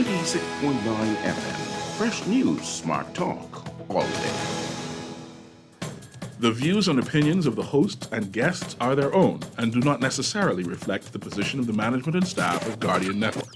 86.9 FM. Fresh news, smart talk, all day. The views and opinions of the hosts and guests are their own and do not necessarily reflect the position of the management and staff of Guardian Network.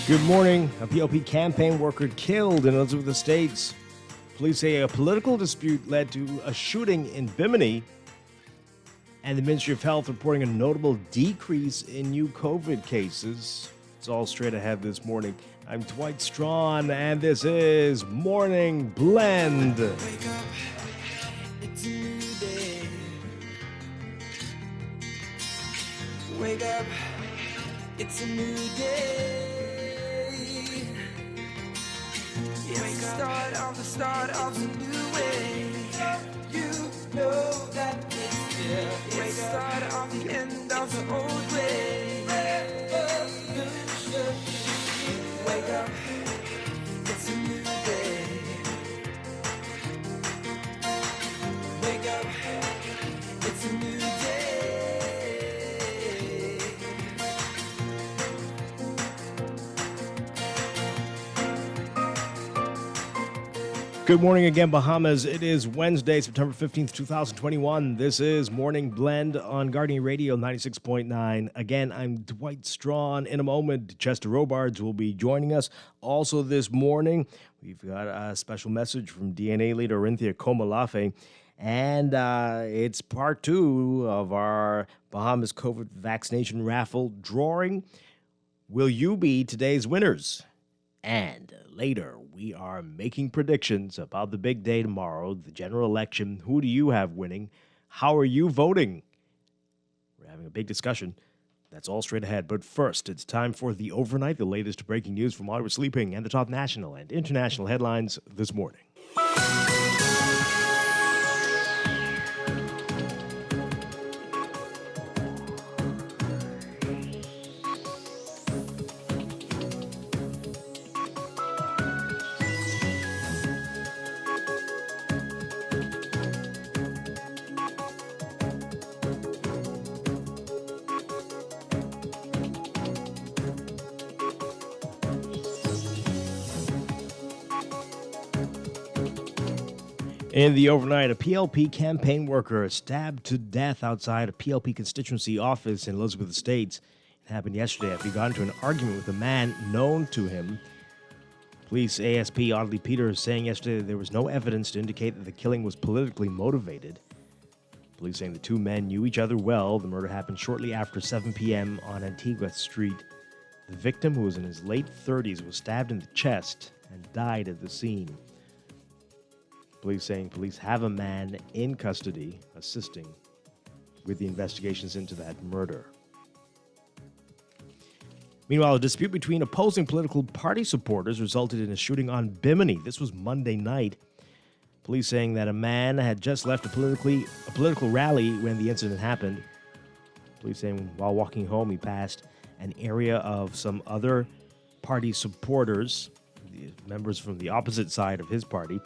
Good morning. A PLP campaign worker killed in Elizabeth Estates. Police say a political dispute led to a shooting in Bimini. And the Ministry of Health reporting a notable decrease in new COVID cases. It's all straight ahead this morning. I'm Dwight Strachan, and this is Morning Blend. Wake up, it's a new day. Wake up, it's a new day. It's the start of a new way. You know that it's here. It's the start of the end of the old way. Revolution. Wake up, it's a new day. Wake up, it's a new day. Good morning again, Bahamas. It is Wednesday, September 15th, 2021. This is Morning Blend on Guardian Radio 96.9. Again, I'm Dwight Strachan. In a moment, Chester Robards will be joining us. Also this morning, we've got a special message from DNA leader Orinthia Komalafe. And it's part two of our Bahamas COVID vaccination raffle drawing. Will you be today's winners? And later, we are making predictions about the big day tomorrow, the general election. Who do you have winning? How are you voting? We're having a big discussion. That's all straight ahead. But first, it's time for the overnight, the latest breaking news from while we're sleeping, and the top national and international headlines this morning. In the overnight, a PLP campaign worker stabbed to death outside a PLP constituency office in Elizabeth Estates. It happened yesterday after he got into an argument with a man known to him. Police ASP Audley Peters saying yesterday that there was no evidence to indicate that the killing was politically motivated. Police saying the two men knew each other well. The murder happened shortly after 7 p.m. on Antigua Street. The victim, who was in his late 30s, was stabbed in the chest and died at the scene. Police saying police have a man in custody assisting with the investigations into that murder. Meanwhile, a dispute between opposing political party supporters resulted in a shooting on Bimini. This was Monday night. Police saying that a man had just left a political rally when the incident happened. Police saying while walking home, he passed an area of some other party supporters, the members from the opposite side of his party,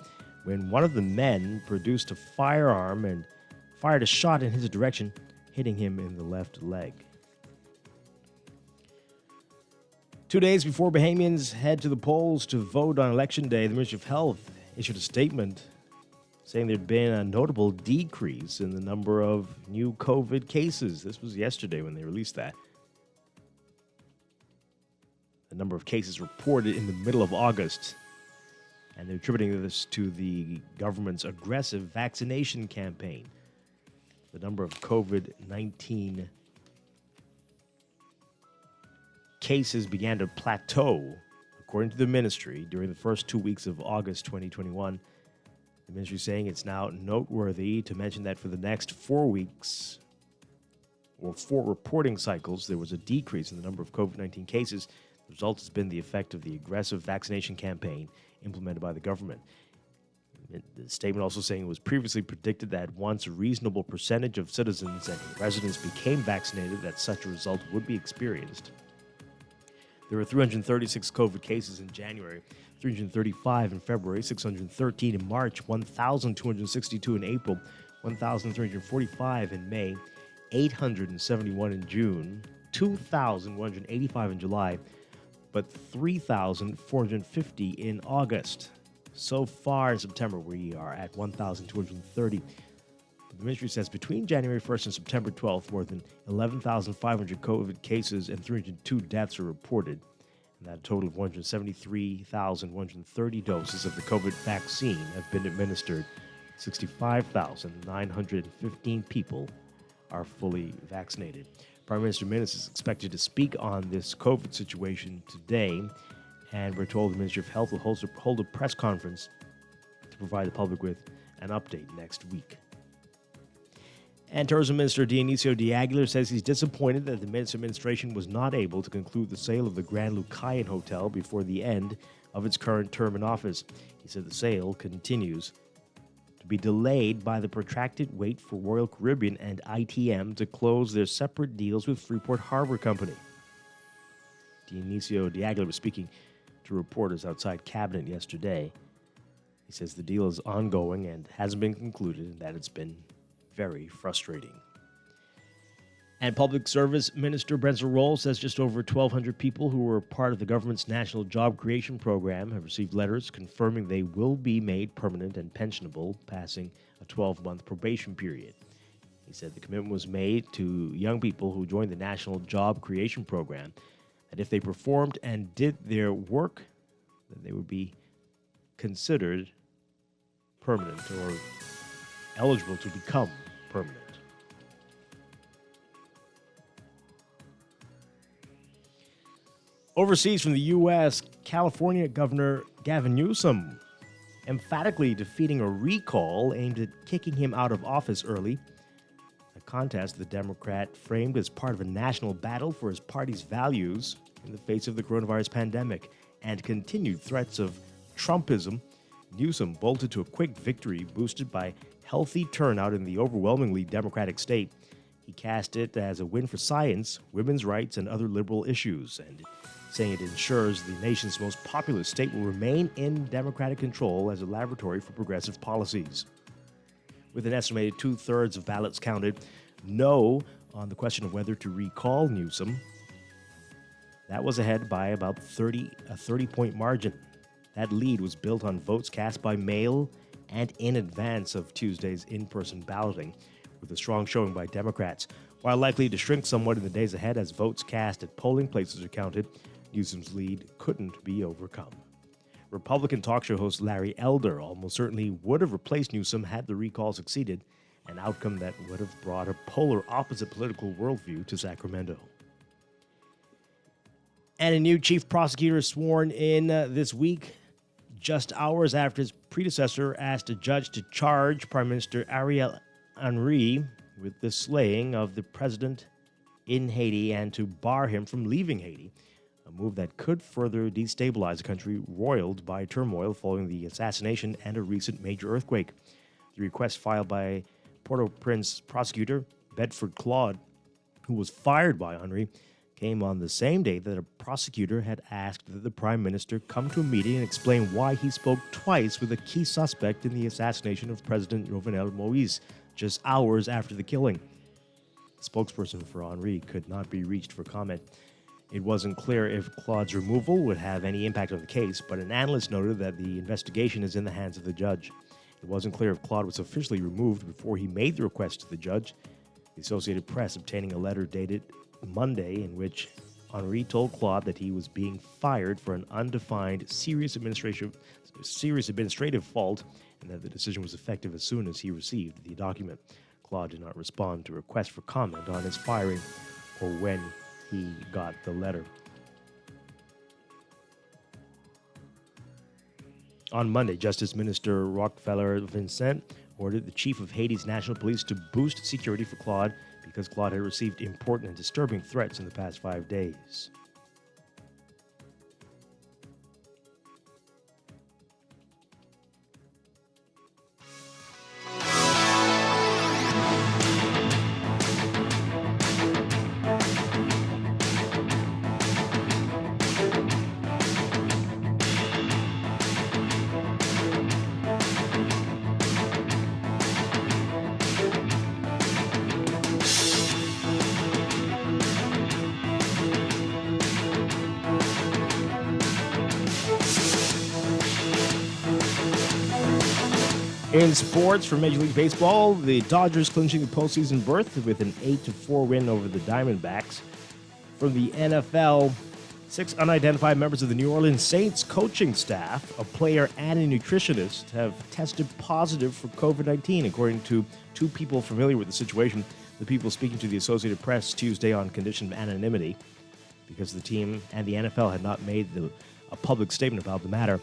when one of the men produced a firearm and fired a shot in his direction, hitting him in the left leg. 2 days before Bahamians head to the polls to vote on Election Day, the Ministry of Health issued a statement saying there'd been a notable decrease in the number of new COVID cases. This was yesterday when they released that. The number of cases reported in the middle of August. And they're attributing this to the government's aggressive vaccination campaign. The number of COVID-19 cases began to plateau, according to the ministry, during the first 2 weeks of August 2021. The ministry is saying it's now noteworthy to mention that for the next 4 weeks, or 4 reporting cycles, there was a decrease in the number of COVID-19 cases. The result has been the effect of the aggressive vaccination campaign implemented by the government. The statement also saying it was previously predicted that once a reasonable percentage of citizens and residents became vaccinated, that such a result would be experienced. There were 336 COVID cases in January, 335 in February, 613 in March, 1,262 in April, 1,345 in May, 871 in June, 2,185 in July, but 3,450 in August. So far in September, we are at 1,230. The ministry says between January 1st and September 12th, more than 11,500 COVID cases and 302 deaths are reported. And that a total of 173,130 doses of the COVID vaccine have been administered. 65,915 people are fully vaccinated. Prime Minister Minnis is expected to speak on this COVID situation today, and we're told the Ministry of Health will hold a press conference to provide the public with an update next week. And Tourism Minister Dionisio De Aguilar says he's disappointed that the Minnis administration was not able to conclude the sale of the Grand Lucayan Hotel before the end of its current term in office. He said the sale continues to be delayed by the protracted wait for Royal Caribbean and ITM to close their separate deals with Freeport Harbor Company. Dionisio De Aguilar was speaking to reporters outside Cabinet yesterday. He says the deal is ongoing and hasn't been concluded and that it's been very frustrating. And Public Service Minister Brensel Roll says just over 1,200 people who were part of the government's National Job Creation Program have received letters confirming they will be made permanent and pensionable, passing a 12-month probation period. He said the commitment was made to young people who joined the National Job Creation Program that if they performed and did their work, that they would be considered permanent or eligible to become permanent. Overseas from the U.S., California Governor Gavin Newsom emphatically defeating a recall aimed at kicking him out of office early. A contest the Democrat framed as part of a national battle for his party's values in the face of the coronavirus pandemic and continued threats of Trumpism. Newsom bolted to a quick victory boosted by healthy turnout in the overwhelmingly Democratic state. He cast it as a win for science, women's rights, and other liberal issues, and saying it ensures the nation's most populous state will remain in Democratic control as a laboratory for progressive policies. With an estimated 2/3 of ballots counted no on the question of whether to recall Newsom, that was ahead by about a 30-point margin. That lead was built on votes cast by mail and in advance of Tuesday's in-person balloting, with a strong showing by Democrats. While likely to shrink somewhat in the days ahead as votes cast at polling places are counted, Newsom's lead couldn't be overcome. Republican talk show host Larry Elder almost certainly would have replaced Newsom had the recall succeeded, an outcome that would have brought a polar opposite political worldview to Sacramento. And a new chief prosecutor is sworn in this week, just hours after his predecessor asked a judge to charge Prime Minister Ariel Henry with the slaying of the president in Haiti and to bar him from leaving Haiti, a move that could further destabilize a country roiled by turmoil following the assassination and a recent major earthquake. The request filed by Port-au-Prince prosecutor Bedford Claude, who was fired by Henry, came on the same day that a prosecutor had asked that the prime minister come to a meeting and explain why he spoke twice with a key suspect in the assassination of President Jovenel Moïse, just hours after the killing. The spokesperson for Henry could not be reached for comment. It wasn't clear if Claude's removal would have any impact on the case, but an analyst noted that the investigation is in the hands of the judge. It wasn't clear if Claude was officially removed before he made the request to the judge. The Associated Press obtaining a letter dated Monday in which Henry told Claude that he was being fired for an undefined serious administrative fault and that the decision was effective as soon as he received the document. Claude did not respond to a request for comment on his firing or when he got the letter. On Monday, Justice Minister Rockefeller Vincent ordered the chief of Haiti's National Police to boost security for Claude because Claude had received important and disturbing threats in the past 5 days. In sports, for Major League Baseball, the Dodgers clinching the postseason berth with an 8-4 win over the Diamondbacks. From the NFL, 6 unidentified members of the New Orleans Saints coaching staff, a player and a nutritionist, have tested positive for COVID-19, according to 2 people familiar with the situation. The people speaking to the Associated Press Tuesday on condition of anonymity, because the team and the NFL had not made a public statement about the matter.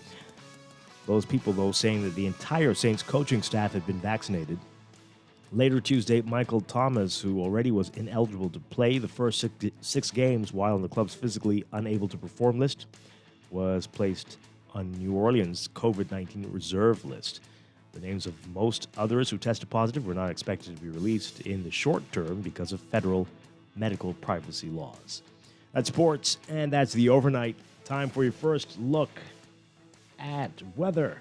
Those people, though, saying that the entire Saints coaching staff had been vaccinated. Later Tuesday, Michael Thomas, who already was ineligible to play the first 6 games while on the club's physically unable to perform list, was placed on New Orleans' COVID-19 reserve list. The names of most others who tested positive were not expected to be released in the short term because of federal medical privacy laws. That's sports, and that's the overnight. Time for your first look at weather.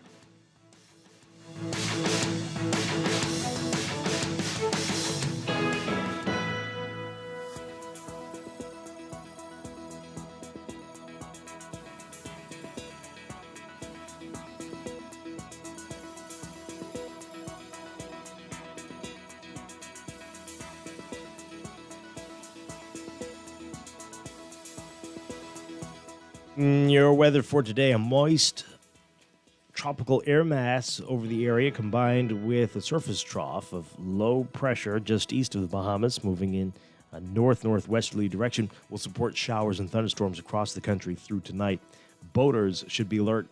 Your weather for today: a moist tropical air mass over the area combined with a surface trough of low pressure just east of the Bahamas moving in a north-northwesterly direction will support showers and thunderstorms across the country through tonight. Boaters should be alert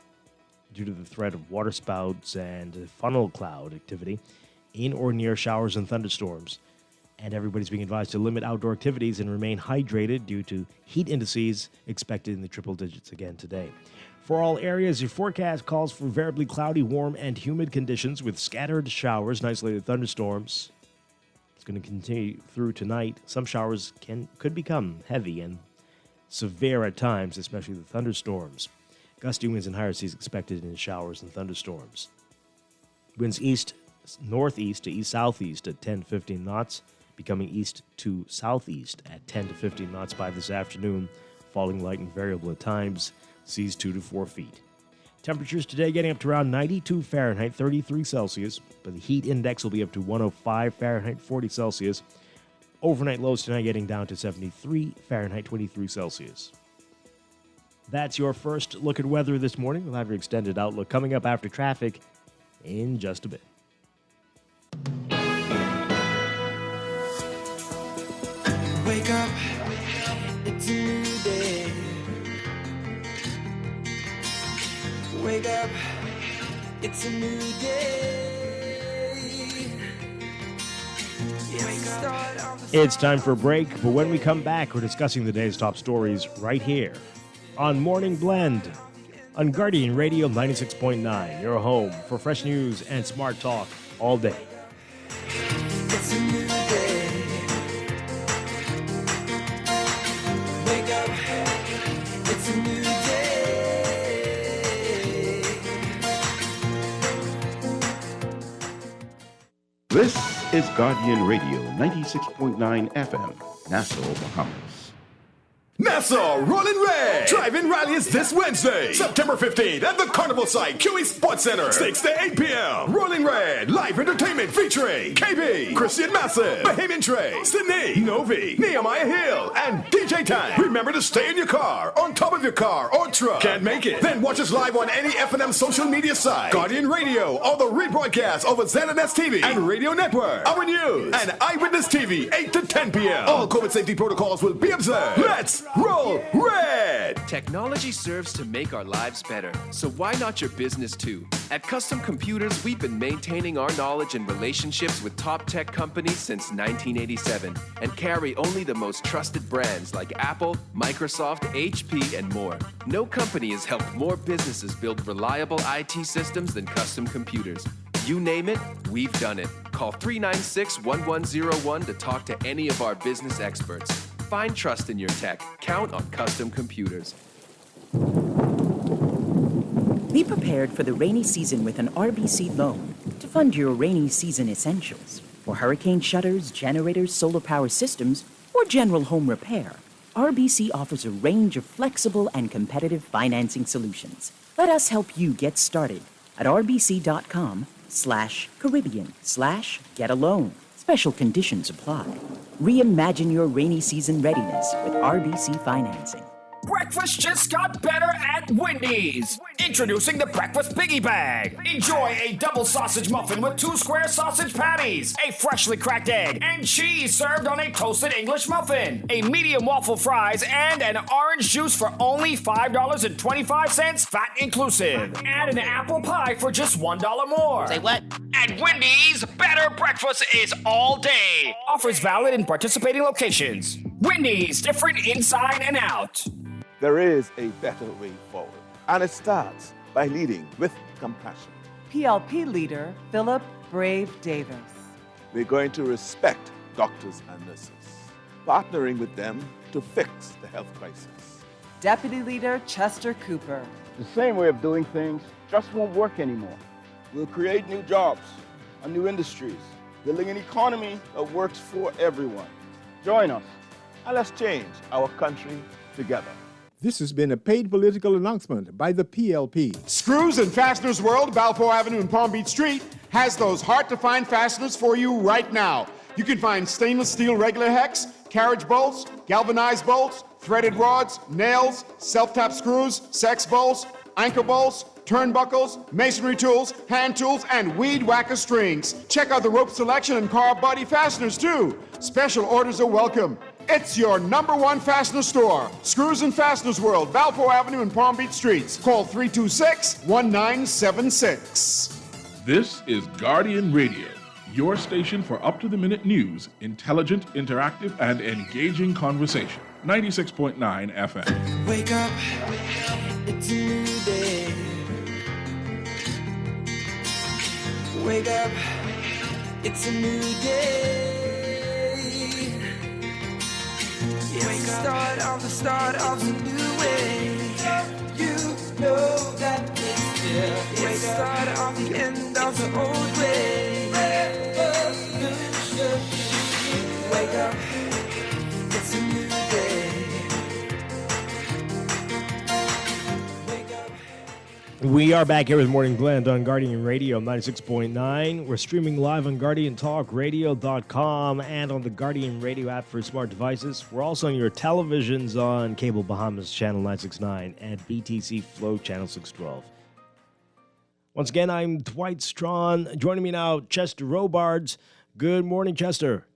due to the threat of waterspouts and funnel cloud activity in or near showers and thunderstorms. And everybody's being advised to limit outdoor activities and remain hydrated due to heat indices expected in the triple digits again today. For all areas, your forecast calls for variably cloudy, warm, and humid conditions with scattered showers and isolated thunderstorms. It's going to continue through tonight. Some showers could become heavy and severe at times, especially the thunderstorms. Gusty winds and higher seas expected in showers and thunderstorms. Winds east-northeast to east-southeast at 10 to 15 knots, becoming east to southeast at 10 to 15 knots by this afternoon, falling light and variable at times, seas 2 to 4 feet. Temperatures today getting up to around 92 Fahrenheit, 33 Celsius, but the heat index will be up to 105 Fahrenheit, 40 Celsius. Overnight lows tonight getting down to 73 Fahrenheit, 23 Celsius. That's your first look at weather this morning. We'll have your extended outlook coming up after traffic in just a bit. Wake up, it's a new day. Wake up, it's a new day. It's time for a break, but when we come back, we're discussing the day's top stories right here on Morning Blend on Guardian Radio 96.9, your home for fresh news and smart talk all day. It's a new day. Wake up, it's a new day. This is Guardian Radio 96.9 FM, Nassau, Bahamas. Nassau Rolling Red Drive-In Rally is this Wednesday, September 15th at the Carnival site, QE Sports Center, 6 to 8 p.m. Rolling Red, live entertainment featuring KB, Christian Massive, Bahamian Trey, Sydney, Novi, Nehemiah Hill, and DJ Time. Remember to stay in your car, on top of your car or truck. Can't make it? Then watch us live on any F&M social media site, Guardian Radio, or the rebroadcast over ZNS TV and Radio Network, Our News, and Eyewitness TV, 8 to 10 p.m. All COVID safety protocols will be observed. Let's roll red! Technology serves to make our lives better, so why not your business too? At Custom Computers, we've been maintaining our knowledge and relationships with top tech companies since 1987 and carry only the most trusted brands like Apple, Microsoft, HP, and more. No company has helped more businesses build reliable IT systems than Custom Computers. You name it, we've done it. Call 396-1101 to talk to any of our business experts. Find trust in your tech. Count on Custom Computers. Be prepared for the rainy season with an RBC loan to fund your rainy season essentials. For hurricane shutters, generators, solar power systems, or general home repair, RBC offers a range of flexible and competitive financing solutions. Let us help you get started at rbc.com/loans. Bank/Caribbean/Get a Loan. Special conditions apply. Reimagine your rainy season readiness with RBC Financing. Breakfast just got better at Wendy's. Introducing the Breakfast Biggie Bag. Enjoy a double sausage muffin with 2 square sausage patties, a freshly cracked egg, and cheese served on a toasted English muffin, a medium waffle fries, and an orange juice for only $5.25, VAT inclusive. And an apple pie for just $1 more. Say what? At Wendy's, better breakfast is all day. Offers valid in participating locations. Wendy's, different inside and out. There is a better way forward, and it starts by leading with compassion. PLP leader Philip Brave Davis. We're going to respect doctors and nurses, partnering with them to fix the health crisis. Deputy leader Chester Cooper. The same way of doing things just won't work anymore. We'll create new jobs and new industries, building an economy that works for everyone. Join us, and let's change our country together. This has been a paid political announcement by the PLP. Screws and Fasteners World, Balfour Avenue and Palm Beach Street, has those hard-to-find fasteners for you right now. You can find stainless steel regular hex, carriage bolts, galvanized bolts, threaded rods, nails, self-tap screws, sex bolts, anchor bolts, turnbuckles, masonry tools, hand tools, and weed whacker strings. Check out the rope selection and carb body fasteners, too. Special orders are welcome. It's your #1 fastener store. Screws and Fasteners World, Balfour Avenue and Palm Beach Streets. Call 326-1976. This is Guardian Radio, your station for up-to-the-minute news, intelligent, interactive, and engaging conversation. 96.9 FM. Wake up, it's a new day. Wake up, it's a new day. It's the start of a new way. You know that it's here. It's the start of the end of the old way. Wake up, it's a new day. Wake up. We are back here with Morning Blend on Guardian Radio 96.9. We're streaming live on GuardianTalkRadio.com and on the Guardian Radio app for smart devices. We're also on your televisions on Cable Bahamas Channel 969 and BTC Flow Channel 612. Once again, I'm Dwight Strachan. Joining me now, Chester Robards. Good morning, Chester.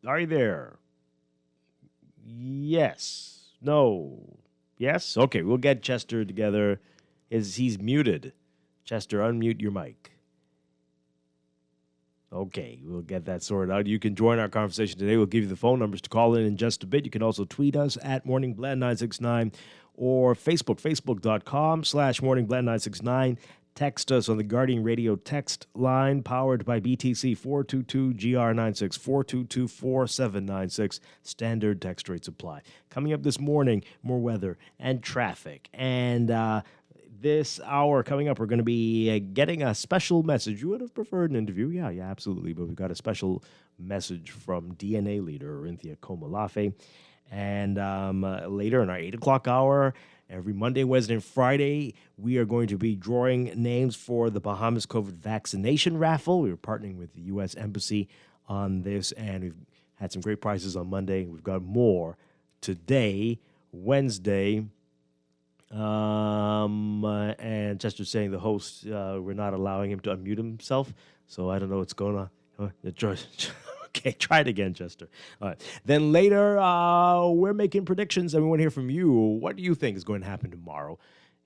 Are you there? Yes. No. Yes? Okay, we'll get Chester together. He's muted. Chester, unmute your mic. Okay, we'll get that sorted out. You can join our conversation today. We'll give you the phone numbers to call in just a bit. You can also tweet us at MorningBlend969 or Facebook, facebook.com/MorningBlend969. Text us on the Guardian Radio text line powered by BTC 422-GR96, 422-4796. Standard text rates apply. Coming up this morning, more weather and traffic. And this hour coming up, we're going to be getting a special message. You would have preferred an interview. Yeah, absolutely. But we've got a special message from DNA leader Orinthia Komalafe. And later in our 8 o'clock hour, every Monday, Wednesday, and Friday, we are going to be drawing names for the Bahamas COVID vaccination raffle. We're partnering with the U.S. Embassy on this, and we've had some great prizes on Monday. We've got more today, Wednesday. And Chester's saying the host, we're not allowing him to unmute himself, so I don't know what's going on. Okay, try it again, Chester. All right. Then later, we're making predictions, and we want to hear from you. What do you think is going to happen tomorrow?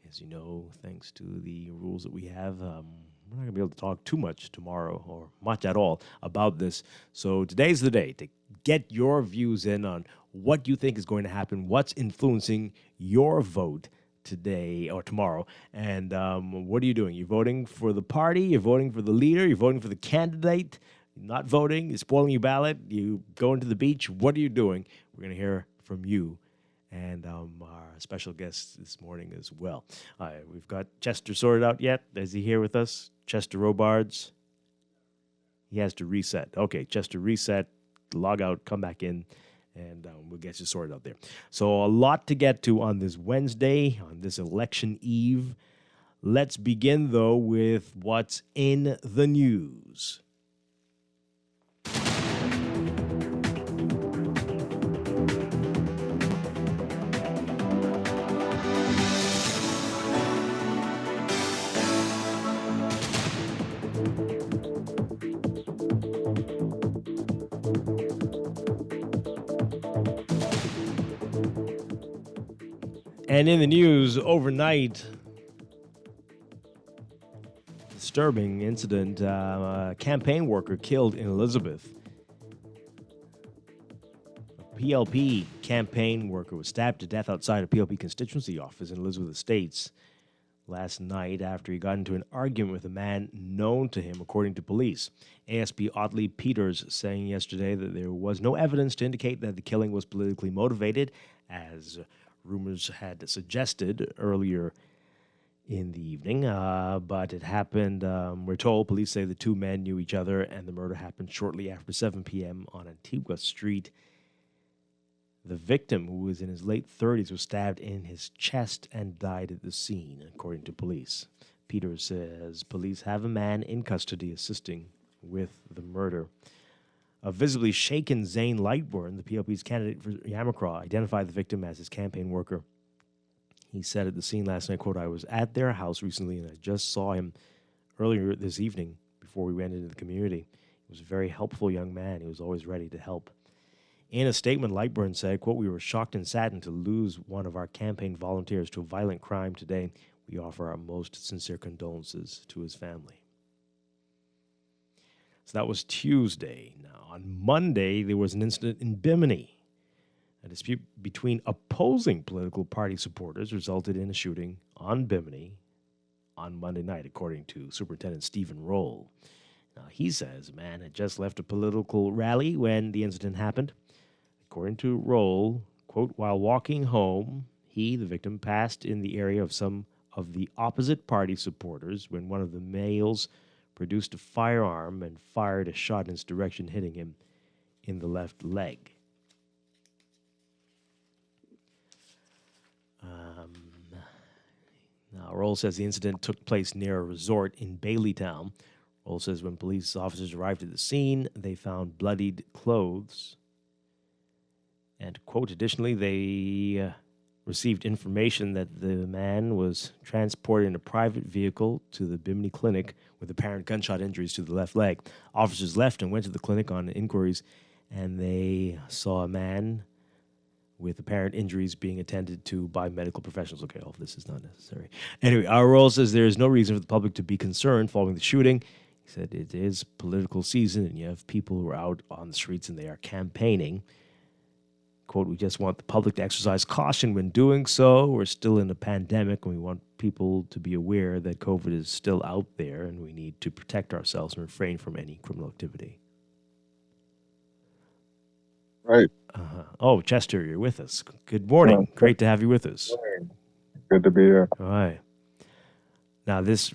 As you know, thanks to the rules that we have, we're not going to be able to talk too much tomorrow, or much at all, about this. So today's the day to get your views in on what you think is going to happen, what's influencing your vote today or tomorrow, and what are you doing? You're voting for the party, you're voting for the leader, you're voting for the candidate, not voting, you're spoiling your ballot, you going to the beach. What are you doing? We're going to hear from you and our special guest this morning as well. We've got Chester sorted out yet. Is he here with us? Chester Robards. He has to reset. Okay, Chester, reset, log out, come back in, and we'll get you sorted out there. So a lot to get to on this Wednesday, on this election eve. Let's begin, though, with what's in the news. And in the news overnight, disturbing incident, a campaign worker killed in Elizabeth. A PLP campaign worker was stabbed to death outside a PLP constituency office in Elizabeth Estates last night after he got into an argument with a man known to him, according to police. ASP Otley Peters saying yesterday that there was no evidence to indicate that the killing was politically motivated, as rumors had suggested earlier in the evening, but it happened, we're told, police say the two men knew each other, and the murder happened shortly after 7 p.m. on Antigua Street. The victim, who was in his late 30s, was stabbed in his chest and died at the scene, according to police. Peters says police have a man in custody assisting with the murder. A visibly shaken Zane Lightburn, the PLP's candidate for Yamacraw, identified the victim as his campaign worker. He said at the scene last night, quote, "I was at their house recently and I just saw him earlier this evening before we went into the community. He was a very helpful young man. He was always ready to help." In a statement, Lightburn said, quote, "We were shocked and saddened to lose one of our campaign volunteers to a violent crime today. We offer our most sincere condolences to his family." So that was Tuesday. Now, on Monday, there was an incident in Bimini. A dispute between opposing political party supporters resulted in a shooting on Bimini on Monday night, according to Superintendent Stephen Roll. Now, he says a man had just left a political rally when the incident happened. According to Roll, quote, "While walking home, he, the victim, passed in the area of some of the opposite party supporters when one of the males produced a firearm and fired a shot in his direction, hitting him in the left leg." Now, Roll says the incident took place near a resort in Baileytown. Roll says when police officers arrived at the scene, they found bloodied clothes. And, quote, additionally, they received information that the man was transported in a private vehicle to the Bimini Clinic with apparent gunshot injuries to the left leg. Officers left and went to the clinic on inquiries, and they saw a man with apparent injuries being attended to by medical professionals. Okay, all of this is not necessary. Anyway, our role says there is no reason for the public to be concerned following the shooting. He said it is political season, and you have people who are out on the streets and they are campaigning. Quote, "We just want the public to exercise caution when doing so. We're still in a pandemic, and we want people to be aware that COVID is still out there, and we need to protect ourselves and refrain from any criminal activity." Right. Oh, Chester, you're with us. Good morning. Great to have you with us. Good to be here. All right. Now, this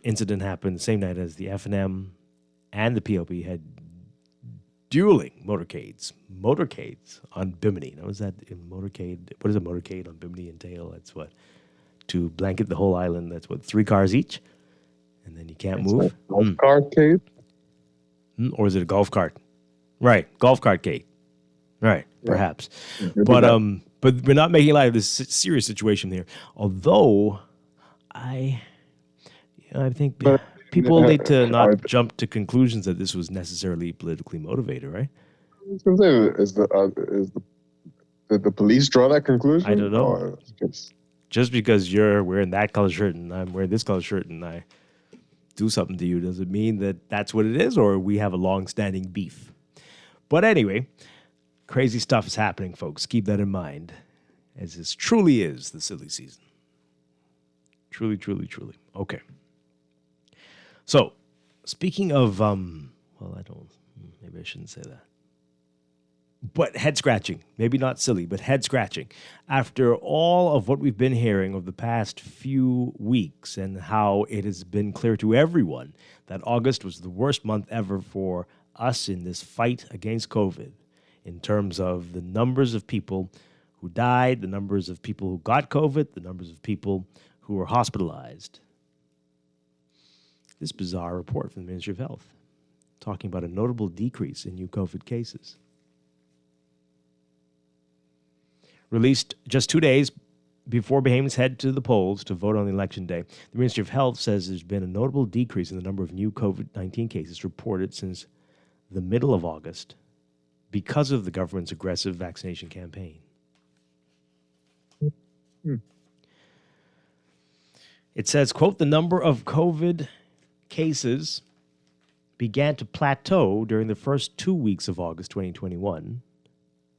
incident happened the same night as the F&M and the PLP had dueling motorcades on Bimini. Now, is that in motorcade? What does a motorcade on Bimini entail? That's what? To blanket the whole island, that's what, 3 cars each? And then you can't move? Golf cartcade? Or is it a golf cart? Right, golf cartcade. Right, Yeah. perhaps. Yeah, But we're not making light of this serious situation here. Although, I think people need to not jump to conclusions that this was necessarily politically motivated, right? I was gonna say, did the police draw that conclusion? I don't know. Or Just because you're wearing that color shirt and I'm wearing this color shirt and I do something to you, does it mean that that's what it is, or we have a long-standing beef? But anyway, crazy stuff is happening, folks. Keep that in mind, as this truly is the silly season. Truly, truly, truly. Okay. So, speaking of, maybe I shouldn't say that. But head scratching, maybe not silly, but head scratching. After all of what we've been hearing over the past few weeks and how it has been clear to everyone that August was the worst month ever for us in this fight against COVID, in terms of the numbers of people who died, the numbers of people who got COVID, the numbers of people who were hospitalized. this bizarre report from the Ministry of Health talking about a notable decrease in new COVID cases. Released just 2 days before Bahamians head to the polls to vote on election day, the Ministry of Health says there's been a notable decrease in the number of new COVID-19 cases reported since the middle of August because of the government's aggressive vaccination campaign. It says, quote, the number of COVID cases began to plateau during the first 2 weeks of August 2021.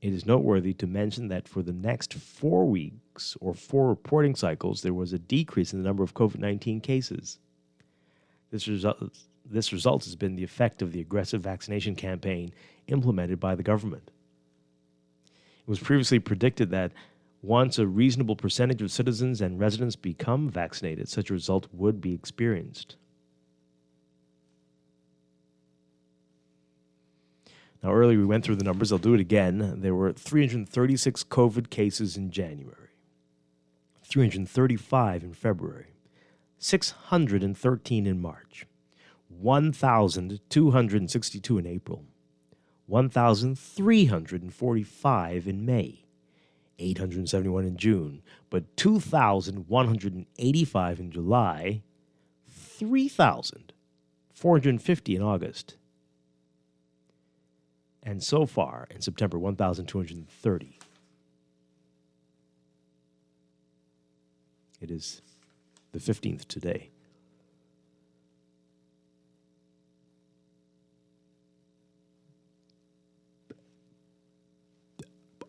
It is noteworthy to mention that for the next 4 weeks or 4 reporting cycles, there was a decrease in the number of COVID-19 cases. This result has been the effect of the aggressive vaccination campaign implemented by the government. It was previously predicted that once a reasonable percentage of citizens and residents become vaccinated, such a result would be experienced. Now, earlier we went through the numbers. I'll do it again. There were 336 COVID cases in January, 335 in February, 613 in March, 1,262 in April, 1,345 in May, 871 in June, but 2,185 in July, 3,450 in August, and so far in September, 1,230. It is the 15th today.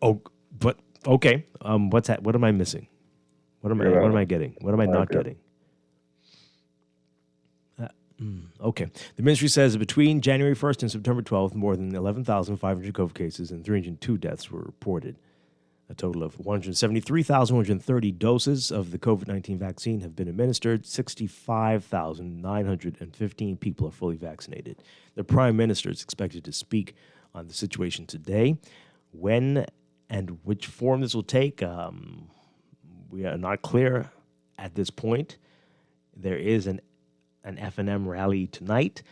Oh, but okay. What's that? What am I missing? What am I getting? What am I not getting? Okay. The ministry says that between January 1st and September 12th, more than 11,500 COVID cases and 302 deaths were reported. A total of 173,130 doses of the COVID-19 vaccine have been administered. 65,915 people are fully vaccinated. The Prime Minister is expected to speak on the situation today. When and which form this will take, we are not clear at this point. There is an F&M rally tonight.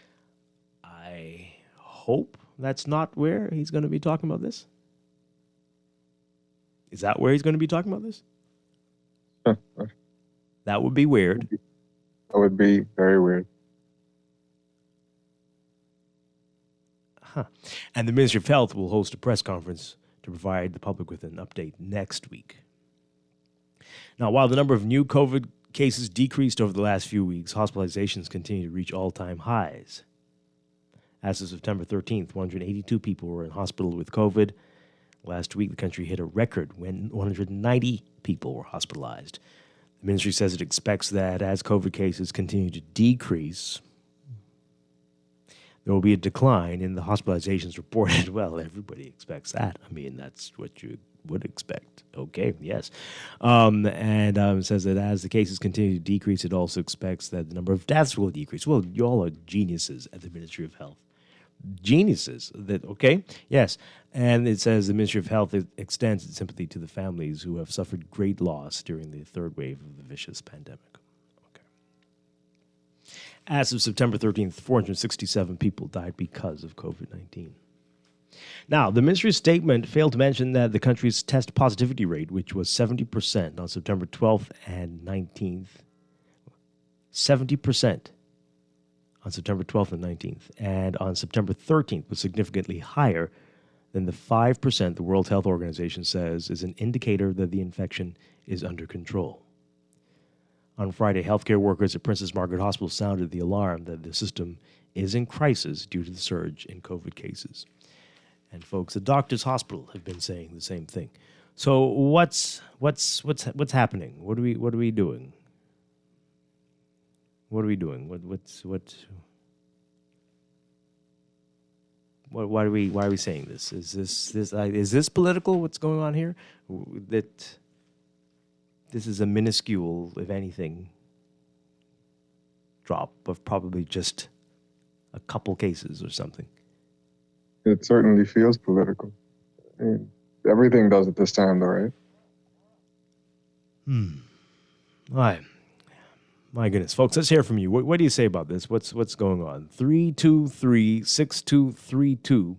I hope that's not where he's going to be talking about this. Is that where he's going to be talking about this? That would be weird. That would be very weird. Huh. And the Ministry of Health will host a press conference to provide the public with an update next week. Now, while the number of new COVID cases decreased over the last few weeks, hospitalizations continue to reach all-time highs. As of September 13th, 182 people were in hospital with COVID. Last week, the country hit a record when 190 people were hospitalized. The ministry says it expects that as COVID cases continue to decrease, there will be a decline in the hospitalizations reported. Well, everybody expects that. I mean, that's what you would expect. Okay, yes. It says that as the cases continue to decrease, it also expects that the number of deaths will decrease. Well, you all are geniuses at the Ministry of Health. Geniuses. Okay, yes. And it says the Ministry of Health extends its sympathy to the families who have suffered great loss during the third wave of the vicious pandemic. Okay. As of September 13th, 467 people died because of COVID-19. Now, the ministry's statement failed to mention that the country's test positivity rate, which was 70% on September 12th and 19th, 70% on September 12th and 19th, and on September 13th was significantly higher than the 5% the World Health Organization says is an indicator that the infection is under control. On Friday, healthcare workers at Princess Margaret Hospital sounded the alarm that the system is in crisis due to the surge in COVID cases. And folks at Doctors Hospital have been saying the same thing. So what's happening? What are we doing? What are we doing? Why are we saying this? Is this political? What's going on here? That this is a minuscule, if anything, drop of probably just a couple cases or something. It certainly feels political. I mean, everything does at this time, though, right? Right. My goodness, folks, let's hear from you. What do you say about this? What's going on? 323-6232,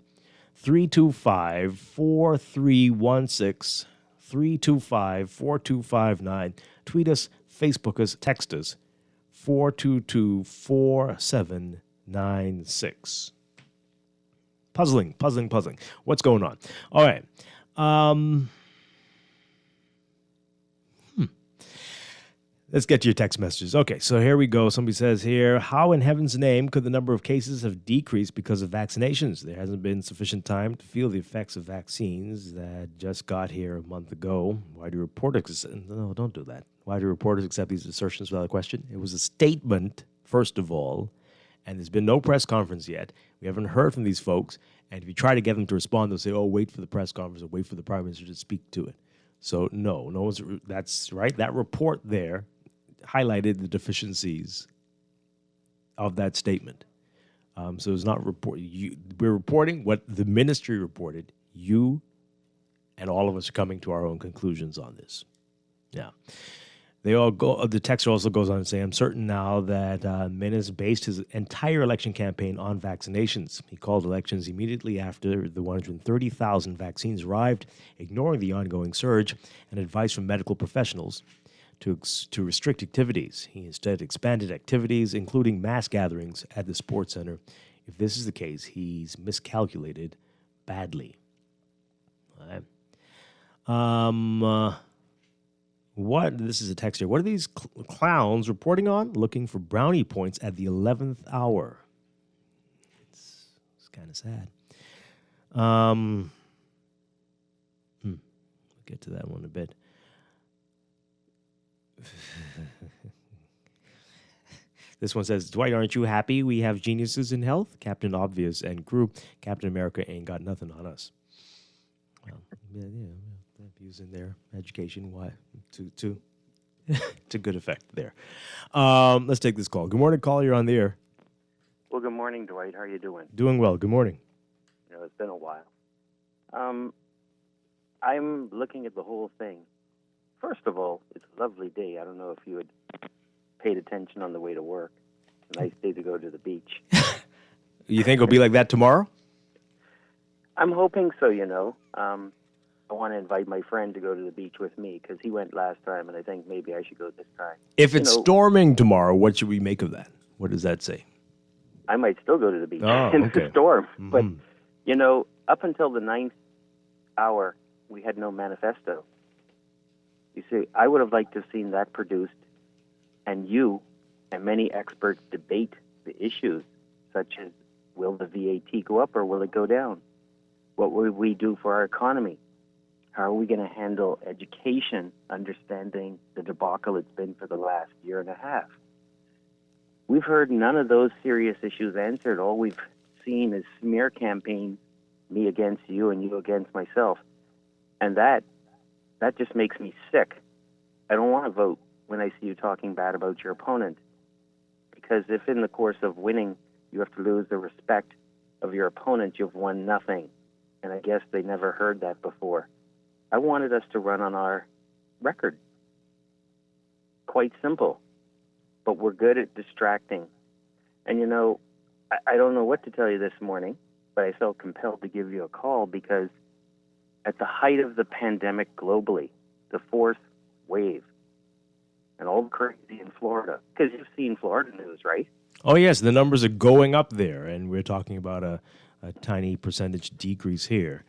325-4316, 325-4259. Tweet us, Facebook us, text us, 422-4796. Puzzling. What's going on? All right. Let's get to your text messages. Okay, so here we go. Somebody says here, how in heaven's name could the number of cases have decreased because of vaccinations? There hasn't been sufficient time to feel the effects of vaccines that just got here a month ago. Why do reporters... No, don't do that. Why do reporters accept these assertions without a question? It was a statement, first of all, and there's been no press conference yet. We haven't heard from these folks, and if you try to get them to respond, they'll say, oh, wait for the press conference or wait for the Prime Minister to speak to it. So, no one's... That's right. That report there highlighted the deficiencies of that statement. So it's not we're reporting what the ministry reported. You and all of us are coming to our own conclusions on this. Yeah. They all go. The text also goes on to say, I'm certain now that Menes based his entire election campaign on vaccinations. He called elections immediately after the 130,000 vaccines arrived, ignoring the ongoing surge and advice from medical professionals to restrict activities. He instead expanded activities, including mass gatherings at the sports center. If this is the case, he's miscalculated badly. All right. This is a text here. What are these clowns reporting on? Looking for brownie points at the 11th hour. It's kind of sad. We'll get to that one in a bit. This one says, Dwight, aren't you happy we have geniuses in health? Captain Obvious and crew. Captain America ain't got nothing on us. Well, yeah, using their education to good effect there. Let's take this call. Good morning, caller. You're on the air. Well, good morning, Dwight. How are you doing? Doing well. Good morning. It's been a while. I'm looking at the whole thing. First of all, it's a lovely day. I don't know if you had paid attention on the way to work. It's a nice day to go to the beach. You think it'll be like that tomorrow? I'm hoping so, I want to invite my friend to go to the beach with me because he went last time, and I think maybe I should go this time. If it's storming tomorrow, what should we make of that? What does that say? I might still go to the beach in the storm. Mm-hmm. But, up until the 9th hour, we had no manifesto. You see, I would have liked to have seen that produced, and you and many experts debate the issues, such as will the VAT go up or will it go down? What will we do for our economy? How are we going to handle education, understanding the debacle it's been for the last year and a half? We've heard none of those serious issues answered. All we've seen is smear campaigns, me against you and you against myself. And that just makes me sick. I don't want to vote when I see you talking bad about your opponent. Because if in the course of winning you have to lose the respect of your opponent, you've won nothing. And I guess they never heard that before. I wanted us to run on our record. Quite simple. But we're good at distracting. And I don't know what to tell you this morning, but I felt compelled to give you a call because at the height of the pandemic globally, the fourth wave, and all the crazy in Florida, because you've seen Florida news, right? Oh, yes, the numbers are going up there, and we're talking about a tiny percentage decrease here.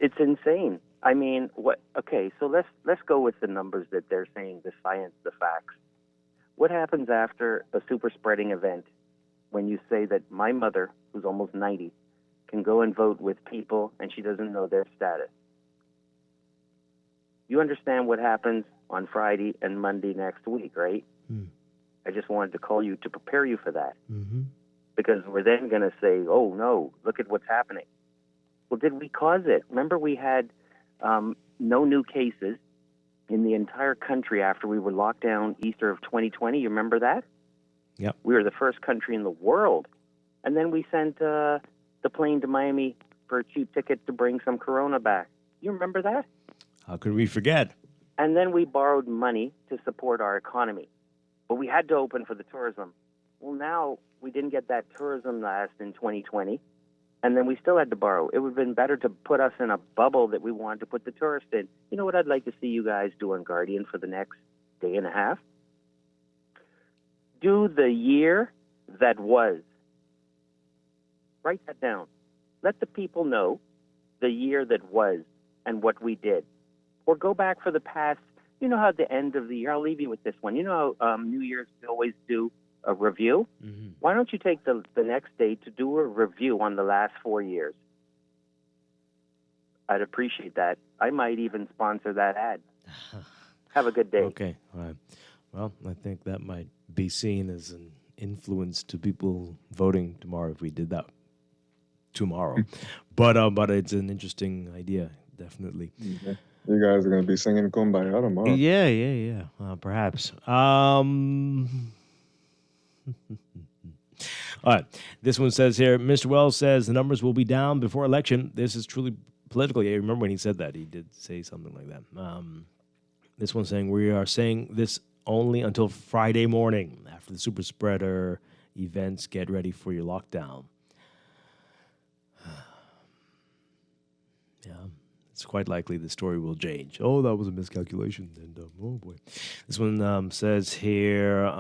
It's insane. I mean, what? Okay, so let's go with the numbers that they're saying, the science, the facts. What happens after a super spreading event when you say that my mother, who's almost 90, can go and vote with people and she doesn't know their status? You understand what happens on Friday and Monday next week, right? I just wanted to call you to prepare you for that. Mm-hmm. Because we're then going to say, oh, no, look at what's happening. Well, did we cause it? Remember we had no new cases in the entire country after we were locked down Easter of 2020. You remember that? Yep. We were the first country in the world. And then we sent the plane to Miami for a cheap ticket to bring some corona back. You remember that? How could we forget? And then we borrowed money to support our economy. but we had to open for the tourism. Well, now we didn't get that tourism last in 2020, and then we still had to borrow. It would have been better to put us in a bubble that we wanted to put the tourists in. You know what I'd like to see you guys do on Guardian for the next day and a half? Do the year that was. Write that down. Let the people know the year that was and what we did. Or go back for the past, you know how at the end of the year, I'll leave you with this one. You know how New Year's we always do a review? Mm-hmm. Why don't you take the next day to do a review on the last 4 years? I'd appreciate that. I might even sponsor that ad. Have a good day. Okay. All right. Well, I think that might be seen as an influence to people voting tomorrow if we did that tomorrow. but it's an interesting idea, definitely. Okay. You guys are going to be singing Kumbaya tomorrow. Yeah. Perhaps. All right. This one says here, Mr. Wells says the numbers will be down before election. This is truly political. Yeah, remember when he said that? He did say something like that. This one's saying we are saying this only until Friday morning. After the super spreader events, get ready for your lockdown. Yeah, it's quite likely the story will change. Oh, that was a miscalculation. And oh boy. This one says here,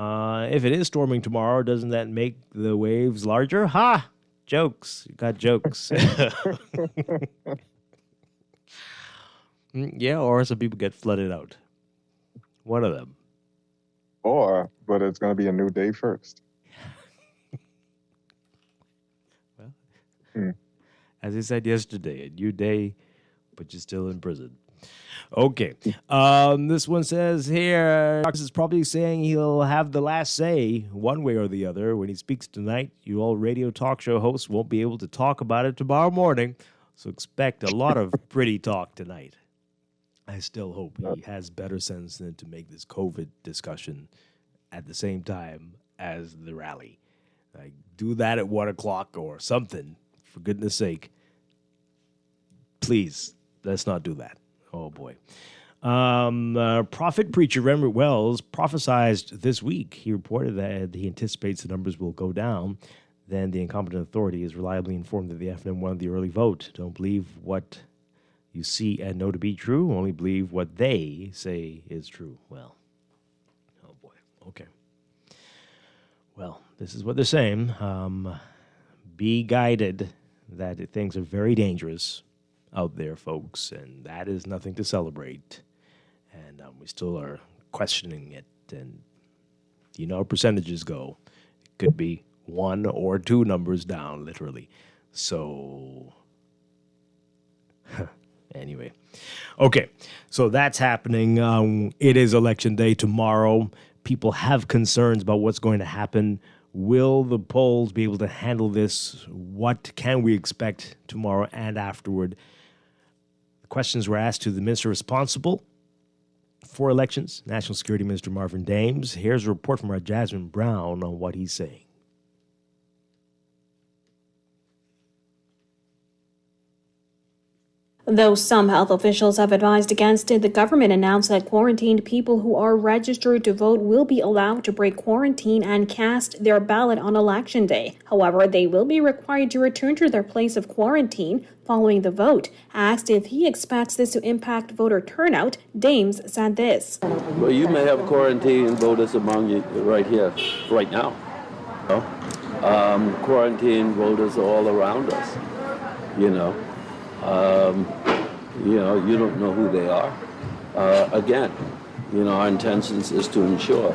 if it is storming tomorrow, doesn't that make the waves larger? Ha! Jokes. You got jokes. Yeah, or some people get flooded out. One of them. But it's going to be a new day first. Well, as I said yesterday, a new day, but you're still in prison. Okay. This one says here, Cox is probably saying he'll have the last say one way or the other. When he speaks tonight, you all radio talk show hosts won't be able to talk about it tomorrow morning, so expect a lot of pretty talk tonight. I still hope he has better sense than to make this COVID discussion at the same time as the rally. Like, do that at 1 o'clock or something, for goodness sake. Please, let's not do that. Oh, boy. Prophet preacher Remnant Wells prophesied this week. He reported that he anticipates the numbers will go down. Then the incompetent authority is reliably informed that the FNM won the early vote. Don't believe what you see and know to be true. Only believe what they say is true. Well, oh boy. Okay. Well, this is what they're saying. Be guided that things are very dangerous out there, folks, and that is nothing to celebrate. And we still are questioning it. And you know how percentages go. It could be 1 or 2 numbers down, literally. So anyway, okay, so that's happening. It is election day tomorrow. People have concerns about what's going to happen. Will the polls be able to handle this? What can we expect tomorrow and afterward? The questions were asked to the minister responsible for elections, National Security Minister Marvin Dames. Here's a report from our Jasmine Brown on what he's saying. Though some health officials have advised against it, the government announced that quarantined people who are registered to vote will be allowed to break quarantine and cast their ballot on Election Day. However, they will be required to return to their place of quarantine following the vote. Asked if he expects this to impact voter turnout, Dames said this. Well, you may have quarantine voters among you right here, right now. Quarantine voters all around us, you know. You don't know who they are. Again, our intentions is to ensure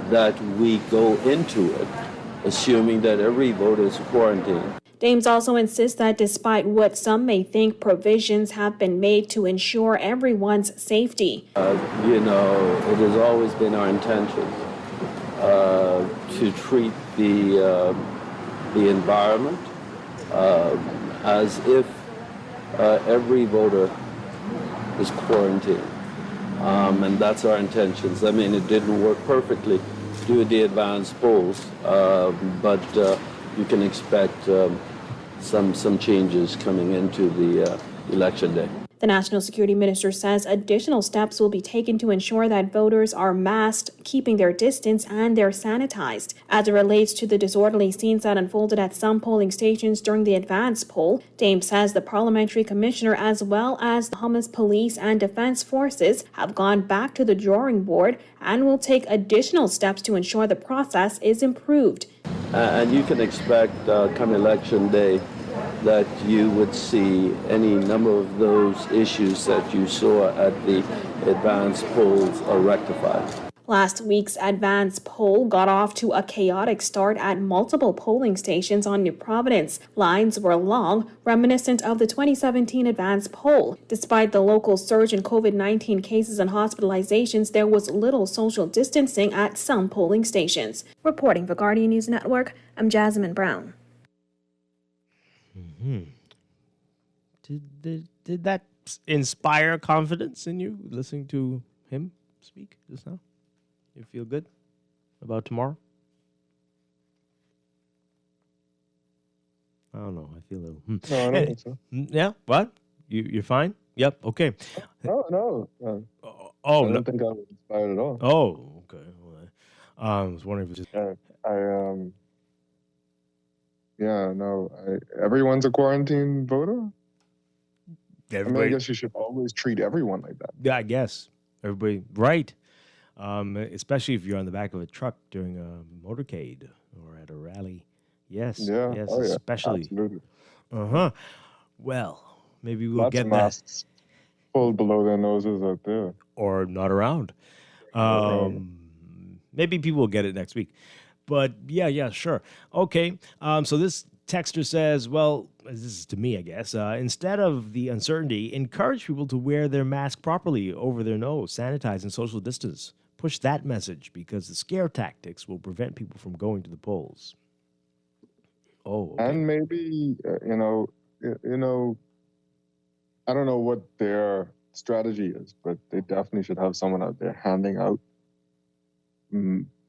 that we go into it assuming that every voter is quarantined. Dames also insists that despite what some may think, provisions have been made to ensure everyone's safety. It has always been our intention to treat the environment as if every voter is quarantined, and that's our intentions. I mean, it didn't work perfectly due to the advanced polls, but you can expect some changes coming into the election day. The National Security Minister says additional steps will be taken to ensure that voters are masked, keeping their distance, and they're sanitized. As it relates to the disorderly scenes that unfolded at some polling stations during the advance poll, Dame says the parliamentary commissioner as well as the Bahamas Police and Defense Forces have gone back to the drawing board and will take additional steps to ensure the process is improved. And you can expect come election day that you would see any number of those issues that you saw at the advance polls are rectified. Last week's advance poll got off to a chaotic start at multiple polling stations on New Providence. Lines were long, reminiscent of the 2017 advance poll. Despite the local surge in COVID-19 cases and hospitalizations, there was little social distancing at some polling stations. Reporting for Guardian News Network, I'm Jasmine Brown. Did that inspire confidence in you, listening to him speak just now? You feel good about tomorrow? I don't know. I feel a little. No, I don't think so. Yeah. What? You're fine? Yep. Okay. No. I don't think I was inspired at all. Oh, okay. Well, I was wondering if it's just. Everyone's a quarantine voter. Everybody, I guess you should always treat everyone like that. Yeah, I guess everybody, right? Especially if you're on the back of a truck during a motorcade or at a rally. Yes. Yeah. Yes. Oh, yeah. Especially. Absolutely. Well, maybe we'll Lots get of that. masks pulled below their noses out there, or not around. Maybe people will get it next week. But yeah, sure. Okay. So this texter says, well, this is to me, I guess, instead of the uncertainty, encourage people to wear their mask properly over their nose, sanitize, and social distance. Push that message because the scare tactics will prevent people from going to the polls. Oh, okay. And maybe I don't know what their strategy is, but they definitely should have someone out there handing out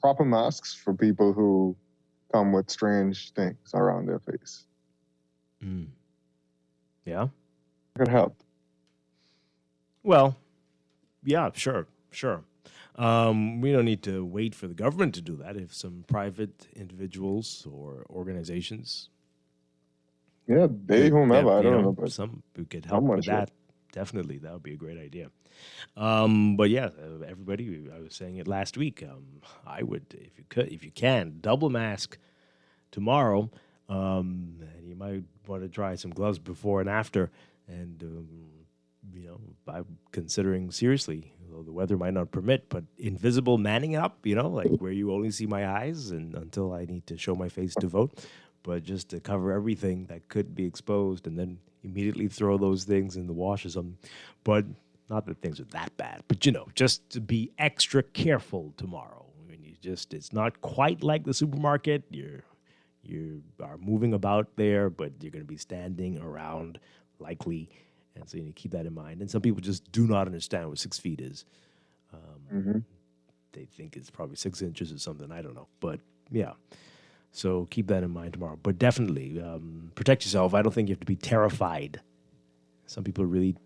proper masks for people who come with strange things around their face. Yeah? It could help. Well, yeah, sure. We don't need to wait for the government to do that. If some private individuals or organizations, whomever, I don't know, but some who could help with that, definitely that would be a great idea. But yeah, everybody, I was saying it last week. I would, if you can, double mask tomorrow. And you might want to try some gloves before and after. And I'm considering seriously, although the weather might not permit, but invisible manning up, like where you only see my eyes and until I need to show my face to vote, but just to cover everything that could be exposed and then immediately throw those things in the wash or something. But not that things are that bad, but just to be extra careful tomorrow. I mean, it's not quite like the supermarket. You are moving about there, but you're going to be standing around likely. And so you need to keep that in mind. And some people just do not understand what 6 feet is. They think it's probably 6 inches or something. I don't know. But yeah, so keep that in mind tomorrow. But definitely protect yourself. I don't think you have to be terrified. Some people are really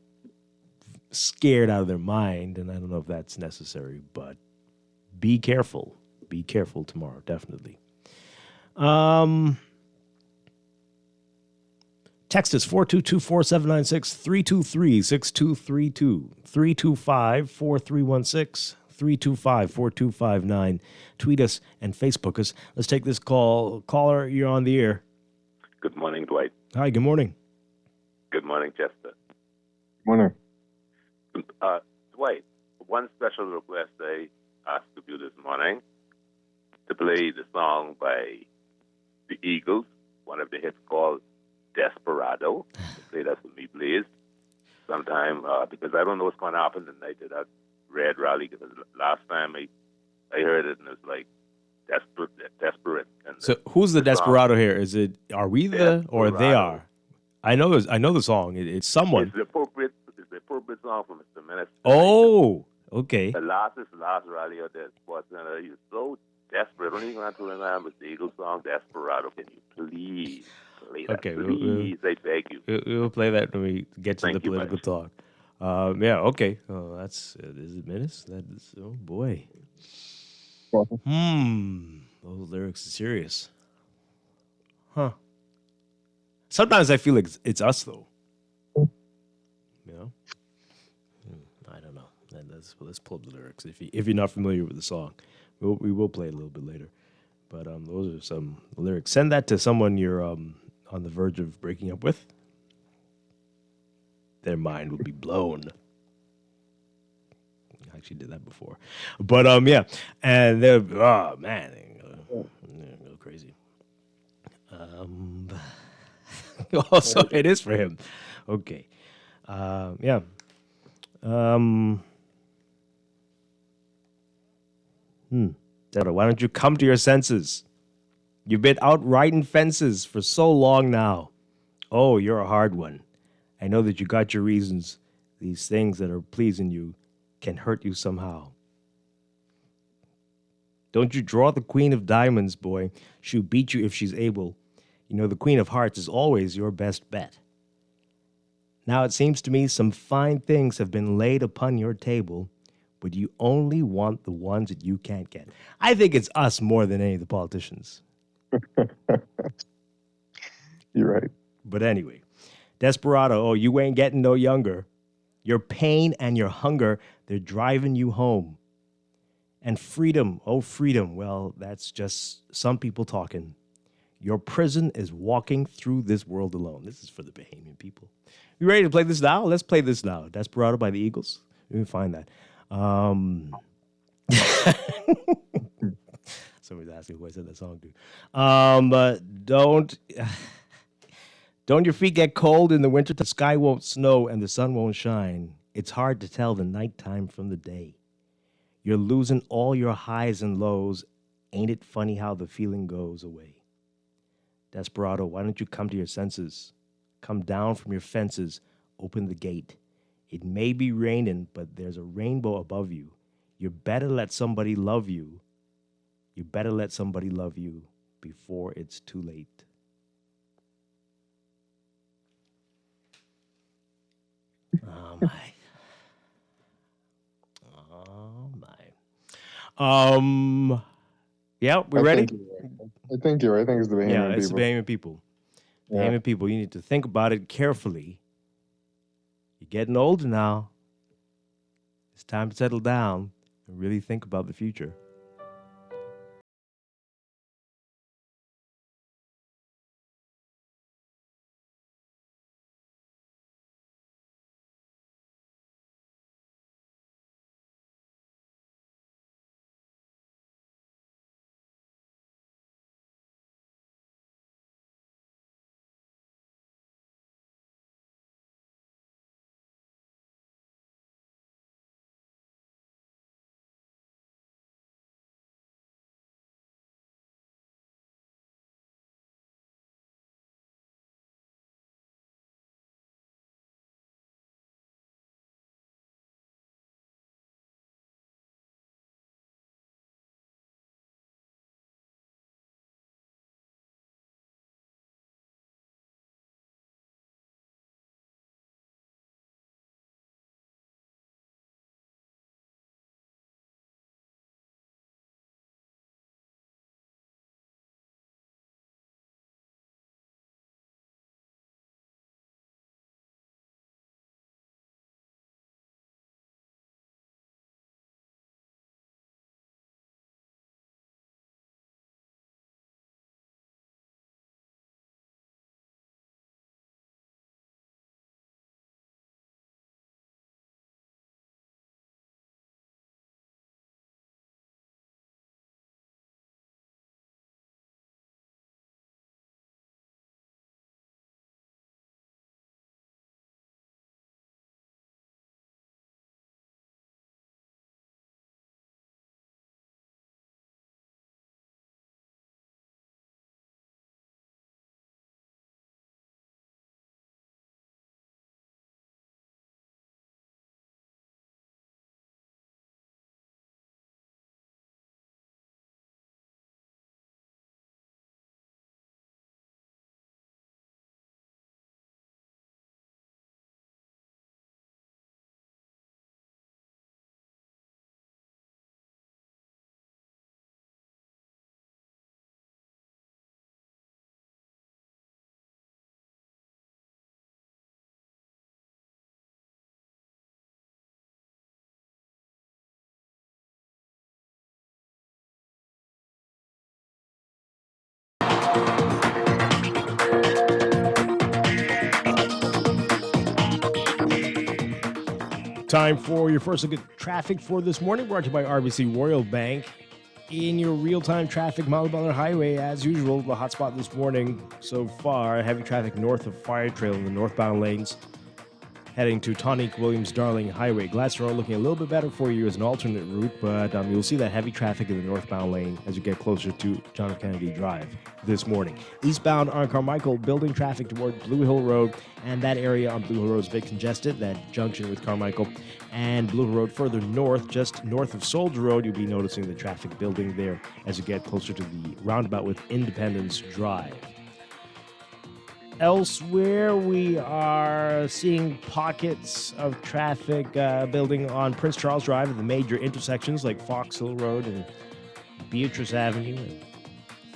scared out of their mind, and I don't know if that's necessary. But be careful. Be careful tomorrow, definitely. Text us 422-4796, 323-6232, 325-4316, 325-4259. Tweet us and Facebook us. Let's take this call. Caller, you're on the air. Good morning, Dwight. Hi, good morning. Good morning, Chester. Morning. Dwight, one special request I asked of you this morning to play the song by the Eagles, one of the hits called Desperado. Play that for me, please. Sometime, because I don't know what's going to happen tonight at that Red Rally, because last time I heard it and it was like desperate. And so who's the Desperado here? Is it, are we the, or they are? I know the song. It's someone. It's the appropriate song for Mr. Minister. Oh, okay. The last rally of that Sports Center, he was so desperate. I don't even have to remember the Eagles song, Desperado. Can you please play that? Okay, please, I beg you. We'll play that when we get to the political talk. Yeah, okay. Oh, that's is it Menace? That is oh boy. Those lyrics are serious. Huh. Sometimes I feel like it's us though. You know? I don't know. Let's pull up the lyrics. If you're not familiar with the song, we will play it a little bit later. But those are some lyrics. Send that to someone you're on the verge of breaking up with. Their mind will be blown. I actually did that before. But yeah. And they're oh man, they're go crazy. Also it is for him. Okay. Yeah. Deborah, why don't you come to your senses? You've been out riding fences for so long now. Oh, you're a hard one. I know that you got your reasons. These things that are pleasing you can hurt you somehow. Don't you draw the queen of diamonds, boy. She'll beat you if she's able. You know, the queen of hearts is always your best bet. Now it seems to me some fine things have been laid upon your table, but you only want the ones that you can't get. I think it's us more than any of the politicians. You're right. But anyway, Desperado, oh, you ain't getting no younger. Your pain and your hunger, they're driving you home. And freedom, oh, freedom, well, that's just some people talking. Your prison is walking through this world alone. This is for the Bahamian people. You ready to play this now? Let's play this now. Desperado by the Eagles. Let me find that. Somebody's asking who I said that song to. Don't your feet get cold in the winter? The sky won't snow and the sun won't shine. It's hard to tell the nighttime from the day. You're losing all your highs and lows. Ain't it funny how the feeling goes away? Desperado, why don't you come to your senses? Come down from your fences. Open the gate. It may be raining, but there's a rainbow above you. You better let somebody love you. You better let somebody love you before it's too late. Oh, my. Oh, my. Yeah, we ready? I think you're right. I think it's the Bahamian people. Yeah, it's the Bahamian people. Yeah. Bahamian people, you need to think about it carefully. You're getting older now. It's time to settle down and really think about the future. Time for your first look at traffic for this morning, brought to you by RBC Royal Bank. In your real-time traffic, Mount Butler Highway, as usual, the hotspot this morning so far. Heavy traffic north of Fire Trail in the northbound lanes, heading to Tonique Williams-Darling Highway. Gladstone Road looking a little bit better for you as an alternate route, but you'll see that heavy traffic in the northbound lane as you get closer to John F. Kennedy Drive this morning. Eastbound on Carmichael, building traffic toward Blue Hill Road, and that area on Blue Hill Road is a bit congested, that junction with Carmichael. And Blue Hill Road further north, just north of Soldier Road, you'll be noticing the traffic building there as you get closer to the roundabout with Independence Drive. Elsewhere, we are seeing pockets of traffic building on Prince Charles Drive at the major intersections like Fox Hill Road and Beatrice Avenue, and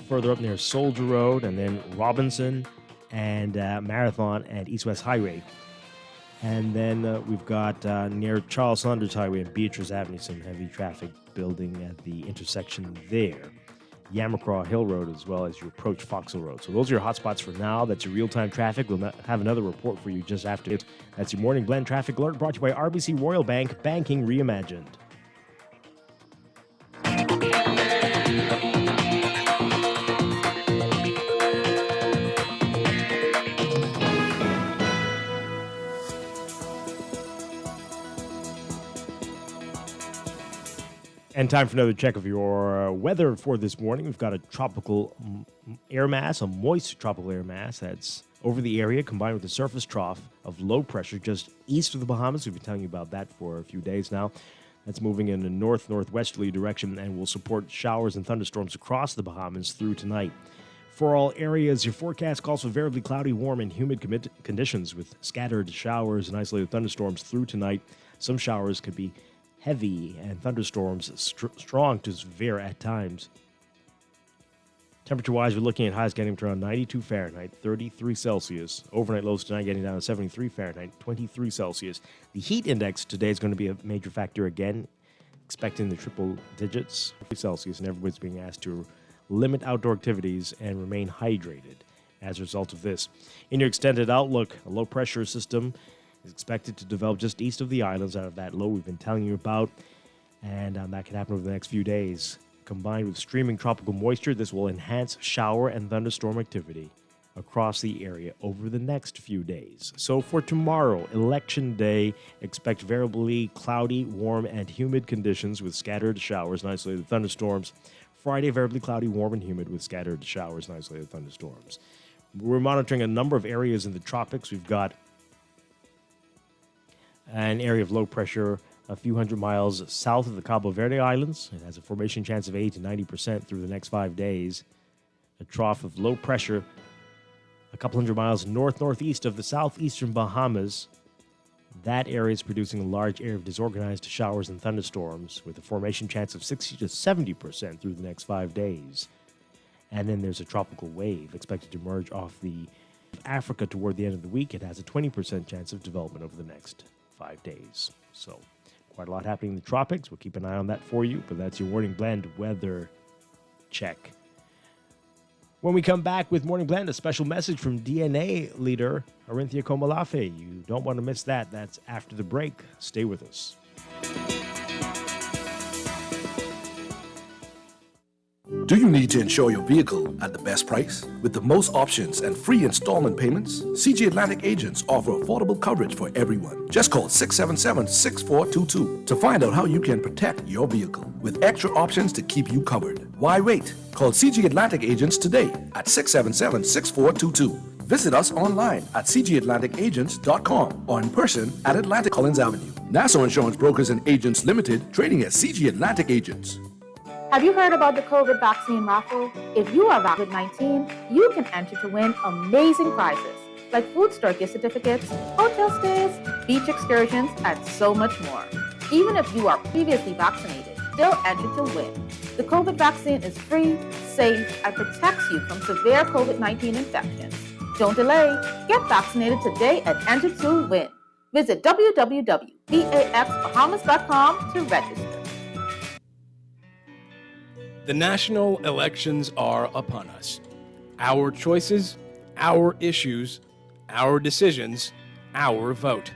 further up near Soldier Road, and then Robinson and Marathon and East-West Highway. And then we've got near Charles Saunders Highway and Beatrice Avenue, some heavy traffic building at the intersection there. Yamacraw Hill Road as well as you approach Fox Hill Road. So those are your hotspots for now. That's your real-time traffic. We'll have another report for you just after it. That's your Morning Blend Traffic Alert brought to you by RBC Royal Bank, banking reimagined. And time for another check of your weather for this morning. We've got a tropical air mass, a moist tropical air mass that's over the area, combined with a surface trough of low pressure just east of the Bahamas. We've been telling you about that for a few days now. That's moving in a north-northwesterly direction and will support showers and thunderstorms across the Bahamas through tonight. For all areas, your forecast calls for variably cloudy, warm, and humid conditions with scattered showers and isolated thunderstorms through tonight. Some showers could be heavy and thunderstorms strong to severe at times. Temperature-wise, we're looking at highs getting to around 92 Fahrenheit, 33 Celsius. Overnight lows tonight getting down to 73 Fahrenheit, 23 Celsius. The heat index today is going to be a major factor again, expecting the triple digits, Celsius, and everybody's being asked to limit outdoor activities and remain hydrated as a result of this. In your extended outlook, a low-pressure system is expected to develop just east of the islands out of that low we've been telling you about, and that can happen over the next few days. Combined with streaming tropical moisture, this will enhance shower and thunderstorm activity across the area over the next few days. So for tomorrow, Election Day, expect variably cloudy, warm, and humid conditions with scattered showers and isolated thunderstorms. Friday, variably cloudy, warm, and humid with scattered showers and isolated thunderstorms. We're monitoring a number of areas in the tropics. We've got an area of low pressure a few hundred miles south of the Cabo Verde Islands. It has a formation chance of 80 to 90% through the next 5 days. A trough of low pressure a couple hundred miles north-northeast of the southeastern Bahamas. That area is producing a large area of disorganized showers and thunderstorms with a formation chance of 60 to 70% through the next 5 days. And then there's a tropical wave expected to emerge off the Africa toward the end of the week. It has a 20% chance of development over the next 5 days. So quite a lot happening in the tropics. We'll keep an eye on that for you, but that's your Morning Blend weather check. When we come back with Morning Blend, a special message from DNA leader Arinthia Komalafe. You don't want to miss that. That's after the break. Stay with us. Do you need to insure your vehicle at the best price? With the most options and free installment payments, CG Atlantic agents offer affordable coverage for everyone. Just call 677-6422 to find out how you can protect your vehicle with extra options to keep you covered. Why wait? Call CG Atlantic agents today at 677-6422. Visit us online at cgatlanticagents.com or in person at Atlantic Collins Avenue. Nassau Insurance Brokers and Agents Limited, trading as CG Atlantic Agents. Have you heard about the COVID vaccine raffle? If you are COVID-19, you can enter to win amazing prizes like food store gift certificates, hotel stays, beach excursions, and so much more. Even if you are previously vaccinated, still enter to win. The COVID vaccine is free, safe, and protects you from severe COVID-19 infections. Don't delay. Get vaccinated today and enter to win. Visit www.vaxbahamas.com to register. The national elections are upon us. Our choices, our issues, our decisions, our vote.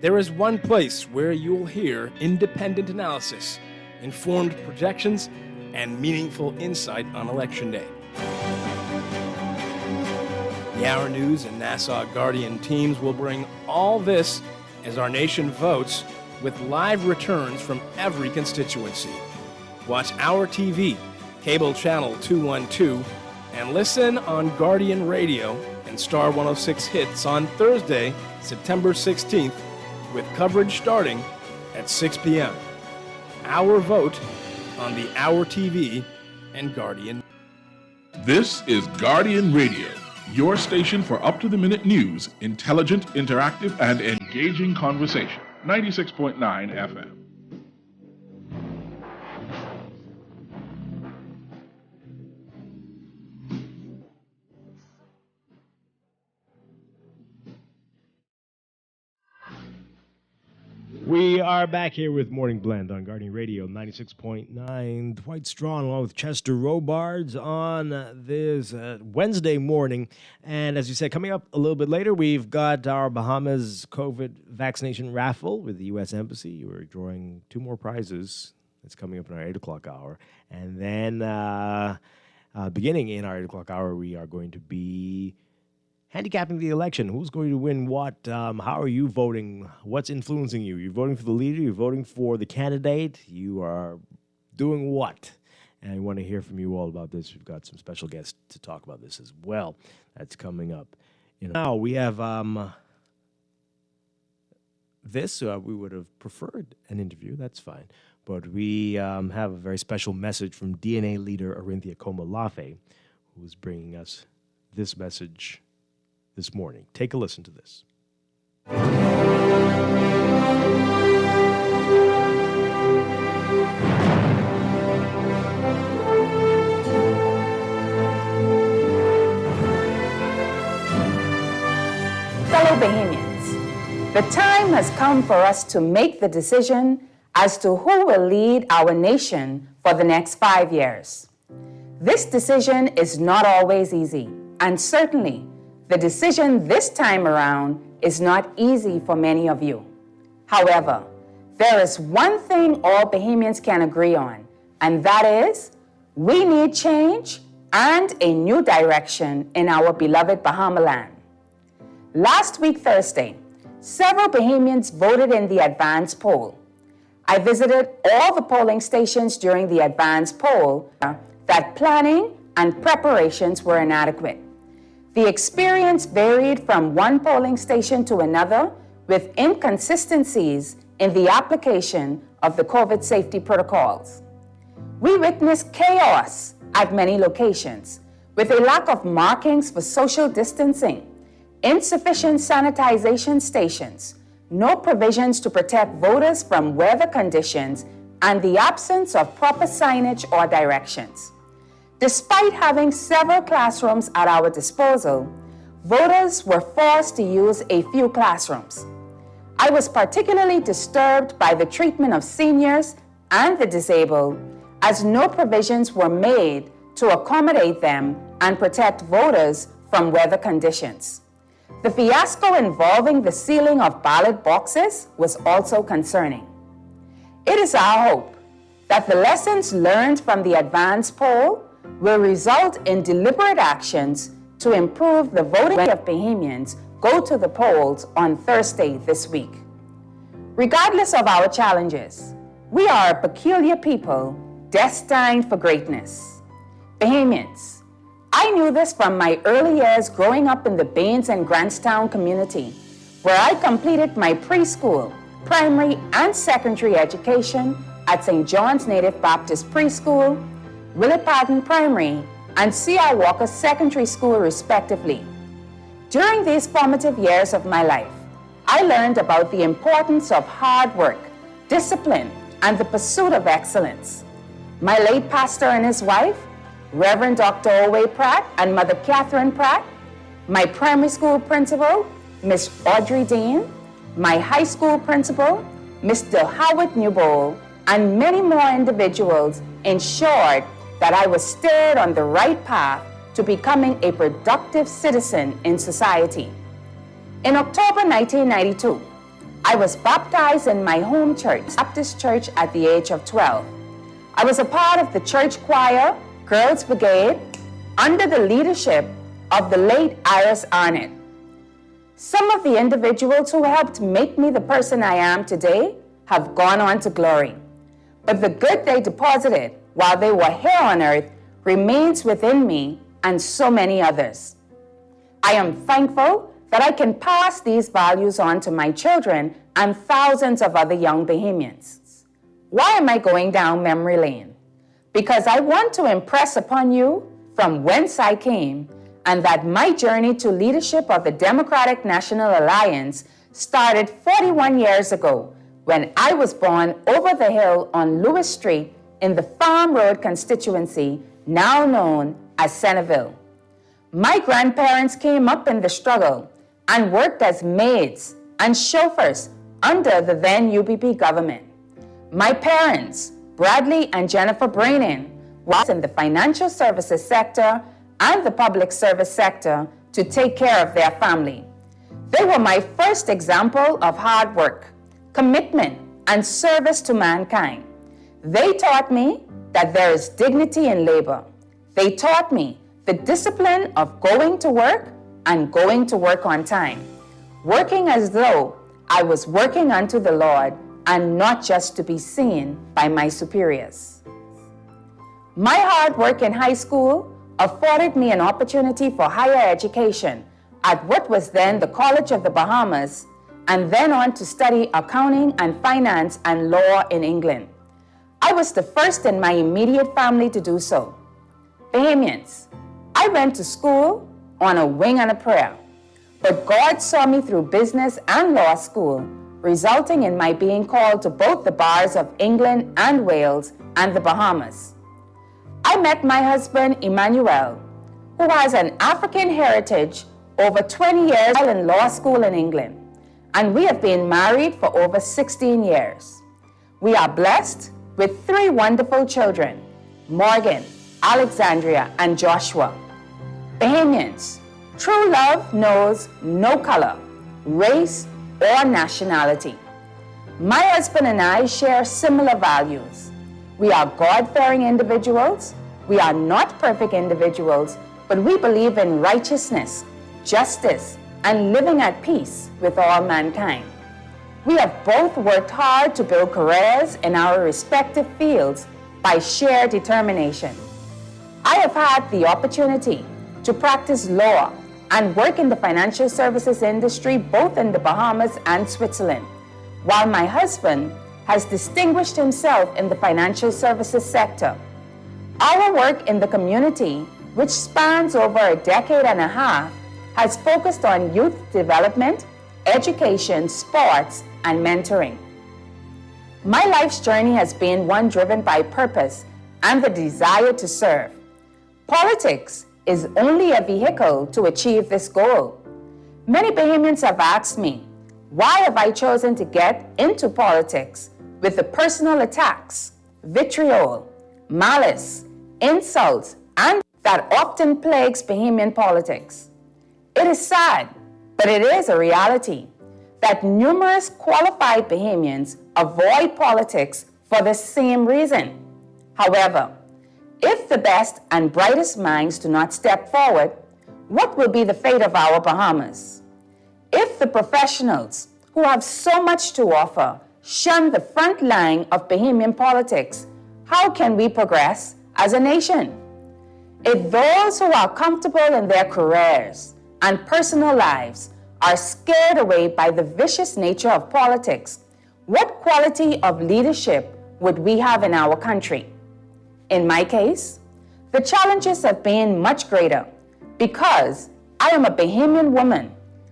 There is one place where you'll hear independent analysis, informed projections, and meaningful insight on Election Day. The Hour News and Nassau Guardian teams will bring all this as our nation votes with live returns from every constituency. Watch Our TV, cable channel 212, and listen on Guardian Radio and Star 106 Hits on Thursday, September 16th, with coverage starting at 6 p.m. Our vote on the Our TV and Guardian. This is Guardian Radio, your station for up-to-the-minute news, intelligent, interactive, and engaging conversation. 96.9 FM. We are back here with Morning Blend on Guardian Radio 96.9. Dwight Strachan along with Chester Robards on this Wednesday morning. And as you said, coming up a little bit later, we've got our Bahamas COVID vaccination raffle with the U.S. Embassy. We're drawing 2 more prizes. It's coming up in our 8 o'clock hour. And then beginning in our 8 o'clock hour, we are going to be handicapping the election. Who's going to win what? How are you voting? What's influencing you? You're voting for the leader. You're voting for the candidate. You are doing what? And I want to hear from you all about this. We've got some special guests to talk about this as well. That's coming up. Now we have this. We would have preferred an interview. That's fine. But we have a very special message from DNA leader Arinthia Komalafe, who is bringing us this message this morning. Take a listen to this. Fellow Bahamians, the time has come for us to make the decision as to who will lead our nation for the next 5 years. This decision is not always easy, and certainly the decision this time around is not easy for many of you. However, there is one thing all Bahamians can agree on, and that is we need change and a new direction in our beloved Bahamaland. Last week, Thursday, several Bahamians voted in the advance poll. I visited all the polling stations during the advance poll that planning and preparations were inadequate. The experience varied from one polling station to another with inconsistencies in the application of the COVID safety protocols. We witnessed chaos at many locations with a lack of markings for social distancing, insufficient sanitization stations, no provisions to protect voters from weather conditions, and the absence of proper signage or directions. Despite having several classrooms at our disposal, voters were forced to use a few classrooms. I was particularly disturbed by the treatment of seniors and the disabled, as no provisions were made to accommodate them and protect voters from weather conditions. The fiasco involving the sealing of ballot boxes was also concerning. It is our hope that the lessons learned from the advance poll will result in deliberate actions to improve the voting of Bahamians go to the polls on Thursday this week. Regardless of our challenges, we are a peculiar people destined for greatness. Bahamians, I knew this from my early years growing up in the Baines and Grantstown community, where I completed my preschool, primary, and secondary education at St. John's Native Baptist Preschool, Willett Patton Primary, and C.R. Walker Secondary School, respectively. During these formative years of my life, I learned about the importance of hard work, discipline, and the pursuit of excellence. My late pastor and his wife, Reverend Dr. Owe Pratt and Mother Catherine Pratt, my primary school principal, Miss Audrey Dean, my high school principal, Mr. Howard Newbold, and many more individuals ensured that I was steered on the right path to becoming a productive citizen in society. In October 1992, I was baptized in my home church, Baptist Church, at the age of 12. I was a part of the church choir, Girls Brigade, under the leadership of the late Iris Arnett. Some of the individuals who helped make me the person I am today have gone on to glory. But the good they deposited while they were here on earth remains within me and so many others. I am thankful that I can pass these values on to my children and thousands of other young Bahamians. Why am I going down memory lane? Because I want to impress upon you from whence I came, and that my journey to leadership of the Democratic National Alliance started 41 years ago when I was born over the hill on Lewis Street in the Farm Road constituency, now known as Centerville. My grandparents came up in the struggle and worked as maids and chauffeurs under the then UPP government. My parents, Bradley and Jennifer Brannan, was in the financial services sector and the public service sector to take care of their family. They were my first example of hard work, commitment, and service to mankind. They taught me that there is dignity in labor. They taught me the discipline of going to work and going to work on time, working as though I was working unto the Lord and not just to be seen by my superiors. My hard work in high school afforded me an opportunity for higher education at what was then the College of the Bahamas, and then on to study accounting and finance and law in England. I was the first in my immediate family to do so. Bahamians, I went to school on a wing and a prayer, but God saw me through business and law school, resulting in my being called to both the bars of England and Wales and the Bahamas. I met my husband, Emmanuel, who has an African heritage, over 20 years in law school in England, and we have been married for over 16 years. We are blessed with 3 wonderful children, Morgan, Alexandria, and Joshua. Bahamians, true love knows no color, race, or nationality. My husband and I share similar values. We are God-fearing individuals. We are not perfect individuals, but we believe in righteousness, justice, and living at peace with all mankind. We have both worked hard to build careers in our respective fields by sheer determination. I have had the opportunity to practice law and work in the financial services industry both in the Bahamas and Switzerland, while my husband has distinguished himself in the financial services sector. Our work in the community, which spans over a decade and a half, has focused on youth development, education, sports, and mentoring. My life's journey has been one driven by purpose and the desire to serve. Politics is only a vehicle to achieve this goal. Many Bahamians have asked me, why have I chosen to get into politics with the personal attacks, vitriol, malice, insults, and that often plagues Bahamian politics? It is sad, but it is a reality that numerous qualified Bahamians avoid politics for the same reason. However, if the best and brightest minds do not step forward, what will be the fate of our Bahamas? If the professionals who have so much to offer shun the front line of Bahamian politics, how can we progress as a nation? If those who are comfortable in their careers and personal lives are scared away by the vicious nature of politics, what quality of leadership would we have in our country? In my case, the challenges have been much greater because I am a Bahamian woman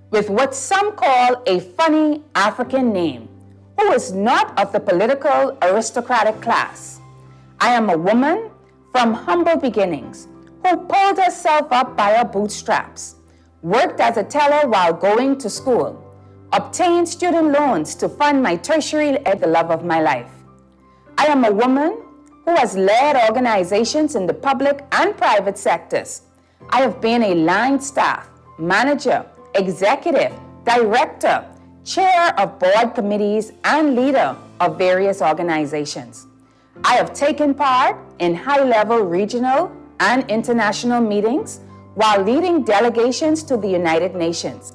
with what some call a funny African name, who is not of the political aristocratic class. I am a woman from humble beginnings who pulled herself up by her bootstraps, worked as a teller while going to school, obtained student loans to fund my tertiary at the love of my life. I am a woman who has led organizations in the public and private sectors. I have been a line staff, manager, executive, director, chair of board committees, and leader of various organizations. I have taken part in high-level regional and international meetings while leading delegations to the United Nations.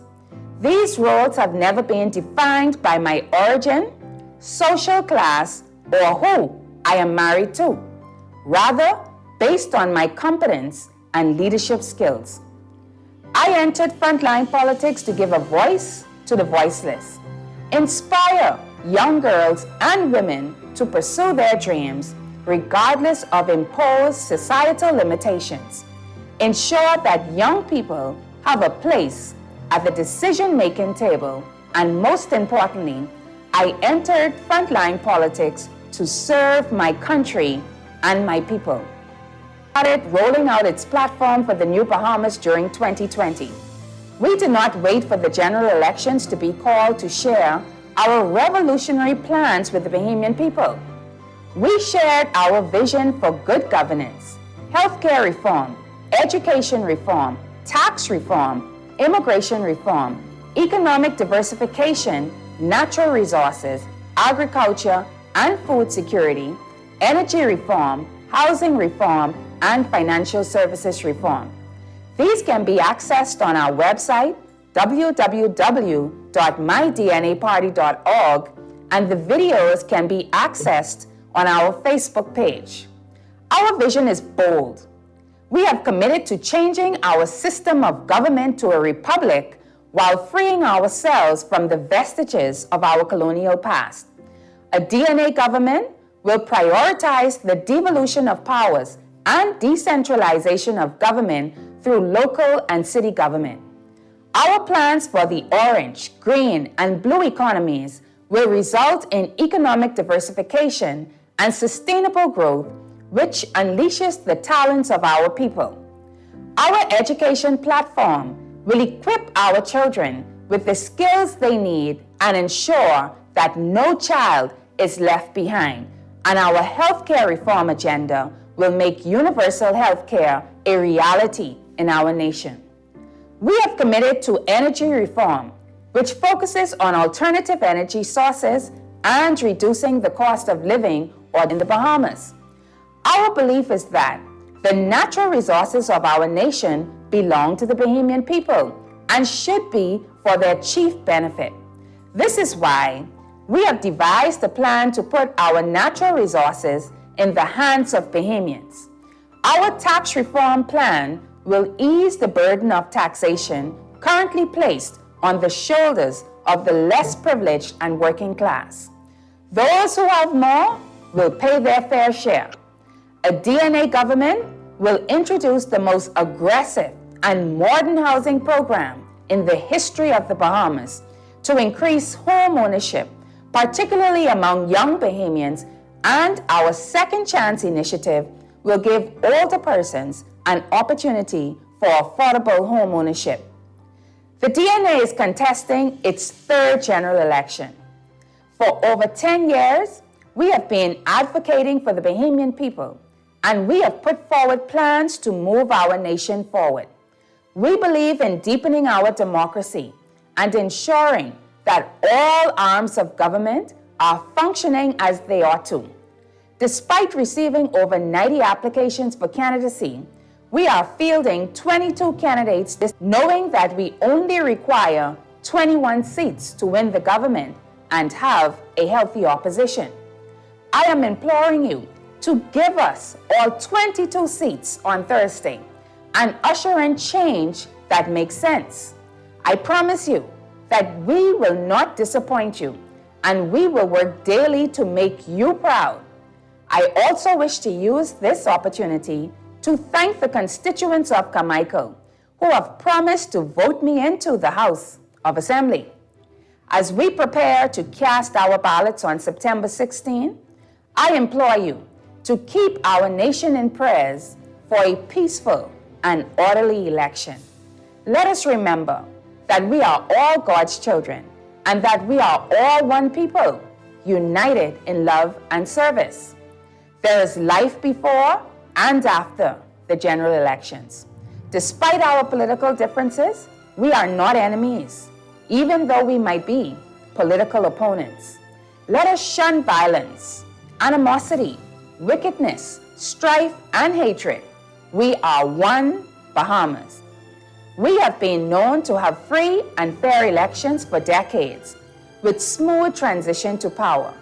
These roles have never been defined by my origin, social class, or who I am married to, rather based on my competence and leadership skills. I entered frontline politics to give a voice to the voiceless, inspire young girls and women to pursue their dreams regardless of imposed societal limitations, ensure that young people have a place at the decision-making table, and most importantly, I entered frontline politics to serve my country and my people. Started rolling out its platform for the New Bahamas during 2020. We did not wait for the general elections to be called to share our revolutionary plans with the Bahamian people. We shared our vision for good governance, healthcare reform, education reform, tax reform, immigration reform, economic diversification, natural resources, agriculture and food security, energy reform, housing reform, and financial services reform. These can be accessed on our website, www.mydnaparty.org, and the videos can be accessed on our Facebook page. Our vision is bold. We have committed to changing our system of government to a republic while freeing ourselves from the vestiges of our colonial past. A DNA government will prioritize the devolution of powers and decentralization of government through local and city government. Our plans for the orange, green, and blue economies will result in economic diversification and sustainable growth, which unleashes the talents of our people. Our education platform will equip our children with the skills they need and ensure that no child is left behind. And our healthcare reform agenda will make universal healthcare a reality in our nation. We have committed to energy reform, which focuses on alternative energy sources and reducing the cost of living in the Bahamas. Our belief is that the natural resources of our nation belong to the Bahamian people and should be for their chief benefit. This is why we have devised a plan to put our natural resources in the hands of Bahamians. Our tax reform plan will ease the burden of taxation currently placed on the shoulders of the less privileged and working class. Those who have more will pay their fair share. A DNA government will introduce the most aggressive and modern housing program in the history of the Bahamas to increase home ownership, particularly among young Bahamians, and our Second Chance initiative will give older persons an opportunity for affordable home ownership. The DNA is contesting its third general election. For over 10 years, we have been advocating for the Bahamian people, and we have put forward plans to move our nation forward. We believe in deepening our democracy and ensuring that all arms of government are functioning as they ought to. Despite receiving over 90 applications for candidacy, we are fielding 22 candidates, knowing that we only require 21 seats to win the government and have a healthy opposition. I am imploring you to give us all 22 seats on Thursday and usher in change that makes sense. I promise you that we will not disappoint you, and we will work daily to make you proud. I also wish to use this opportunity to thank the constituents of Carmichael who have promised to vote me into the House of Assembly. As we prepare to cast our ballots on September 16, I implore you to keep our nation in prayers for a peaceful and orderly election. Let us remember that we are all God's children and that we are all one people, united in love and service. There is life before and after the general elections. Despite our political differences, we are not enemies. Even though we might be, political opponents. Let us shun violence, animosity, wickedness, strife, and hatred. We are one Bahamas. We have been known to have free and fair elections for decades, with smooth transition to power.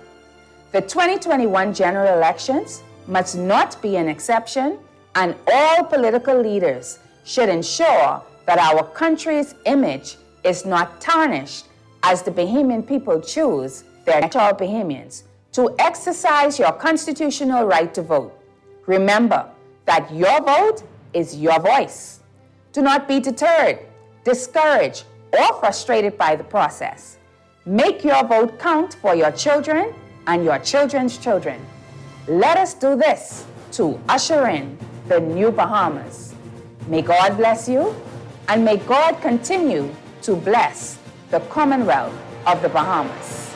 The 2021 general elections must not be an exception, and all political leaders should ensure that our country's image is not tarnished as the Bahamian people choose their electoral Bahamians to exercise your constitutional right to vote. Remember that your vote is your voice. Do not be deterred, discouraged, or frustrated by the process. Make your vote count for your children and your children's children. Let us do this to usher in the new Bahamas. May God bless you, and may God continue to bless the Commonwealth of the Bahamas.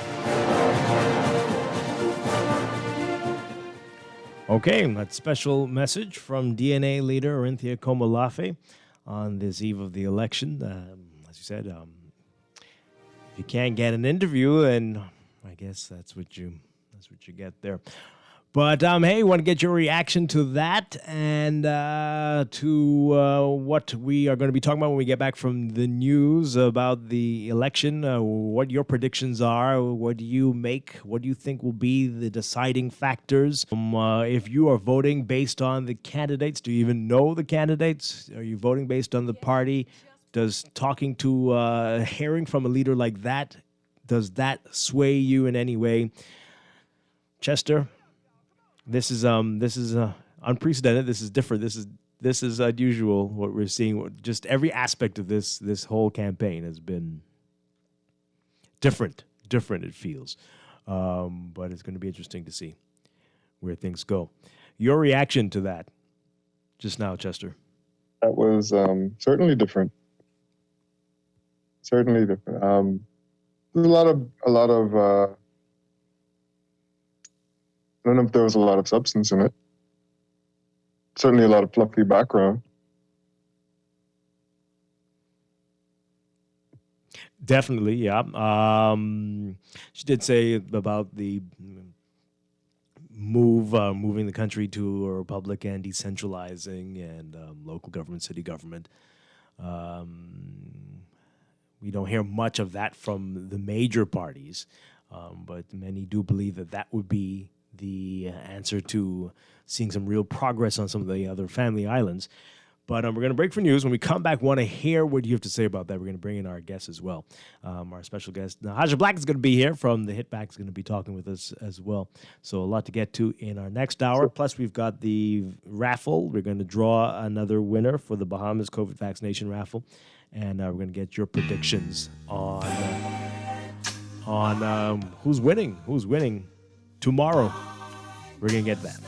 Okay, that special message from DNA leader Orinthia Komolafe on this eve of the election. As you said, if you can't get an interview, then I guess that's what you get there. But hey, want to get your reaction to that and to what we are going to be talking about when we get back from the news about the election, what your predictions are, what do you make, what do you think will be the deciding factors? If you are voting based on the candidates, do you even know the candidates? Are you voting based on the party? Does talking to, hearing from a leader like that, does that sway you in any way? Chester? This is unprecedented. This is different. This is unusual. What we're seeing, just every aspect of this whole campaign has been different. It feels, but it's going to be interesting to see where things go. Your reaction to that, just now, Chester? That was certainly different. Certainly different. There's a lot of. I don't know if there was a lot of substance in it. Certainly a lot of fluffy background. Definitely, yeah. She did say about the moving the country to a republic and decentralizing and local government, city government. We don't hear much of that from the major parties, but many do believe that would be the answer to seeing some real progress on some of the other family islands. But we're going to break for news. When we come back, want to hear what you have to say about that. We're going to bring in our guests as well. Our special guest, Nahaja Black, is going to be here from the Hitback, is going to be talking with us as well. So a lot to get to in our next hour. Plus, we've got the raffle. We're going to draw another winner for the Bahamas COVID vaccination raffle. And we're going to get your predictions on who's winning tomorrow. We're going to get that.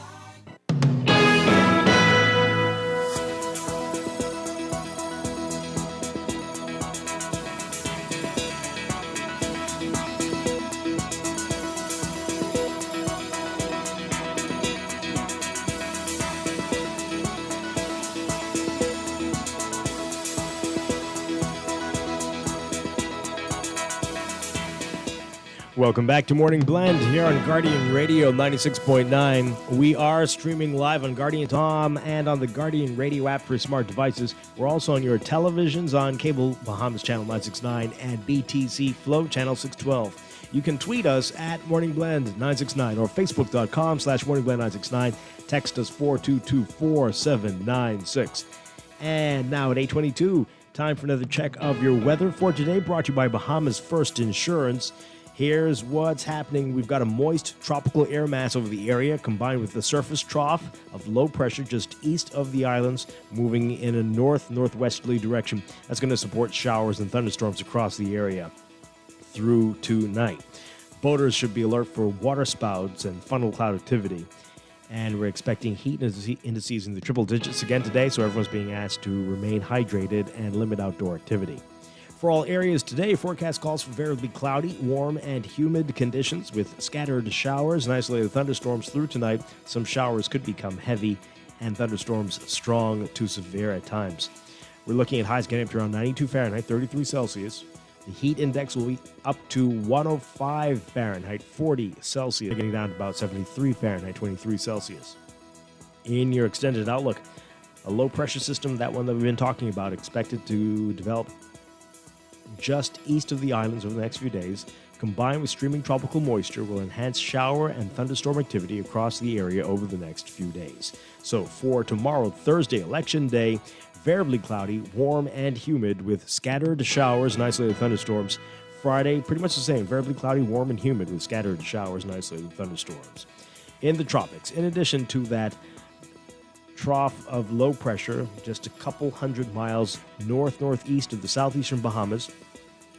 Welcome back to Morning Blend here on Guardian Radio 96.9. We are streaming live on Guardian Tom and on the Guardian Radio app for smart devices. We're also on your televisions on Cable Bahamas Channel 969 and BTC Flow Channel 612. You can tweet us at Morning Blend 969 or Facebook.com/Morning Blend 969. Text us 422-4796. And now at 8:22, time for another check of your weather for today, brought to you by Bahamas First Insurance. Here's what's happening. We've got a moist tropical air mass over the area combined with the surface trough of low pressure just east of the islands, moving in a north-northwesterly direction. That's going to support showers and thunderstorms across the area through tonight. Boaters should be alert for water spouts and funnel cloud activity. And we're expecting heat indices in the triple digits again today, so everyone's being asked to remain hydrated and limit outdoor activity. For all areas today, forecast calls for variably cloudy, warm, and humid conditions with scattered showers and isolated thunderstorms through tonight. Some showers could become heavy and thunderstorms strong to severe at times. We're looking at highs getting up to around 92 Fahrenheit, 33 Celsius. The heat index will be up to 105 Fahrenheit, 40 Celsius, getting down to about 73 Fahrenheit, 23 Celsius. In your extended outlook, a low-pressure system, that one that we've been talking about, expected to develop just east of the islands over the next few days, combined with streaming tropical moisture, will enhance shower and thunderstorm activity across the area over the next few days. So for tomorrow, Thursday, Election Day, variably cloudy, warm and humid with scattered showers and isolated thunderstorms. Friday, pretty much the same, variably cloudy, warm and humid with scattered showers and isolated thunderstorms. In the tropics, in addition to that trough of low pressure just a couple hundred miles northeast of the southeastern Bahamas,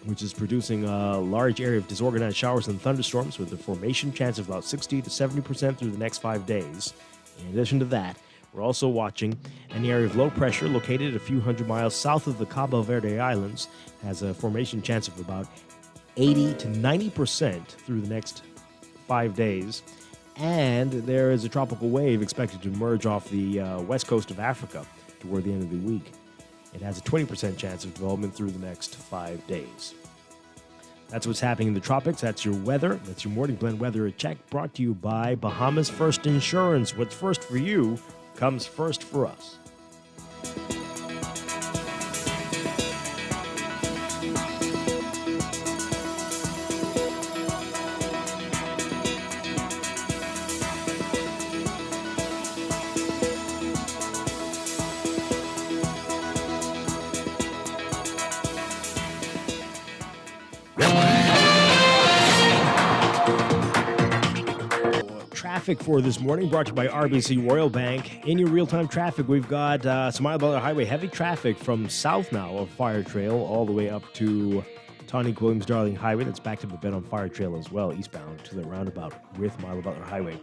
which is producing a large area of disorganized showers and thunderstorms with a formation chance of about 60 to 70% through the next 5 days. In addition to that, we're also watching an area of low pressure located a few hundred miles south of the Cabo Verde Islands, has a formation chance of about 80 to 90% through the next 5 days. And there is a tropical wave expected to emerge off the west coast of Africa toward the end of the week. It has a 20% chance of development through the next 5 days. That's what's happening in the tropics. That's your weather. That's your Morning Blend weather check, brought to you by Bahamas First Insurance. What's first for you comes first for us. Traffic for this morning brought to you by RBC Royal Bank. In your real-time traffic, we've got Smile Butler Highway, heavy traffic from south now of Fire Trail all the way up to Tonic Williams Darling Highway. That's backed up a bit on Fire Trail as well, eastbound to the roundabout with Milo Butler Highway.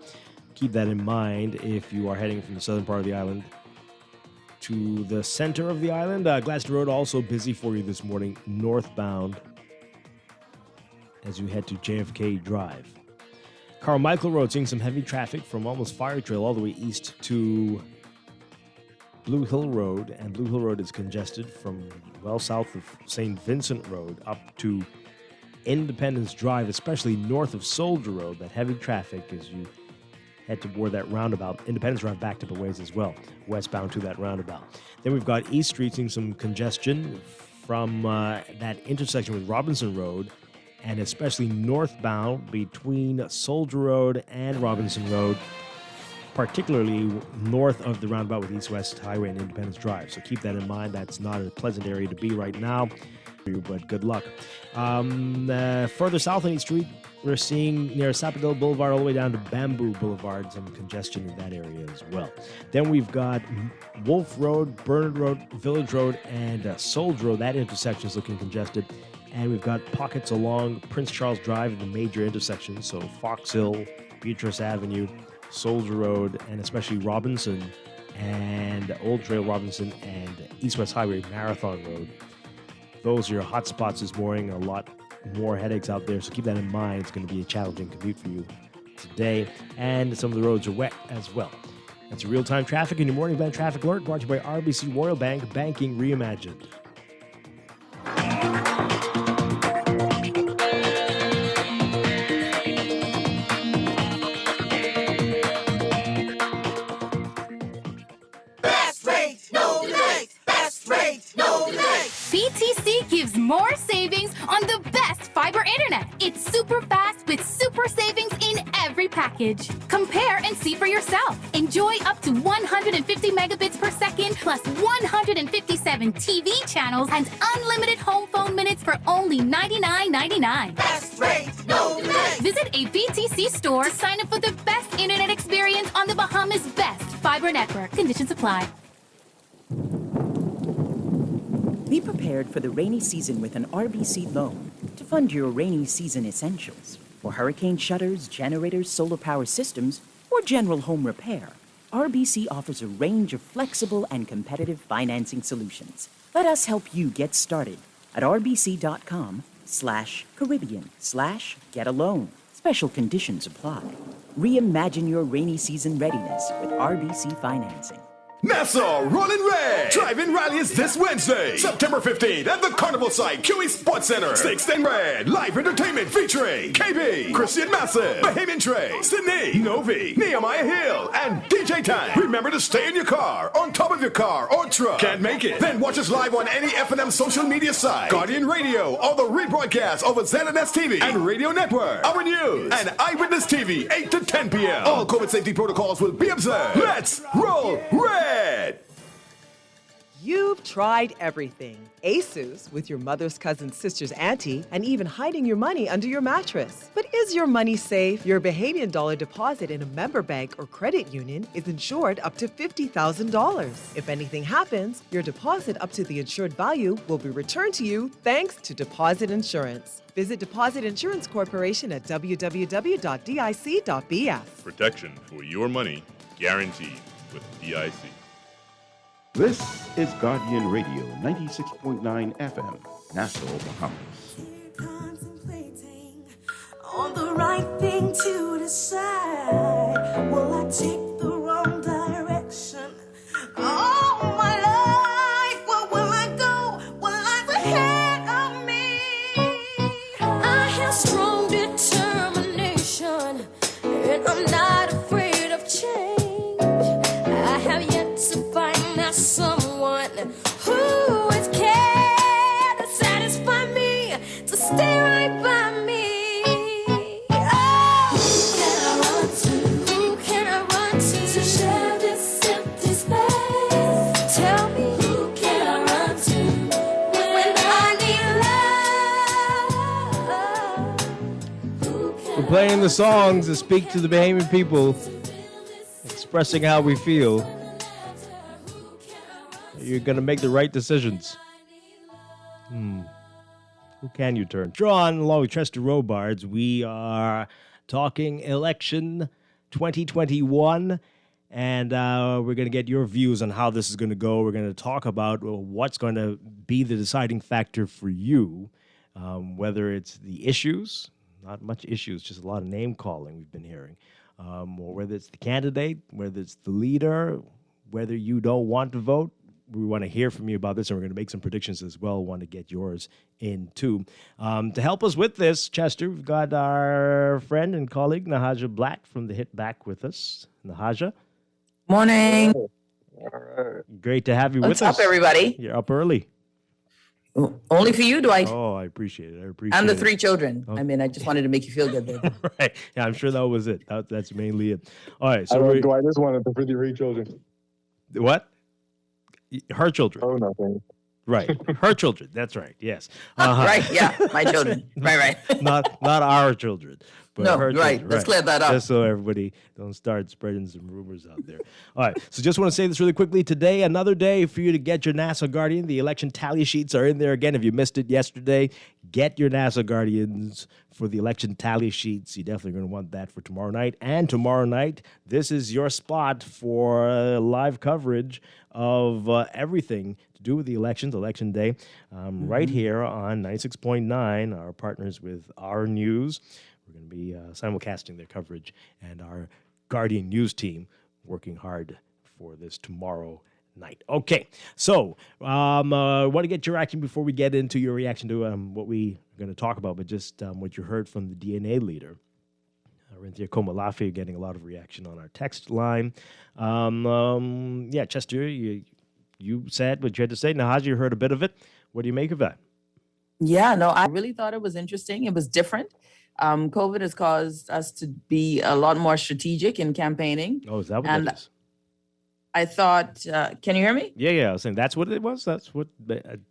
Keep that in mind if you are heading from the southern part of the island to the center of the island. Gladstone Road also busy for you this morning, northbound as you head to JFK Drive. Carmichael Road seeing some heavy traffic from almost Fire Trail all the way east to Blue Hill Road, and Blue Hill Road is congested from well south of St. Vincent Road up to Independence Drive, especially north of Soldier Road. That heavy traffic as you head toward that roundabout. Independence Drive backed up a ways as well, westbound to that roundabout. Then we've got East Street seeing some congestion from that intersection with Robinson Road, and especially northbound between Soldier Road and Robinson Road, particularly north of the roundabout with East-West Highway and Independence Drive. So keep that in mind. That's not a pleasant area to be right now, but good luck. Further south on East Street, we're seeing near Sapodilla Boulevard all the way down to Bamboo Boulevard, some congestion in that area as well. Then we've got Wolf Road, Bernard Road, Village Road, and Soldier Road. That intersection is looking congested. And we've got pockets along Prince Charles Drive at the major intersections, so Fox Hill, Beatrice Avenue, Soldier Road, and especially Robinson and Old Trail Robinson and East-West Highway Marathon Road. Those are your hot spots this morning. A lot more headaches out there, so keep that in mind. It's going to be a challenging commute for you today, and some of the roads are wet as well. That's your real-time traffic in your Morning Blend Traffic Alert, brought to you by RBC Royal Bank, banking reimagined. BTC gives more savings on the best fiber internet. It's super fast with super savings in every package. Compare and see for yourself. Enjoy up to 150 megabits per second plus 157 TV channels and unlimited home phone minutes for only $99.99. Best rate, no delay. Visit a BTC store to sign up for the best internet experience on the Bahamas' best fiber network. Conditions apply. Be prepared for the rainy season with an RBC loan to fund your rainy season essentials. For hurricane shutters, generators, solar power systems, or general home repair, RBC offers a range of flexible and competitive financing solutions. Let us help you get started at rbc.com/Caribbean/get-a-loan. Special conditions apply. Reimagine your rainy season readiness with RBC financing. Nassau Rolling Red. Drive-in rally is this Wednesday, September 15th at the Carnival site, QE Sports Center. Sixth and Red. Live entertainment featuring KB, Christian Massive, Bahamian Trey, Sydney, Novi, Nehemiah Hill, and DJ Time. Remember to stay in your car, on top of your car or truck. Can't make it? Then watch us live on any F&M social media site, Guardian Radio, or the rebroadcast over ZNS TV and Radio Network. Our news and Eyewitness TV, 8 to 10 p.m. All COVID safety protocols will be observed. Let's roll red! You've tried everything. ASUS with your mother's cousin's sister's auntie, and even hiding your money under your mattress. But is your money safe? Your Bahamian dollar deposit in a member bank or credit union is insured up to $50,000. If anything happens, your deposit up to the insured value will be returned to you thanks to Deposit Insurance. Visit Deposit Insurance Corporation at www.dic.bf. Protection for your money guaranteed with DIC. This is Guardian Radio, 96.9 FM, Nassau, Bahamas. On the right thing to decide. Will I take the wrong direction? All my life, where will I go? What lies ahead of me? I have strong determination, and I'm not afraid of change. I have yet to find someone who would care to satisfy me, to stay right by me. Oh, who can I run to share this empty space? Tell me, who can I run to when I need love? We're playing the songs that speak to the Bahamian people, expressing how we feel. You're going to make the right decisions. Who can you turn? Drawn along with Chester Robards, we are talking election 2021, and we're going to get your views on how this is going to go. We're going to talk about what's going to be the deciding factor for you, whether it's the issues, not much issues, just a lot of name calling we've been hearing, or whether it's the candidate, whether it's the leader, whether you don't want to vote. We want to hear from you about this, and we're going to make some predictions as well. Want to get yours in, too. To help us with this, Chester, we've got our friend and colleague, Nahaja Black from The Hit back with us. Nahaja? Morning. All right. Great to have you with us. What's up, everybody? You're up early. Only for you, Dwight. Oh, I appreciate it. I appreciate And the it. 3 children. Oh. I mean, I just wanted to make you feel good there. Right. Yeah, I'm sure that was it. That's mainly it. All right. So I just wanted the 53 children. What? Her children. Oh, nothing. Right. Her children. That's right. Yes. Right. Yeah. My children. Right. not our children. But No, her right. children. Let's clear that up. Just so everybody don't start spreading some rumors out there. All right. So just want to say this really quickly. Today, another day for you to get your NASA Guardian. The election tally sheets are in there again. If you missed it yesterday, get your NASA Guardians for the election tally sheets. You're definitely going to want that for tomorrow night. And tomorrow night, this is your spot for live coverage of everything to do with the elections, Election Day, right here on 96.9, our partners with Our News. We're going to be simulcasting their coverage, and our Guardian News team working hard for this tomorrow night. Okay, so I want to get your reaction before we get into your reaction to what we are going to talk about, but just what you heard from the DNA leader. Rinthia Komalafi getting a lot of reaction on our text line. Yeah, Chester, you said what you had to say. Nahaja, you heard a bit of it. What do you make of that? Yeah, no, I really thought it was interesting. It was different. COVID has caused us to be a lot more strategic in campaigning. Oh, is that what And that is? I thought, can you hear me? Yeah, I was saying that's what it was. That's what.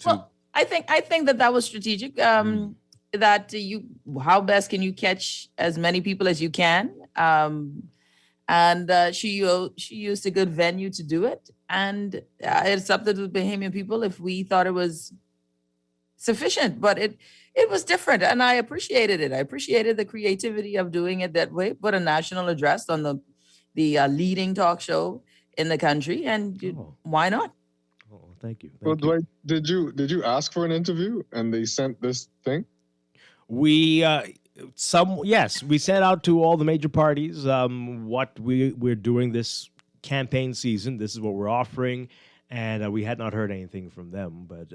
Well, I think that was strategic. That how best can you catch as many people as you can? And she used a good venue to do it. And it's up to the Bahamian people if we thought it was sufficient. But it was different, and I appreciated it. I appreciated the creativity of doing it that way. Put a national address on the leading talk show in the country, and why not? Oh, thank you. Well, Dwight, did you ask for an interview and they sent this thing? We sent out to all the major parties what we're doing this campaign season. This is what we're offering. And we had not heard anything from them. But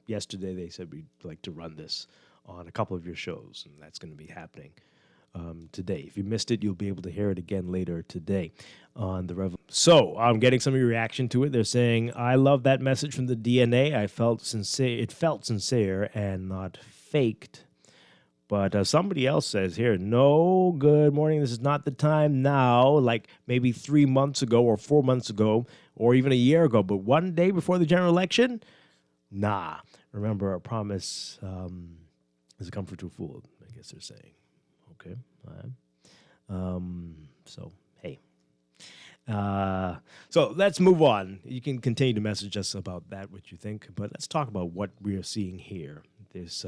yesterday they said we'd like to run this on a couple of your shows. And that's going to be happening today. If you missed it, you'll be able to hear it again later today on the Rev. So I'm getting some of your reaction to it. They're saying, I love that message from the DNA. I felt sincere. It felt sincere and not faked. But somebody else says here, no, good morning. This is not the time now, like maybe 3 months ago or 4 months ago or even a year ago. But one day before the general election, nah. Remember, a promise is a comfort to a fool, I guess they're saying. Okay. So, hey. So let's move on. You can continue to message us about that, what you think. But let's talk about what we are seeing here. This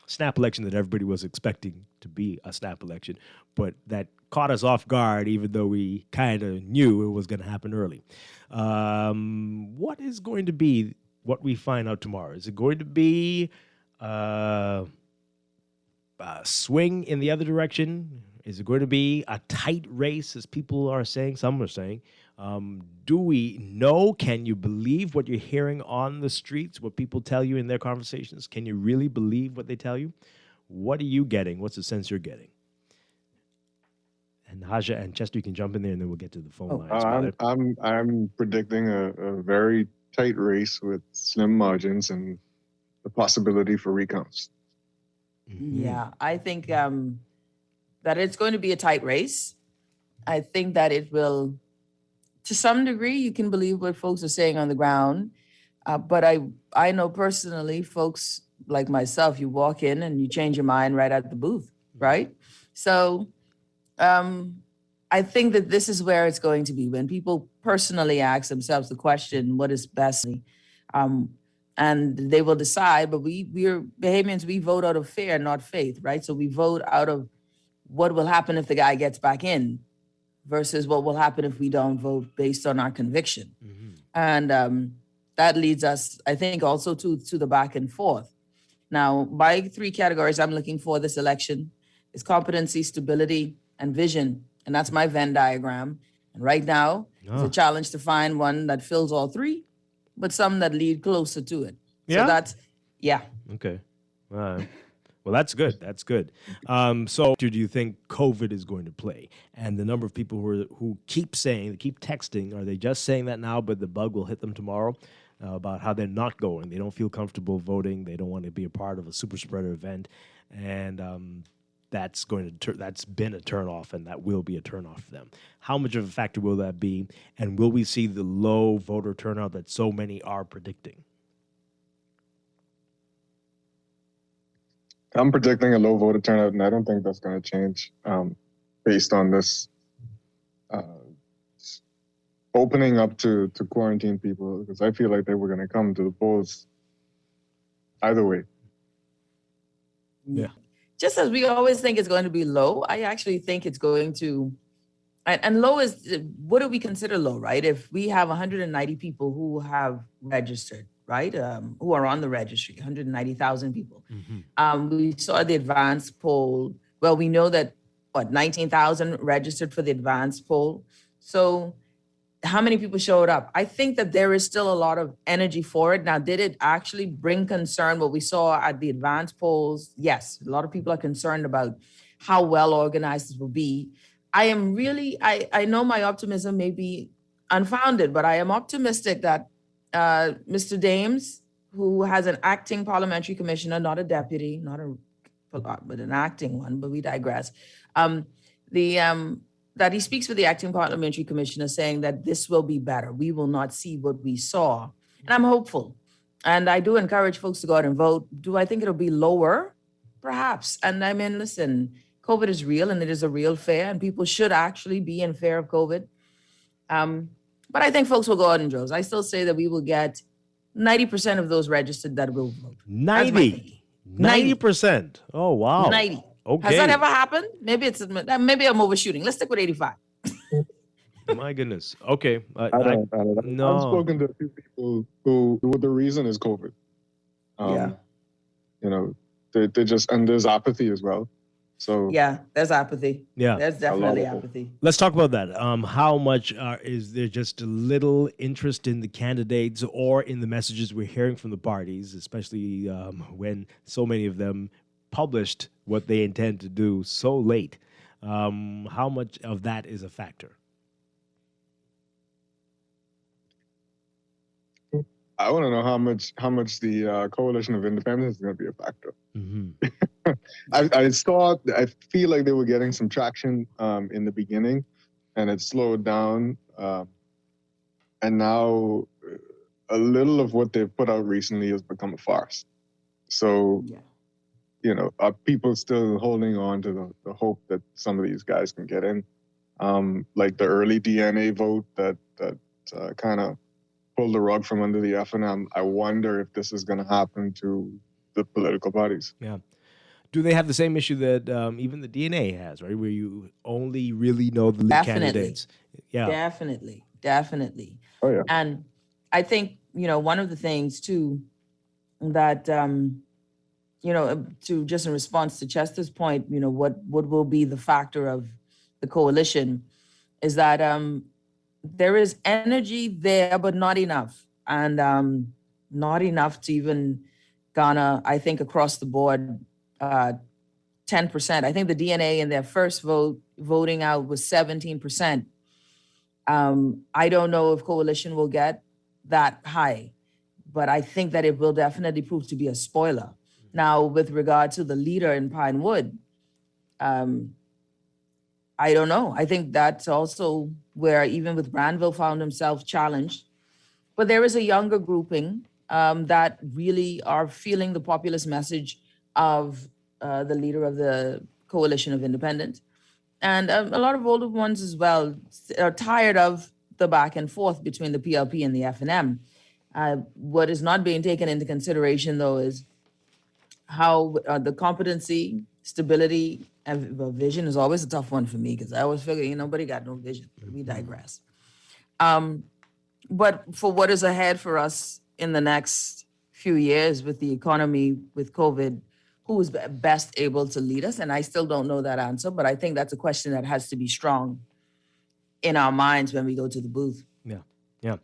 snap election that everybody was expecting to be a snap election, but that caught us off guard, even though we kind of knew it was going to happen early. What is going to be what we find out tomorrow? Is it going to be a swing in the other direction? Is it going to be a tight race, as people are saying? Some are saying. Do we know? Can you believe what you're hearing on the streets, what people tell you in their conversations? Can you really believe what they tell you? What are you getting? What's the sense you're getting? And Haja and Chester, you can jump in there, and then we'll get to the phone lines. I'm predicting a very tight race with slim margins and the possibility for recounts. Yeah, I think that it's going to be a tight race. I think that it will, to some degree, you can believe what folks are saying on the ground. But I know personally, folks like myself, you walk in and you change your mind right at the booth, right? So I think that this is where it's going to be. When people personally ask themselves the question, what is best? And they will decide, but we're Bahamians, we vote out of fear, not faith, right? So we vote out of what will happen if the guy gets back in versus what will happen if we don't vote based on our conviction. And that leads us, I think, also to the back and forth. Now, my 3 categories I'm looking for this election is competency, stability, and vision. And that's my Venn diagram. And right now, it's a challenge to find one that fills all 3, but some that lead closer to it. Yeah? So that's, yeah. Okay. Well, that's good. That's good. So do you think COVID is going to play? And the number of people who keep saying, they keep texting, are they just saying that now, but the bug will hit them tomorrow? About how they're not going. They don't feel comfortable voting. They don't want to be a part of a super spreader event. And that's that's been a turnoff, and that will be a turnoff for them. How much of a factor will that be? And will we see the low voter turnout that so many are predicting? I'm predicting a low voter turnout, and I don't think that's going to change based on this opening up to quarantine people, because I feel like they were going to come to the polls either way. Yeah. Just as we always think it's going to be low, I actually think it's going to, and low is, what do we consider low, right? If we have 190 people who have registered, right, who are on the registry, 190,000 people. We saw the advance poll. Well, we know that, 19,000 registered for the advance poll. So how many people showed up? I think that there is still a lot of energy for it. Now, did it actually bring concern? What we saw at the advance polls, yes, a lot of people are concerned about how well organized this will be. I am really, I know my optimism may be unfounded, but I am optimistic that Mr. Dames, who has an acting parliamentary commissioner, not a deputy, but an acting one, but we digress. That he speaks with the acting parliamentary commissioner saying that this will be better. We will not see what we saw. And I'm hopeful. And I do encourage folks to go out and vote. Do I think it'll be lower? Perhaps. And I mean, listen, COVID is real and it is a real fear, and people should actually be in fear of COVID. But I think folks will go out in droves. I still say that we will get 90% of those registered that will vote. 90%. Oh, wow. 90. Okay. Has that ever happened? Maybe I'm overshooting. Let's stick with 85. My goodness. Okay. I don't know. I've spoken to a few people who the reason is COVID. Yeah. You know, they just, and there's apathy as well. So Yeah, there's apathy. Yeah. There's definitely apathy. Let's talk about that. How much is there just a little interest in the candidates or in the messages we're hearing from the parties, especially when so many of them published what they intend to do so late? How much of that is a factor? I want to know how much the Coalition of Independence is going to be a factor. I feel like they were getting some traction in the beginning, and it slowed down. And now a little of what they've put out recently has become a farce. So, are people still holding on to the hope that some of these guys can get in? Like the early DNA vote that kind of pulled the rug from under the FNM. I wonder if this is going to happen to the political parties. Yeah. Do they have the same issue that even the DNA has, right? Where you only really know the lead candidates. Yeah. Definitely. Oh, yeah. And I think, one of the things too that, to just in response to Chester's point, what will be the factor of the coalition is that there is energy there, but not enough. And not enough to even garner, I think, across the board, 10%. I think the DNA in their first voting out was 17%. I don't know if coalition will get that high, but I think that it will definitely prove to be a spoiler. Now, with regard to the leader in Pinewood, I don't know. I think that's also where even with Granville found himself challenged. But there is a younger grouping that really are feeling the populist message of the leader of the Coalition of Independence. And a lot of older ones as well are tired of the back and forth between the PLP and the FNM. What is not being taken into consideration, though, is how the competency, stability, and vision is always a tough one for me because I always figure, nobody got no vision. We digress. But for what is ahead for us in the next few years with the economy, with COVID, who is best able to lead us? And I still don't know that answer, but I think that's a question that has to be strong in our minds when we go to the booth. Yeah.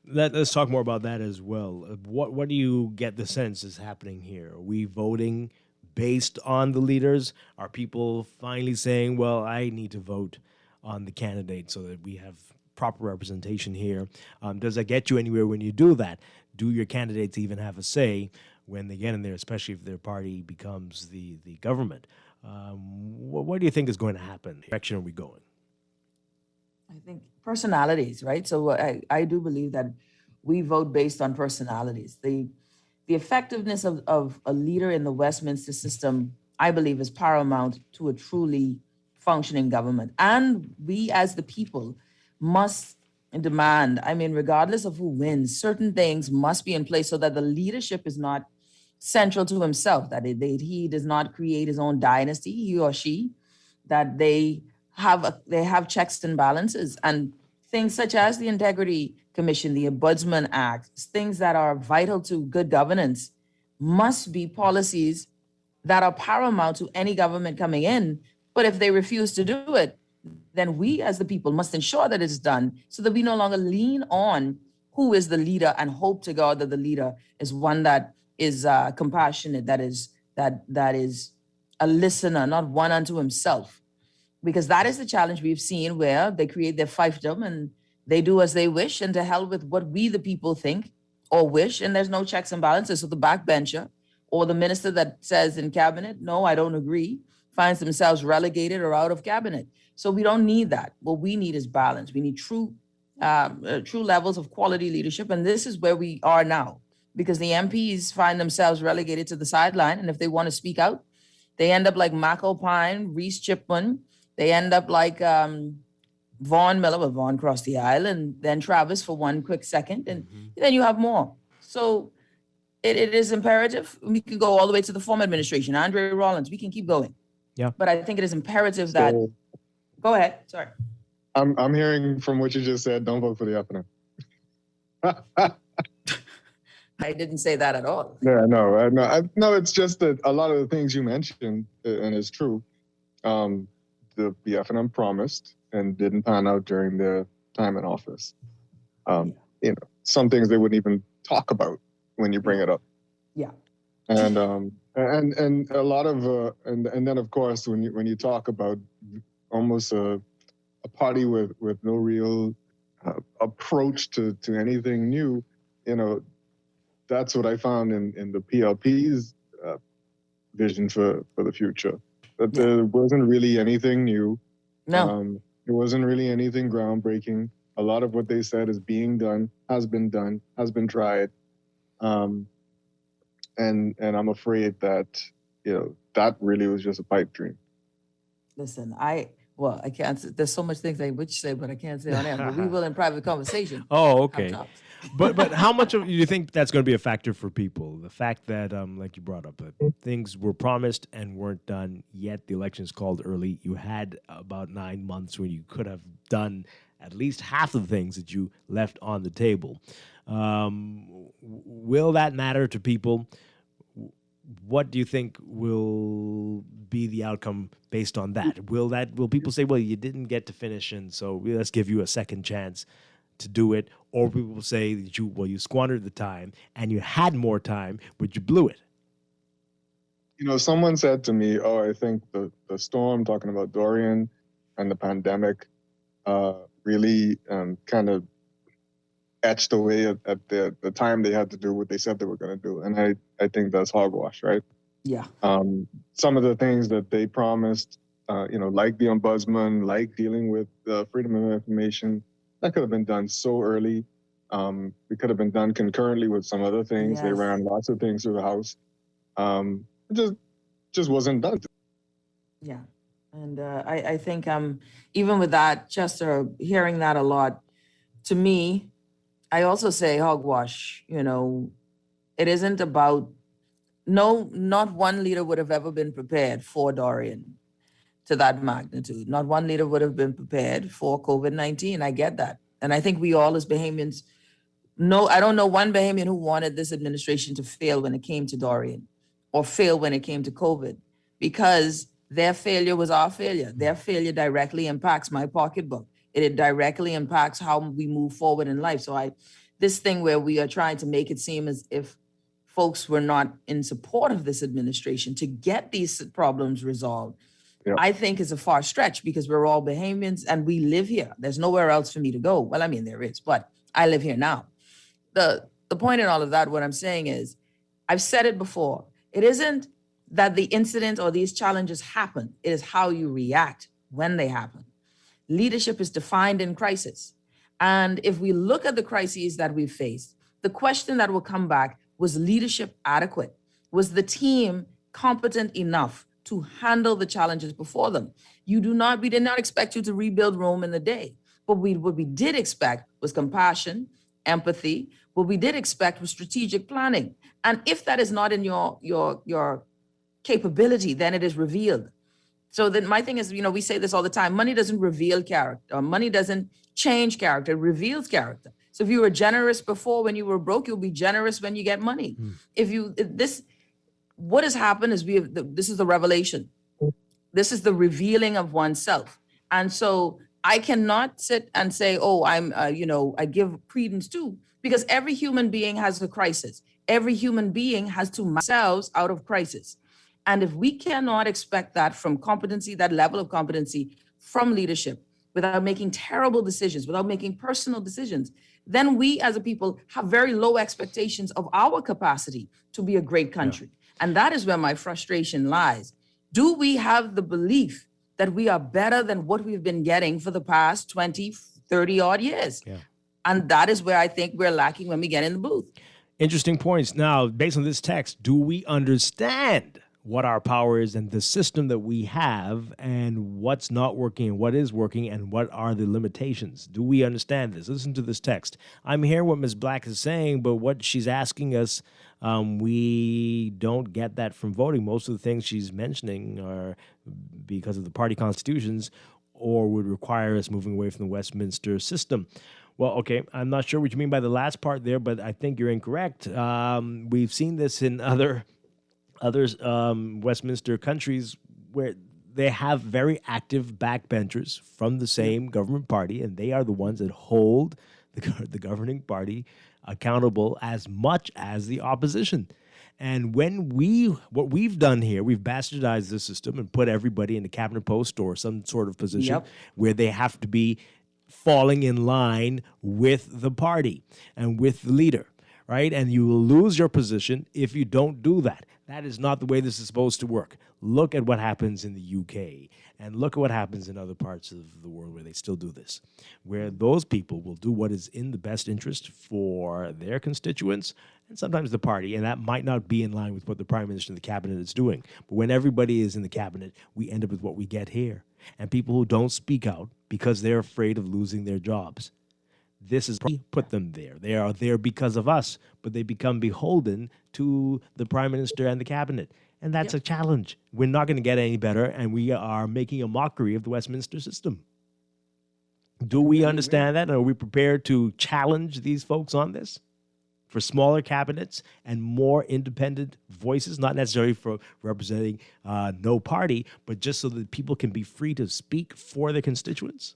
Let's talk more about that as well. What do you get the sense is happening here? Are we voting based on the leaders? Are people finally saying, well, I need to vote on the candidate so that we have proper representation here? Does that get you anywhere when you do that? Do your candidates even have a say when they get in there, especially if their party becomes the government? What do you think is going to happen? What direction are we going? I think personalities, right? So I do believe that we vote based on personalities. The effectiveness of a leader in the Westminster system, I believe, is paramount to a truly functioning government. And we as the people must demand, regardless of who wins, certain things must be in place so that the leadership is not central to himself, that he does not create his own dynasty, he or she, that they have checks and balances, and things such as the Integrity Commission, the Ombudsman Act, things that are vital to good governance must be policies that are paramount to any government coming in. But if they refuse to do it, then we as the people must ensure that it's done so that we no longer lean on who is the leader and hope to God that the leader is one that is compassionate, that is a listener, not one unto himself. Because that is the challenge we've seen, where they create their fiefdom and they do as they wish, and to hell with what we the people think or wish, and there's no checks and balances. So the backbencher or the minister that says in cabinet, no, I don't agree, finds themselves relegated or out of cabinet. So we don't need that. What we need is balance. We need true levels of quality leadership, and this is where we are now, because the MPs find themselves relegated to the sideline, and if they want to speak out, they end up like Mac O'Pine, Reese Chipman. They end up like Vaughn Miller, well, Vaughn crossed the aisle, and then Travis for one quick second, and then you have more. So it is imperative. We could go all the way to the former administration, Andre Rollins. We can keep going. Yeah. But I think it is imperative that. Go ahead. Sorry. I'm hearing from what you just said, don't vote for the FNM. I didn't say that at all. Yeah, no, it's just that a lot of the things you mentioned, and it's true, the BFNM promised and didn't pan out during their time in office. Some things they wouldn't even talk about when you bring it up. Yeah. And a lot of and then of course when you talk about almost a party with no real approach to anything new, that's what I found in the PLP's vision for the future. That there wasn't really anything new. No. It wasn't really anything groundbreaking. A lot of what they said is being done, has been tried. And I'm afraid that, that really was just a pipe dream. Listen, I can't. There's so much things I would say, but I can't say on air. But we will in private conversation. Oh, okay. But how much of you think that's going to be a factor for people? The fact that, like you brought up, things were promised and weren't done yet. The election is called early. You had about 9 months when you could have done at least half of the things that you left on the table. Will that matter to people? What do you think will be the outcome based on that? Will people say, well, you didn't get to finish, and so let's give you a second chance to do it? Or people will say that you squandered the time and you had more time, but you blew it? Someone said to me, I think the storm, talking about Dorian and the pandemic, really kind of etched away at the time they had to do what they said they were going to do. And I think that's hogwash, right? Yeah. Some of the things that they promised, like the ombudsman, like dealing with freedom of information, that could have been done so early. It could have been done concurrently with some other things. Yes. They ran lots of things through the House. It just wasn't done. Yeah. And I think even with that, Chester, hearing that a lot, to me, I also say hogwash. It isn't about, not one leader would have ever been prepared for Dorian to that magnitude. Not one leader would have been prepared for COVID-19. I get that. And I think we all as Bahamians I don't know one Bahamian who wanted this administration to fail when it came to Dorian or fail when it came to COVID, because their failure was our failure. Their failure directly impacts my pocketbook. It directly impacts how we move forward in life. So this thing where we are trying to make it seem as if folks were not in support of this administration to get these problems resolved, I think is a far stretch, because we're all Bahamians and we live here. There's nowhere else for me to go. Well, I mean, there is, but I live here now. The point in all of that, what I'm saying is, I've said it before, it isn't that the incident or these challenges happen. It is how you react when they happen. Leadership is defined in crisis. And if we look at the crises that we've faced, the question that will come back, was leadership adequate? Was the team competent enough to handle the challenges before them? We did not expect you to rebuild Rome in a day. But what we did expect was compassion, empathy. What we did expect was strategic planning. And if that is not in your capability, then it is revealed. So then my thing is, we say this all the time, money doesn't reveal character. Money doesn't change character, it reveals character. So if you were generous before when you were broke, you'll be generous when you get money. What has happened is this is the revelation. This is the revealing of oneself. And so I cannot sit and say, I give credence to, because every human being has a crisis. Every human being has to themselves out of crisis. And if we cannot expect that from competency, that level of competency from leadership, without making terrible decisions, without making personal decisions, then we as a people have very low expectations of our capacity to be a great country. Yeah. And that is where my frustration lies. Do we have the belief that we are better than what we've been getting for the past 20, 30 odd years? Yeah. And that is where I think we're lacking when we get in the booth. Interesting points. Now, based on this text, do we understand what our power is and the system that we have and what's not working and what is working and what are the limitations? Do we understand this? Listen to this text. I'm hearing what Ms. Black is saying, but what she's asking us, we don't get that from voting. Most of the things she's mentioning are because of the party constitutions or would require us moving away from the Westminster system. Well, okay, I'm not sure what you mean by the last part there, but I think you're incorrect. We've seen this in other Westminster countries where they have very active backbenchers from the same government party, and they are the ones that hold the governing party accountable as much as the opposition. And what we've done here, we've bastardized the system and put everybody in a cabinet post or some sort of position where they have to be falling in line with the party and with the leader, right? And you will lose your position if you don't do that. That is not the way this is supposed to work. Look at what happens in the UK and look at what happens in other parts of the world where they still do this, where those people will do what is in the best interest for their constituents and sometimes the party, and that might not be in line with what the Prime Minister and the Cabinet is doing. But when everybody is in the Cabinet, we end up with what we get here. And people who don't speak out because they're afraid of losing their jobs. This is put them there. They are there because of us, but they become beholden to the Prime Minister and the Cabinet. And that's a challenge. We're not going to get any better, and we are making a mockery of the Westminster system. Do we understand that? And are we prepared to challenge these folks on this? For smaller cabinets and more independent voices, not necessarily for representing no party, but just so that people can be free to speak for their constituents?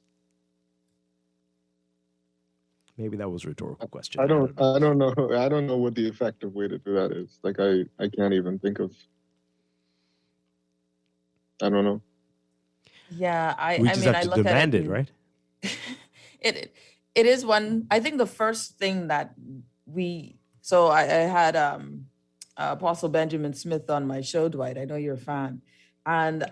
Maybe that was a rhetorical question. I don't know. I don't know what the effective way to do that is. Like I can't even think of. I don't know. Yeah, I just mean, have I to look demand at it, right? It is one. I think the first thing that I had Apostle Benjamin Smith on my show, Dwight. I know you're a fan, and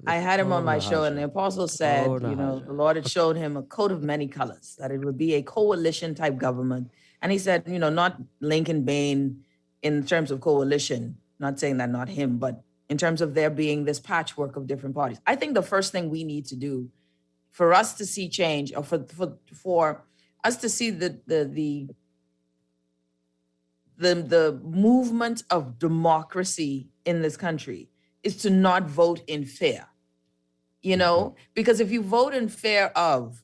I had him on my show, and the apostle said, the Lord had showed him a coat of many colors, that it would be a coalition type government. And he said, not Lincoln Bain in terms of coalition, not saying that not him, but in terms of there being this patchwork of different parties. I think the first thing we need to do for us to see change, or for us to see the movement of democracy in this country, is to not vote in fear. Because if you vote in fear of,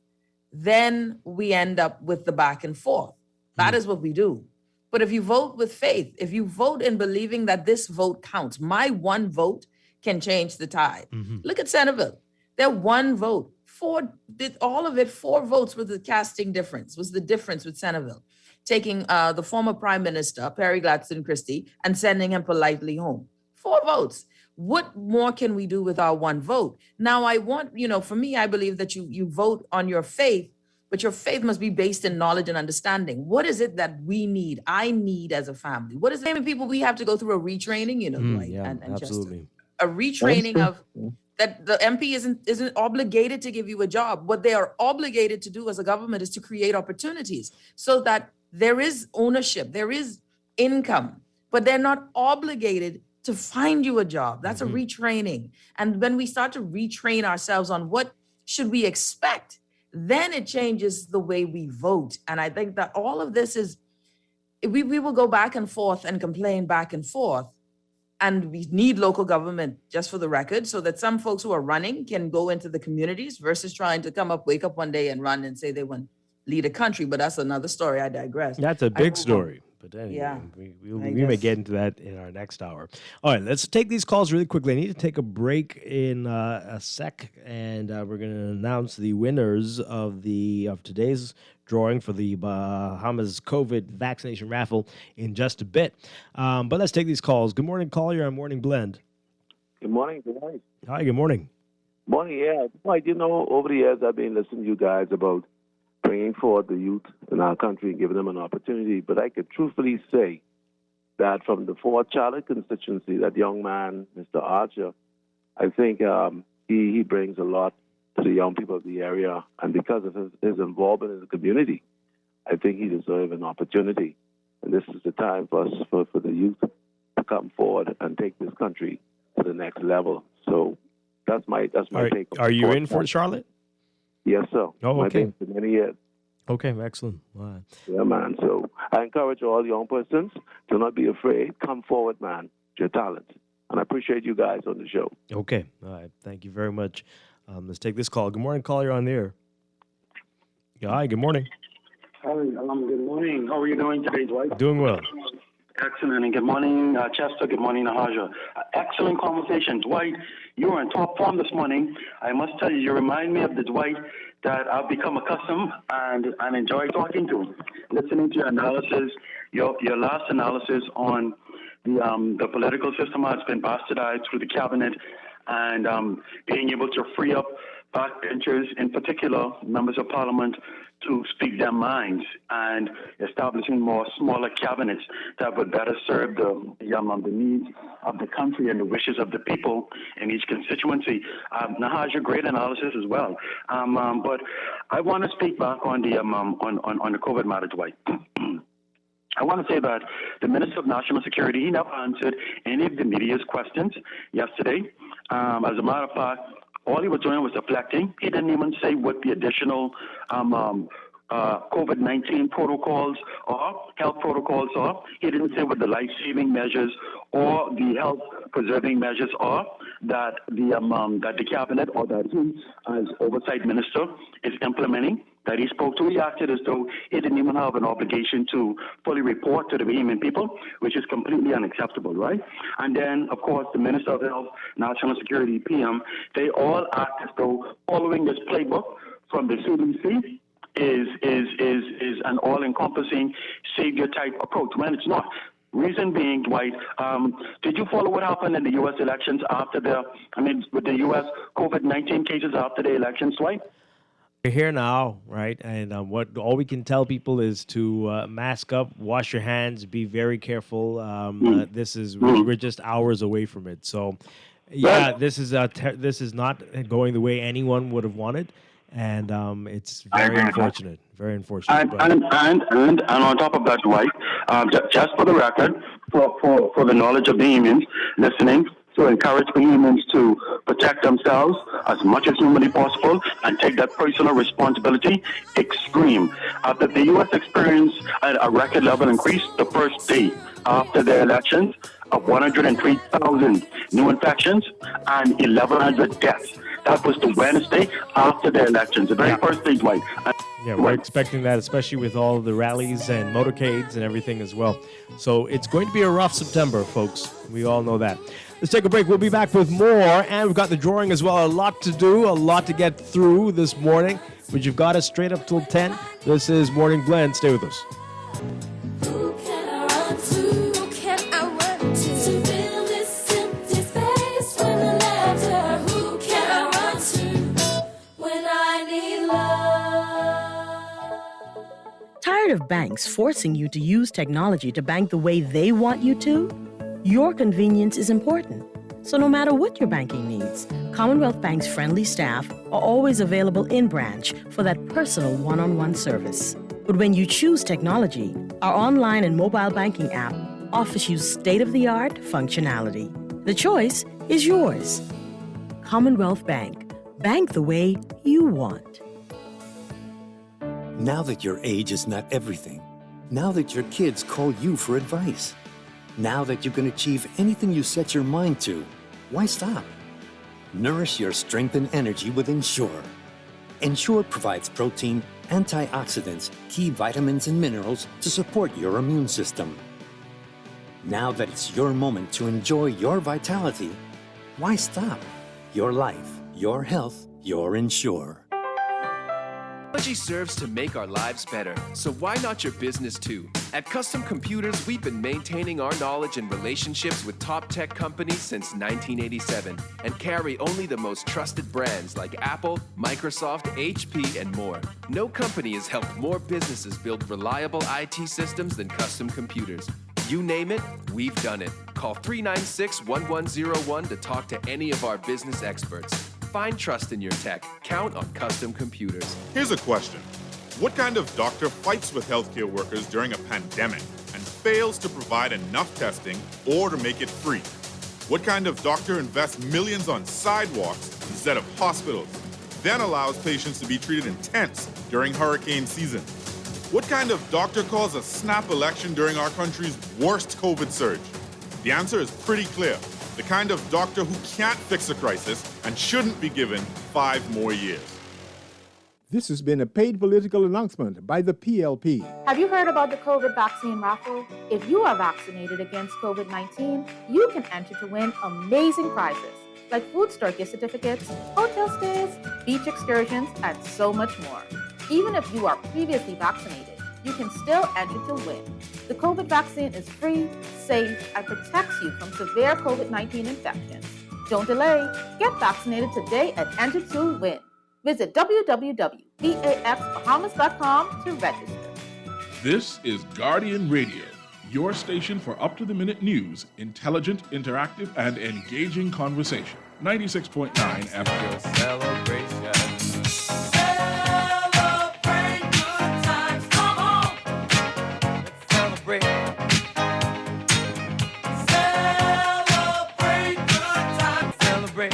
then we end up with the back and forth. That is what we do. But if you vote with faith, if you vote in believing that this vote counts, my one vote can change the tide. Look at Centerville. Their one vote, 4 votes was the casting difference, was the difference with Centerville. Taking the former Prime Minister, Perry Gladstone Christie, and sending him politely home. 4 votes. What more can we do with our one vote? Now, I want, for me, I believe that you vote on your faith, but your faith must be based in knowledge and understanding. What is it that we need? I need as a family. What is the name of people we have to go through a retraining, Dwight and absolutely. Chester? A retraining of that the MP isn't obligated to give you a job. What they are obligated to do as a government is to create opportunities so that there is ownership, there is income, but they're not obligated to find you a job. That's a retraining. And when we start to retrain ourselves on what should we expect, then it changes the way we vote. And I think that all of this is, we will go back and forth and complain back and forth. And we need local government, just for the record, so that some folks who are running can go into the communities versus trying to wake up one day and run and say they want to lead a country. But that's another story. I digress. That's a big story. But anyway, yeah, we may get into that in our next hour. All right, let's take these calls really quickly. I need to take a break in a sec, and we're going to announce the winners of today's drawing for the Bahamas COVID vaccination raffle in just a bit. But let's take these calls. Good morning, caller. You're on Morning Blend. Good morning. Good morning. Hi, good morning. Morning, yeah. Like, over the years, I've been listening to you guys about bringing forward the youth in our country and giving them an opportunity. But I could truthfully say that from the Fort Charlotte constituency, that young man, Mr. Archer, I think he brings a lot to the young people of the area. And because of his involvement in the community, I think he deserves an opportunity. And this is the time for us, for the youth to come forward and take this country to the next level. So that's my take. Are you in Fort Charlotte? Yes, sir. Oh, okay. I've been for many years. Okay, excellent. All right. Yeah, man. So I encourage all young persons to not be afraid. Come forward, man. It's your talent. And I appreciate you guys on the show. Okay. All right. Thank you very much. Let's take this call. Good morning, caller. You're on the air. Yeah, hi, good morning. Hi, good morning. How are you doing today, Dwight? Doing well. Excellent, and good morning, Chester. Good morning, Nahaja. Excellent conversation. Dwight, you were in top form this morning. I must tell you, you remind me of the Dwight that I've become accustomed and enjoy talking to. Listening to your analysis, your last analysis on the political system has been bastardized through the cabinet, and being able to free up backbenchers, in particular members of parliament, to speak their minds, and establishing more smaller cabinets that would better serve the needs of the country and the wishes of the people in each constituency. Nahaja, great analysis as well. But I want to speak back on the on the COVID matter, Dwight. I want to say that the Minister of National Security, he never answered any of the media's questions yesterday. As a matter of fact, all he was doing was deflecting. He didn't even say what the additional COVID-19 protocols or health protocols are. He didn't say what the life-saving measures or the health-preserving measures are that the cabinet or that he, as oversight minister, is implementing. That he spoke to. He acted as though he didn't even have an obligation to fully report to the Bahamian people, which is completely unacceptable, right? And then, of course, the Minister of Health, National Security, PM, they all act as though following this playbook from the CDC is an all-encompassing savior-type approach, when it's not. Reason being, Dwight, did you follow what happened in the U.S. elections with the U.S. COVID-19 cases after the elections, Dwight? We're here now, right? And all we can tell people is to mask up, wash your hands, be very careful. We're just hours away from it. So, yeah, this is not going the way anyone would have wanted, and it's very unfortunate. Very unfortunate. And on top of that, Dwight, just for the record, for the knowledge of Bahamians listening, to encourage Bahamians to protect themselves as much as humanly possible and take that personal responsibility extreme. The U.S. experienced a record level increase the first day after the elections of 103,000 new infections and 1,100 deaths. That was the Wednesday after the elections, the very first day, Dwight. Yeah, we're expecting that, especially with all the rallies and motorcades and everything as well. So it's going to be a rough September, folks. We all know that. Let's take a break. We'll be back with more. And we've got the drawing as well. A lot to do, a lot to get through this morning. But you've got us straight up till 10. This is Morning Blend. Stay with us. Who can I run to? Who can I run to? To fill this empty space when I left her. Who can I run to when I need love? Tired of banks forcing you to use technology to bank the way they want you to? Your convenience is important. So no matter what your banking needs, Commonwealth Bank's friendly staff are always available in branch for that personal one-on-one service. But when you choose technology, our online and mobile banking app offers you state-of-the-art functionality. The choice is yours. Commonwealth Bank. Bank the way you want. Now that your age is not everything, now that your kids call you for advice, now that you can achieve anything you set your mind to, why stop? Nourish your strength and energy with Ensure. Ensure provides protein, antioxidants, key vitamins and minerals to support your immune system. Now that it's your moment to enjoy your vitality, why stop? Your life, your health, your Ensure. Technology serves to make our lives better, so why not your business too? At Custom Computers, we've been maintaining our knowledge and relationships with top tech companies since 1987 and carry only the most trusted brands like Apple, Microsoft, HP, and more. No company has helped more businesses build reliable IT systems than Custom Computers. You name it, we've done it. Call 396-1101 to talk to any of our business experts. Find trust in your tech. Count on Custom Computers. Here's a question. What kind of doctor fights with healthcare workers during a pandemic and fails to provide enough testing or to make it free? What kind of doctor invests millions on sidewalks instead of hospitals, then allows patients to be treated in tents during hurricane season? What kind of doctor calls a snap election during our country's worst COVID surge? The answer is pretty clear. The kind of doctor who can't fix a crisis and shouldn't be given 5 more years. This has been a paid political announcement by the PLP. Have you heard about the COVID vaccine raffle? If you are vaccinated against COVID-19, you can enter to win amazing prizes like food store gift certificates, hotel stays, beach excursions, and so much more. Even if you are previously vaccinated, you can still enter to win. The COVID vaccine is free, safe, and protects you from severe COVID-19 infections. Don't delay. Get vaccinated today and enter to win. Visit www.vaxbahamas.com to register. This is Guardian Radio, your station for up-to-the-minute news, intelligent, interactive, and engaging conversation. 96.9 FM. Celebration. Celebrate good times, come on. Let's celebrate. Celebrate good times. Celebrate.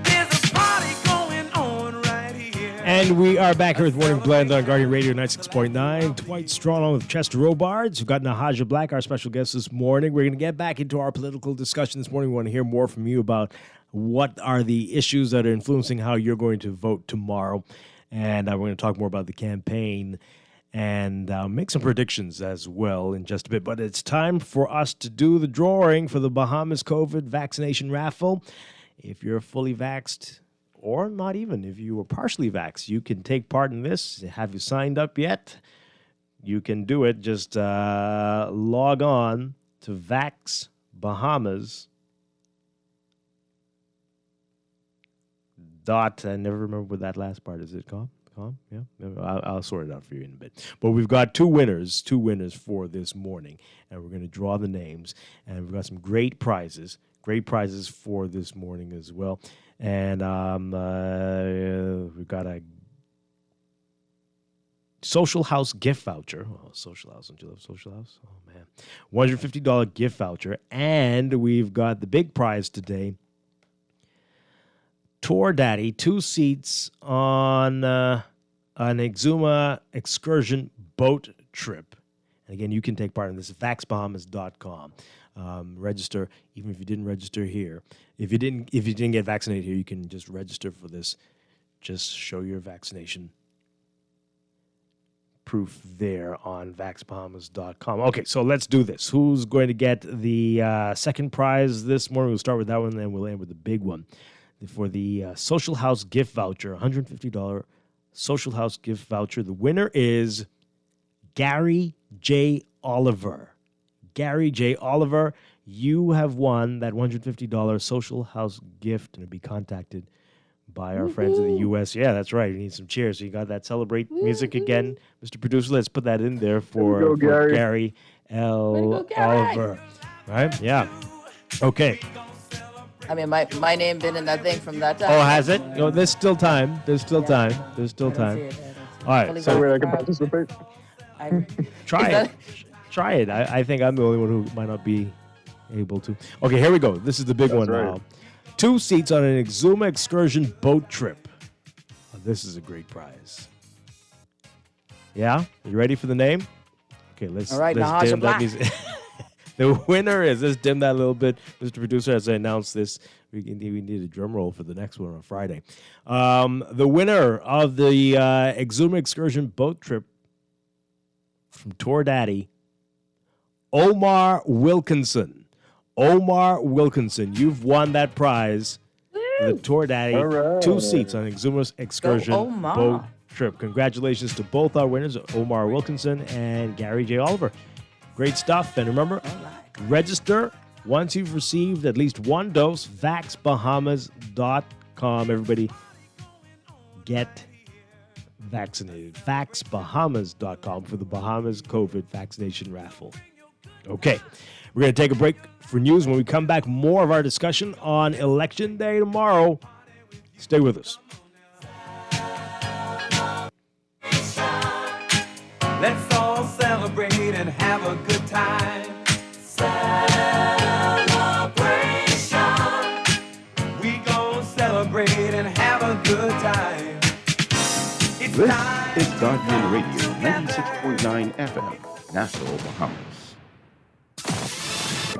There's a party going on right here. And we are back here with Morning Blend on Guardian Radio 96.9. Dwight Strachan with Chester Robards. We've got Nahaja Black, our special guest this morning. We're going to get back into our political discussion this morning. We want to hear more from you about what are the issues that are influencing how you're going to vote tomorrow. And we're going to talk more about the campaign and make some predictions as well in just a bit. But it's time for us to do the drawing for the Bahamas COVID vaccination raffle. If you're fully vaxxed, or not even, if you were partially vaxxed, you can take part in this. Have you signed up yet? You can do it. Just log on to Vax Bahamas. I never remember what that last part is. It com? Yeah, I'll sort it out for you in a bit. But we've got two winners for this morning, and we're going to draw the names. And we've got some great prizes for this morning as well. And we've got a Social House gift voucher. Oh, Social House. Don't you love Social House? Oh, man. $150 gift voucher. And we've got the big prize today. Tour Daddy, 2 seats on an Exuma excursion boat trip. And again, you can take part in this at vaxbahamas.com. Register, even if you didn't register here. If you didn't get vaccinated here, you can just register for this. Just show your vaccination proof there on vaxbahamas.com. Okay, so let's do this. Who's going to get the second prize this morning? We'll start with that one, and then we'll end with the big one. For the Social House gift voucher, $150 Social House gift voucher. The winner is Gary J. Oliver. Gary J. Oliver, you have won that $150 Social House gift, and it'll be contacted by our friends in the U.S. Yeah, that's right. We need some cheers. So you got that Celebrate music again. Mr. Producer, let's put that in there for Gary L. Oliver. Right? Yeah. Okay. I mean, my name been in that thing from that time. Oh, has it? No, there's still time. There's still time. All right. So I can participate. Try it. Try it. I think I'm the only one who might not be able to. Okay, here we go. This is the big one now. 2 seats on an Exuma excursion boat trip. Oh, this is a great prize. Yeah? You ready for the name? Okay, let's dim that music. The winner is, let's dim that a little bit. Mr. Producer, as I announce this, we need a drum roll for the next one on Friday. The winner of the Exuma excursion boat trip from Tour Daddy, Omar Wilkinson. Omar Wilkinson, you've won that prize. The Tour Daddy, 2 seats on Exuma's excursion boat trip. Congratulations to both our winners, Omar Wilkinson and Gary J. Oliver. Great stuff. And remember, register once you've received at least 1 dose, vaxbahamas.com. Everybody get vaccinated. Vaxbahamas.com for the Bahamas COVID vaccination raffle. Okay, we're going to take a break for news. When we come back, more of our discussion on Election Day tomorrow. Stay with us. Let's all celebrate and have a good time. Celebration. We gon' celebrate and have a good time. This is Guardian Radio 96.9 FM, Nassau, Bahamas.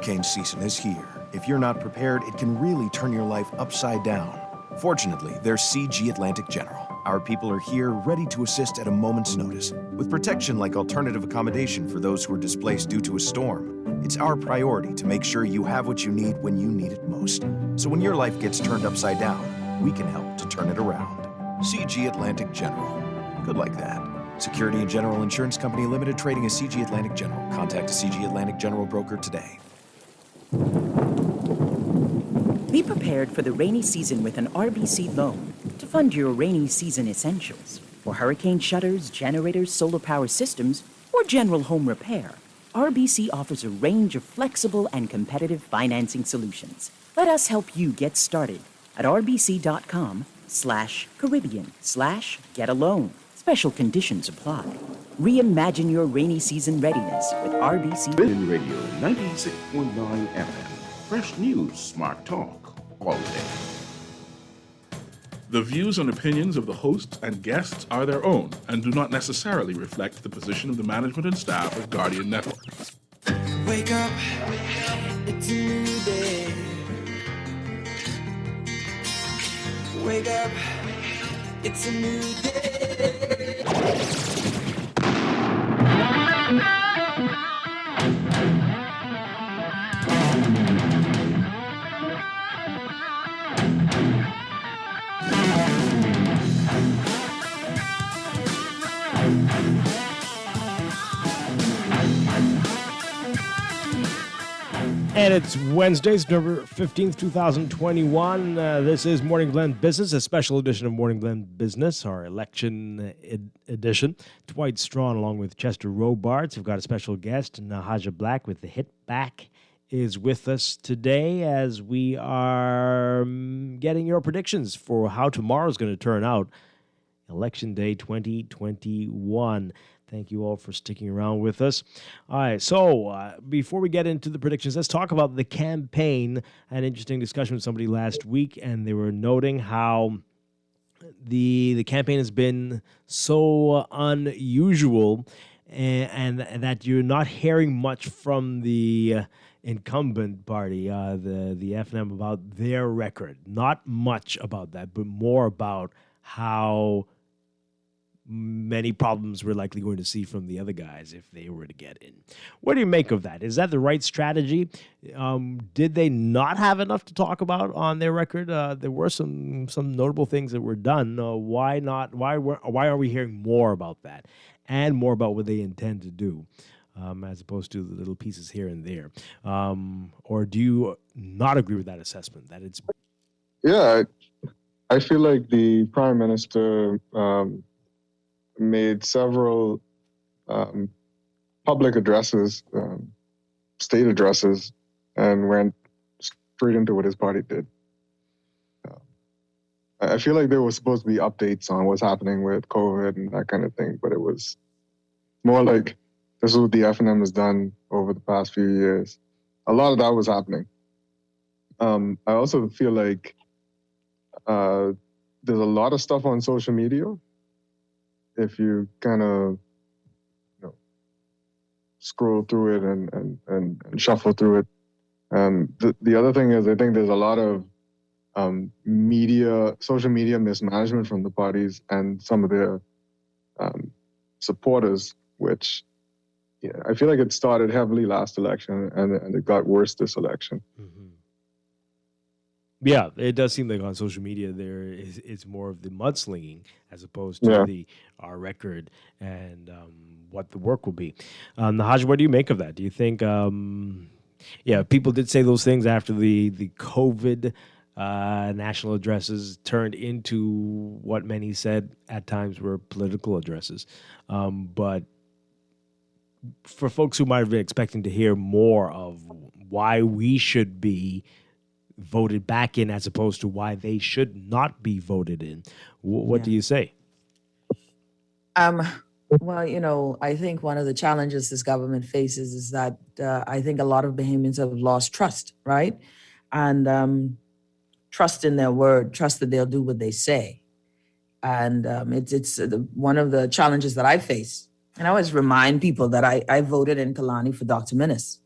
Hurricane season is here. If you're not prepared, it can really turn your life upside down. Fortunately, there's CG Atlantic General. Our people are here, ready to assist at a moment's notice, with protection like alternative accommodation for those who are displaced due to a storm. It's our priority to make sure you have what you need when you need it most. So when your life gets turned upside down, we can help to turn it around. CG Atlantic General. Good like that. Security and General Insurance Company Limited, trading as CG Atlantic General. Contact a CG Atlantic General broker today. Be prepared for the rainy season with an RBC loan to fund your rainy season essentials. For hurricane shutters, generators, solar power systems, or general home repair, RBC offers a range of flexible and competitive financing solutions. Let us help you get started at rbc.com/Caribbean/get-a-loan. Special conditions apply. Reimagine your rainy season readiness with RBC. Garden Radio 96.9 FM. Fresh news, smart talk, all day. The views and opinions of the hosts and guests are their own and do not necessarily reflect the position of the management and staff of Guardian Network. Wake up, it's a new day. Wake up, it's a new day. And it's Wednesday, September 15th, 2021. This is Morning Blend Business, a special edition of Morning Blend Business, our election edition. Dwight Strachan, along with Chester Robards, have got a special guest, Nahaja Black with the Hit Back, is with us today as we are getting your predictions for how tomorrow's going to turn out. Election Day 2021. Thank you all for sticking around with us. All right, so before we get into the predictions, let's talk about the campaign. I had an interesting discussion with somebody last week, and they were noting how the campaign has been so unusual and that you're not hearing much from the incumbent party, the FNM, about their record. Not much about that, but more about how many problems we're likely going to see from the other guys if they were to get in. What do you make of that? Is that the right strategy? Did they not have enough to talk about on their record? There were some notable things that were done. Why not? Why are we hearing more about that and more about what they intend to do, as opposed to the little pieces here and there? Or do you not agree with that assessment? That it's I feel like the Prime Minister made several public addresses, state addresses, and went straight into what his party did. I feel like there was supposed to be updates on what's happening with COVID and that kind of thing, but it was more like this is what the FNM has done over the past few years. A lot of that was happening. I also feel like there's a lot of stuff on social media. If you kind of scroll through it and shuffle through it. The other thing is I think there's a lot of social media mismanagement from the parties and some of their supporters, which I feel like it started heavily last election and it got worse this election. Mm-hmm. Yeah, it does seem like on social media it's more of the mudslinging as opposed to our record and what the work will be. Nahaj, what do you make of that? Do you think, people did say those things after the COVID national addresses turned into what many said at times were political addresses. But for folks who might have been expecting to hear more of why we should be voted back in as opposed to why they should not be voted in, what do you say? Well, I think one of the challenges this government faces is that I think a lot of Bahamians have lost trust, right? And trust in their word, trust that they'll do what they say. And it's one of the challenges that I face. And I always remind people that I voted in Kalani for Dr. Minnis.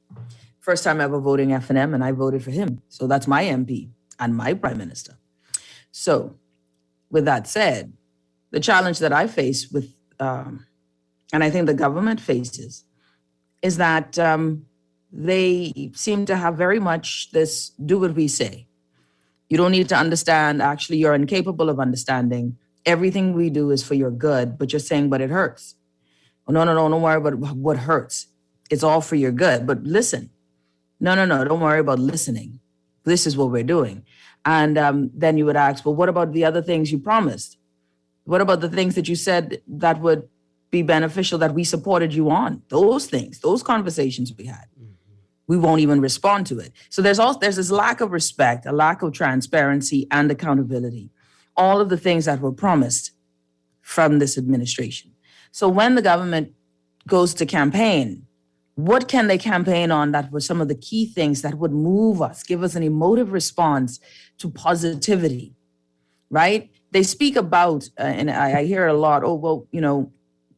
First time ever voting FNM, and I voted for him. So that's my MP and my Prime Minister. So with that said, the challenge that I face with, and I think the government faces, is that they seem to have very much this do what we say. You don't need to understand. Actually, you're incapable of understanding. Everything we do is for your good, but you're saying, but it hurts. Oh, no, don't worry about what hurts. It's all for your good, but listen. No, don't worry about listening. This is what we're doing. And then you would ask, well, what about the other things you promised? What about the things that you said that would be beneficial, that we supported you on? Those things, those conversations we had. We won't even respond to it. So there's this lack of respect, a lack of transparency and accountability. All of the things that were promised from this administration. So when the government goes to campaign, what can they campaign on that were some of the key things that would move us, give us an emotive response to positivity, right? They speak about, and I hear it a lot, oh, well,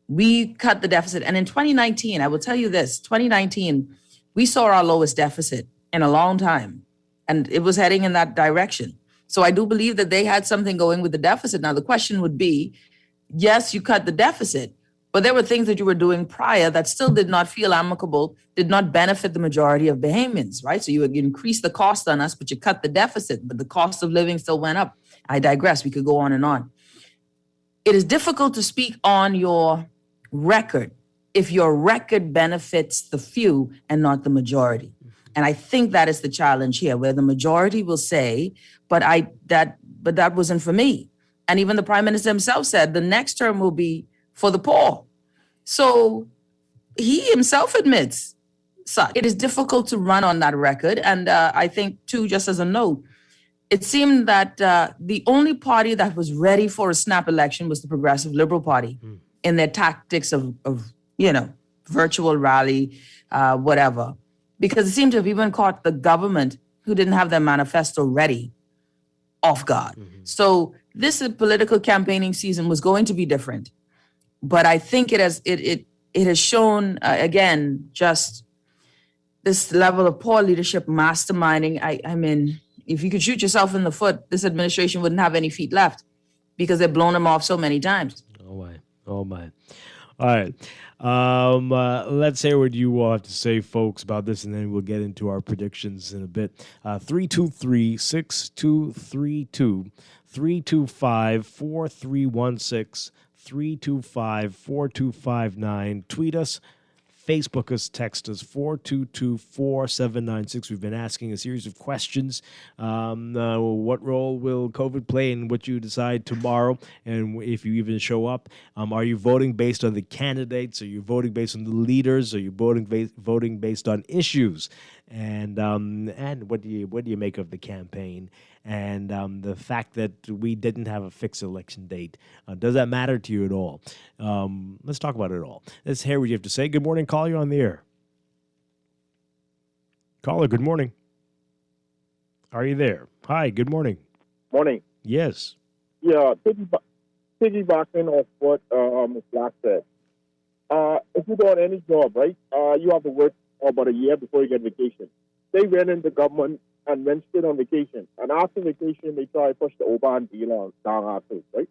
we cut the deficit. And in 2019, I will tell you this, 2019, we saw our lowest deficit in a long time, and it was heading in that direction. So I do believe that they had something going with the deficit. Now, the question would be, yes, you cut the deficit, but there were things that you were doing prior that still did not feel amicable, did not benefit the majority of Bahamians, right? So you increased the cost on us, but you cut the deficit, but the cost of living still went up. I digress. We could go on and on. It is difficult to speak on your record if your record benefits the few and not the majority. And I think that is the challenge here, where the majority will say, but that wasn't for me. And even the prime minister himself said the next term will be for the poor. So he himself admits such. It is difficult to run on that record. And I think, too, just as a note, it seemed that the only party that was ready for a snap election was the Progressive Liberal Party in their tactics of virtual rally, whatever. Because it seemed to have even caught the government, who didn't have their manifesto ready, off guard. So this political campaigning season was going to be different. But I think it has shown, again, just this level of poor leadership, masterminding. I mean, if you could shoot yourself in the foot, this administration wouldn't have any feet left because they've blown them off so many times. Oh, my. All right. Let's hear what you all have to say, folks, about this, and then we'll get into our predictions in a bit. 323-6232, 325-4316, 325-4259. Tweet us, Facebook us, text us, 422-4796. We've been asking a series of questions. What role will COVID play in what you decide tomorrow? And if you even show up, are you voting based on the candidates? Are you voting based on the leaders? Are you voting based on issues? And what do you make of the campaign? And the fact that we didn't have a fixed election date. Does that matter to you at all? Let's talk about it all. Let's hear what you have to say. Good morning. Caller, you're on the air. Caller, good morning. Are you there? Hi, good morning. Morning. Yes. Yeah, piggybacking off what Ms. Black said. If you go on any job, right, you have to work about a year before you get vacation. They went into government and went straight on vacation. And after vacation, they try to push the Oban deal down our throats, right?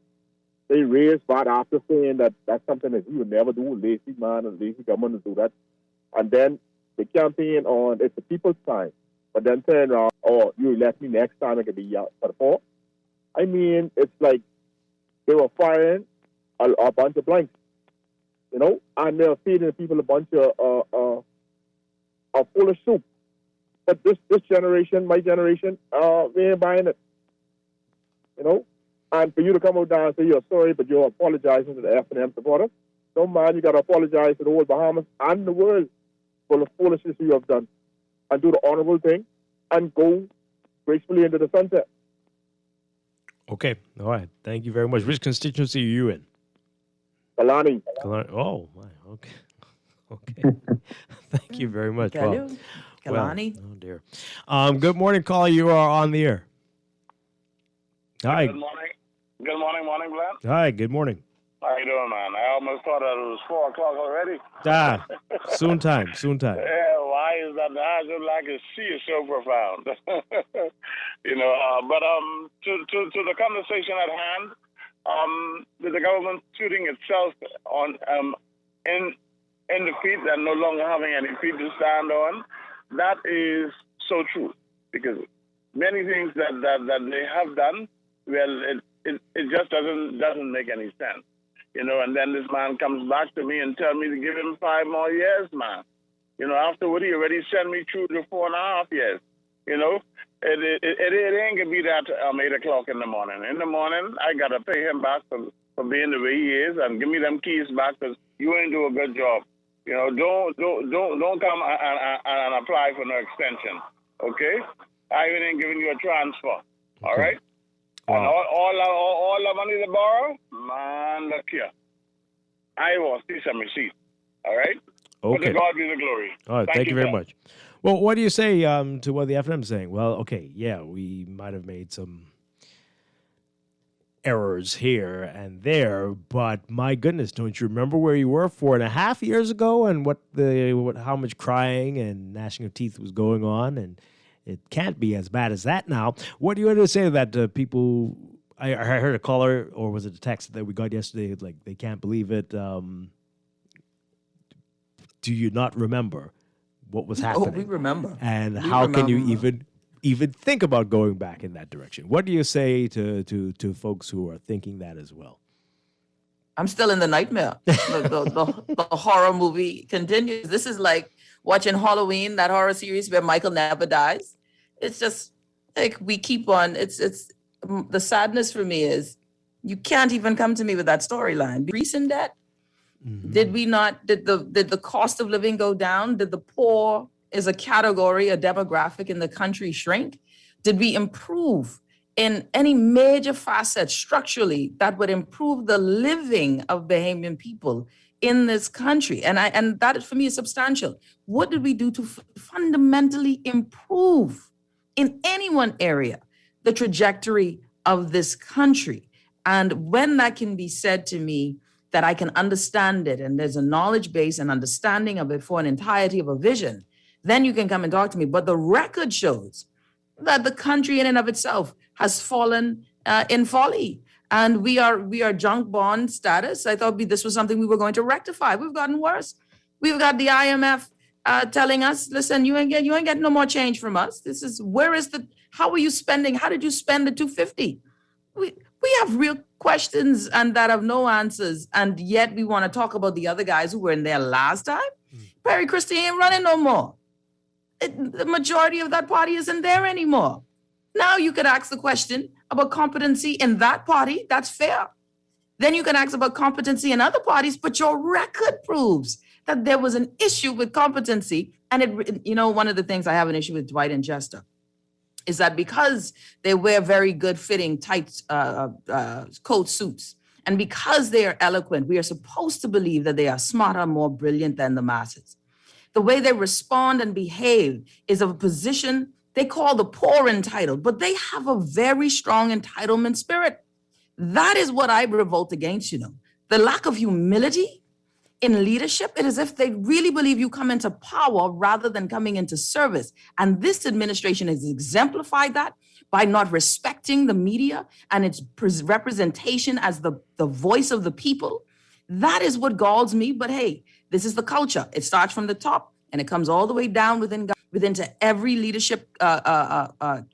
They raised that after saying that that's something that we would never do, lazy man and lazy government to do that. And then they campaign on it's the people's time. But then turn around, oh, you elect me next time, I could be out for the poor. I mean, it's like they were firing a bunch of blanks, and they're feeding the people a bunch of foolish soup. But this generation, my generation, we ain't buying it. And for you to come out down and say you're sorry, but you're apologizing to the F&M supporters, don't mind, you got to apologize to the whole Bahamas and the world for the foolishness you have done. And do the honorable thing and go gracefully into the sunset. Okay. All right. Thank you very much. Which constituency are you in? Kalani. Oh, my. Okay. Thank you very much. Kalani. Oh, dear. Good morning, caller. You are on the air. Hi. Good morning. Good morning, Glenn. Hi. Good morning. How you doing, man? I almost thought that it was 4 o'clock already. Soon time. Yeah, why is that? I just like to see it so profound. But to the conversation at hand, with the government shooting itself on in defeat and no longer having any feet to stand on, that is so true. Because many things that they have done, well, it just doesn't make any sense. And then this man comes back to me and tell me to give him 5 more years, man. Afterward, he already sent me through to 4.5 years. It ain't gonna be that 8 o'clock in the morning. In the morning, I gotta pay him back for being the way he is and give me them keys back because you ain't do a good job. Don't come and apply for no extension. Okay? I even ain't giving you a transfer. All right? Wow. And all the money to borrow, man, look here. I will see some receipt. All right? But Okay. to God be the glory. All right, thank you very much. Well, what do you say to what the FNM is saying? Well, okay, yeah, we might have made some errors here and there, but my goodness, don't you remember where you were 4.5 years ago and how much crying and gnashing of teeth was going on? And it can't be as bad as that now. What do you want to say to that to people? I heard a caller, or was it a text that we got yesterday, like they can't believe it. Do you not remember what was happening? Oh, we remember. And We how can you remember. even think about going back in that direction? What do you say to folks who are thinking that as well? I'm still in the nightmare. The horror movie continues. This is like watching Halloween, that horror series where Michael never dies. It's just like we keep on. It's the sadness for me is you can't even come to me with that storyline. Recent debt. Did we not? Did the cost of living go down? Did the poor as a category, a demographic in the country shrink? Did we improve in any major facet structurally that would improve the living of Bahamian people in this country? And that for me is substantial. What did we do to fundamentally improve in any one area the trajectory of this country? And when that can be said to me, that I can understand it, and there's a knowledge base and understanding of it for an entirety of a vision, then you can come and talk to me. But the record shows that the country in and of itself has fallen in folly. And we are junk bond status. I thought this was something we were going to rectify. We've gotten worse. We've got the IMF telling us, listen, you ain't getting no more change from us. How are you spending? How did you spend the 250? We have real questions and that have no answers, and yet we want to talk about the other guys who were in there last time. Perry Christie ain't running no more. The majority of that party isn't there anymore. Now you could ask the question about competency in that party. That's fair. Then you can ask about competency in other parties, but your record proves that there was an issue with competency. And one of the things I have an issue with Dwight and Jester is that because they wear very good fitting tight coat suits, and because they are eloquent, we are supposed to believe that they are smarter, more brilliant than the masses. The way they respond and behave is of a position they call the poor entitled, but they have a very strong entitlement spirit. That is what I revolt against, the lack of humility in leadership. It is as if they really believe you come into power rather than coming into service. And this administration has exemplified that by not respecting the media and its representation as the voice of the people. That is what galls me. But hey, this is the culture. It starts from the top and it comes all the way down within every leadership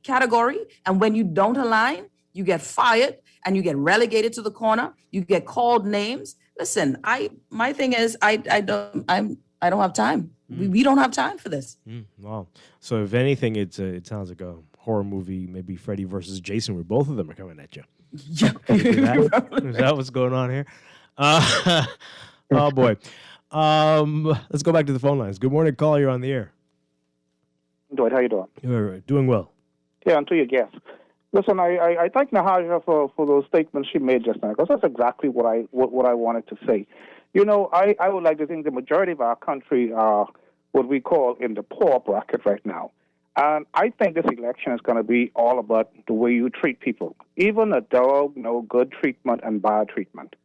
category. And when you don't align, you get fired and you get relegated to the corner. You get called names. Listen, my thing is I don't have time. We don't have time for this. Wow. So if anything, it sounds like a horror movie, maybe Freddy versus Jason, where both of them are coming at you. Yeah. Is that what's going on here? Oh boy. Let's go back to the phone lines. Good morning, caller. You're on the air. Dwight, how you doing? You're doing well. Yeah, and to your guest. Listen, I thank Nahaja for those statements she made just now, because that's exactly what I wanted to say. I would like to think the majority of our country are what we call in the poor bracket right now. And I think this election is going to be all about the way you treat people, even a thorough, good treatment and bad treatment.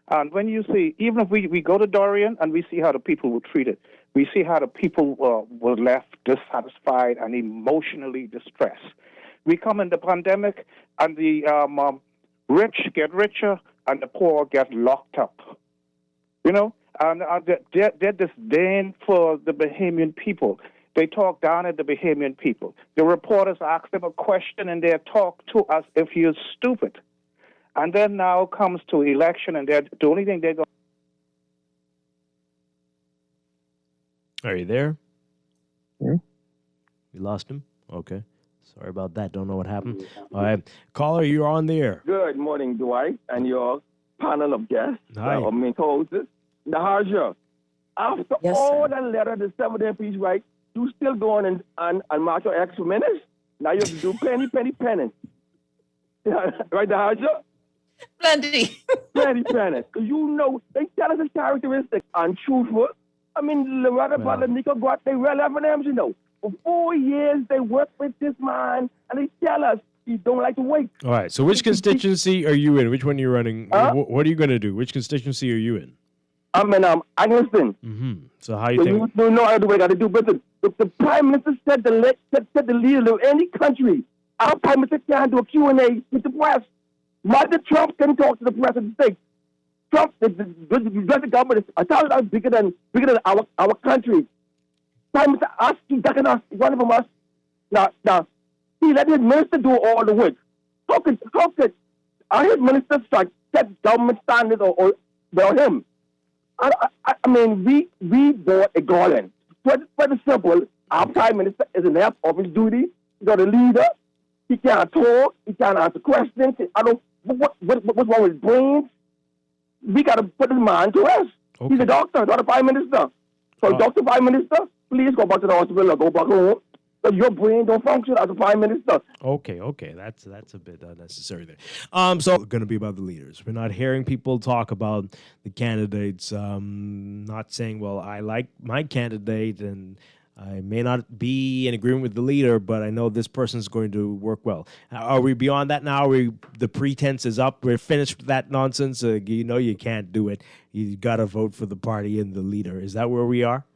And when you see, even if we go to Dorian and we see how the people were treated, we see how the people were left dissatisfied and emotionally distressed. We come in the pandemic, and the rich get richer, and the poor get locked up. You know, and their disdain for the Bahamian people. They talk down at the Bahamian people. The reporters ask them a question, and they talk to us if you're stupid. And then now comes to election, and the only thing they're going. Are you there? Hmm? We lost him? Okay. Sorry about that. Don't know what happened. All right. Caller, you're on the air. Good morning, Dwight, and your panel of guests, Hi. or main co-hosts. Nahaja, after all that letter the 7 MPs write, you still going and march your ex for minutes? Now you have to do penny penance. Right, Nahaja? Plenty. Penny penance. Because you know, they tell us a characteristic, untruthful. I mean, Loretta Butler, Nico Gott, they relevant names, you know. For 4 years, they work with this man, and they tell us he don't like to wait. All right. So which constituency are you in? Which one are you running? What are you going to do? Which constituency are you in? I'm in Angleston. Mm-hmm. So how you think? You don't know how the way got to do, but the Prime Minister said the leader of any country, our Prime Minister can't do a Q&A with the press. Mother Trump can talk to the press of the state. Trump, the government is 1,000 times bigger than our country. Prime Minister asked you, one of them us. Now, he let his minister do all the work. How could his minister set government standards or about him? I mean, we bought a garland. Pretty simple. Our Prime Minister is in the of his duty. He's got a leader. He can't talk. He can't answer questions. What's wrong with his brains? We got to put his mind to rest. Okay. He's a doctor, not a Prime Minister. So, Dr. Prime Minister, please go back to the hospital or go back home. So your brain don't function as a Prime Minister. Okay, that's a bit unnecessary there. So going to be about the leaders. We're not hearing people talk about the candidates. Not saying, well, I like my candidate and I may not be in agreement with the leader, but I know this person is going to work well. Are we beyond that now? The pretense is up. We're finished with that nonsense. You know you can't do it. You got to vote for the party and the leader. Is that where we are?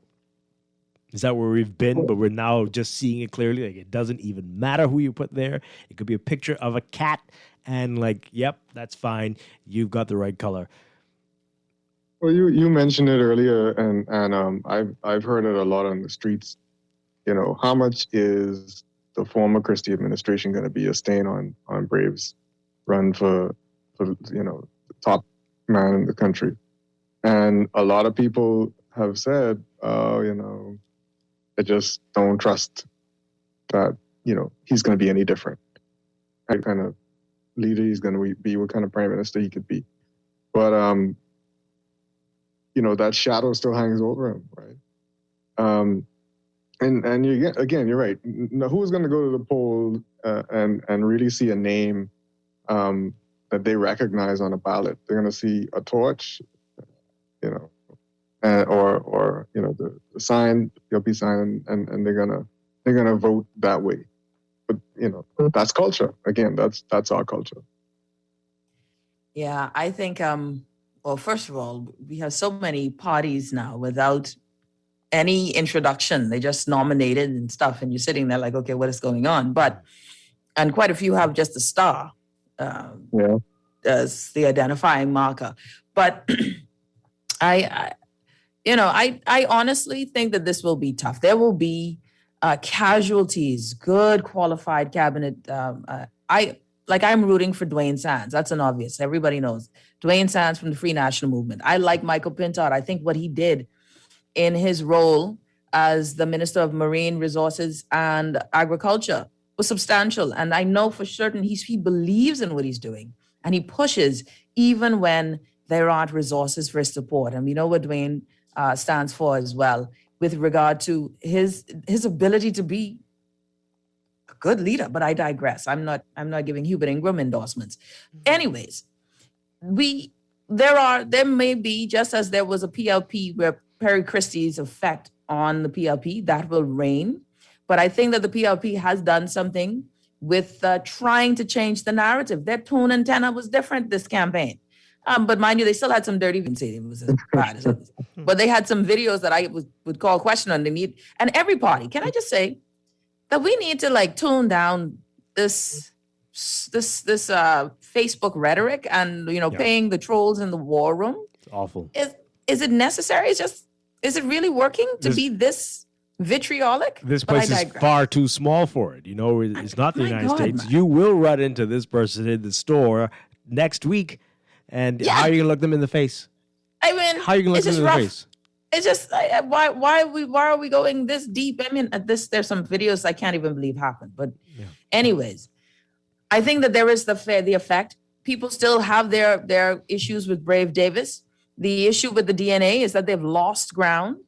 Is that where we've been? But we're now just seeing it clearly. Like it doesn't even matter who you put there. It could be a picture of a cat, and like, yep, that's fine. You've got the right color. Well, you mentioned it earlier, and I've heard it a lot on the streets. You know, how much is the former Christie administration going to be a stain on Braves' run for the top man in the country? And a lot of people have said, I just don't trust that, he's going to be any different. What kind of leader he's going to be, what kind of prime minister he could be. But, that shadow still hangs over him, right? And you're right. Now, who's going to go to the poll and really see a name that they recognize on a ballot? They're going to see a torch, or the sign, the PLP sign, and they're gonna vote that way. But that's culture. Again, that's our culture. Yeah, I think. Well, first of all, we have so many parties now without any introduction. They just nominated and stuff, and you're sitting there like, okay, what is going on? And quite a few have just a star as the identifying marker. But I honestly think that this will be tough. There will be casualties, good qualified cabinet. I'm rooting for Dwayne Sands. That's an obvious. Everybody knows. Dwayne Sands from the Free National Movement. I like Michael Pintard. I think what he did in his role as the Minister of Marine Resources and Agriculture was substantial. And I know for certain he believes in what he's doing. And he pushes even when there aren't resources for his support. And we know what Dwayne stands for as well with regard to his ability to be a good leader. But I digress. I'm not giving Hubert Ingram endorsements. Anyways, there may be, just as there was a PLP where Perry Christie's effect on the PLP, that will reign. But I think that the PLP has done something with trying to change the narrative. Their tone and tenor was different this campaign. But mind you, they still had some dirty, it was as bad as it was. But they had some videos that I would call question underneath. And every party, can I just say that we need to tone down this this Facebook rhetoric and Yeah. paying the trolls in the war room. It's awful. Is it necessary? Is it really working to be this vitriolic? This But I place is digress. far too small for it. It's not the My United God, States. man. You will run into this person in the store next week, and how are you gonna look them in the face? I mean, How are you gonna look it's them just in the rough. face? It's just why are we going this deep? I mean, there's some videos I can't even believe happened. But anyways, I think that there is the effect. People still have their issues with Brave Davis. The issue with the DNA is that they've lost ground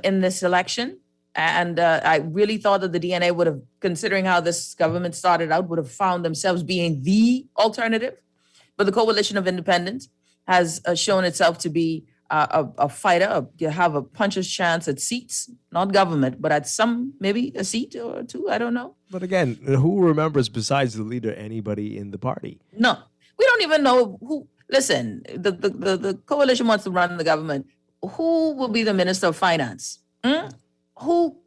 in this election. And I really thought that the DNA would have, considering how this government started out, would have found themselves being the alternative. But the Coalition of Independents has shown itself to be a fighter. You have a puncher's chance at seats, not government, but at maybe a seat or two. I don't know. But again, who remembers besides the leader anybody in the party? No, we don't even know who. Listen, the coalition wants to run the government. Who will be the minister of finance? Who?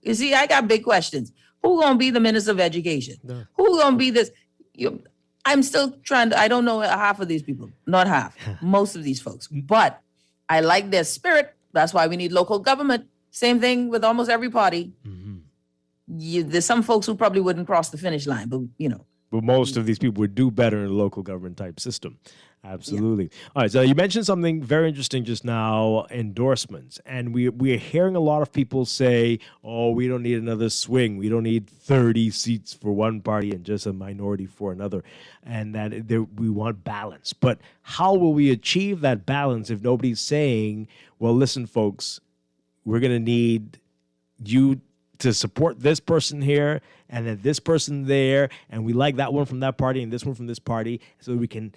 You see, I got big questions. Who gonna be the minister of education? Who gonna be this? I'm still trying to. I don't know half of these people. Not half. Most of these folks. But I like their spirit. That's why we need local government. Same thing with almost every party. There's some folks who probably wouldn't cross the finish line, but But most of these people would do better in a local government type system. Absolutely. All right. So you mentioned something very interesting just now, endorsements. And we're hearing a lot of people say, oh, we don't need another swing. We don't need 30 seats for one party and just a minority for another. And that we want balance. But how will we achieve that balance if nobody's saying, well, listen, folks, we're going to need you to support this person here and then this person there, and we like that one from that party and this one from this party, so we can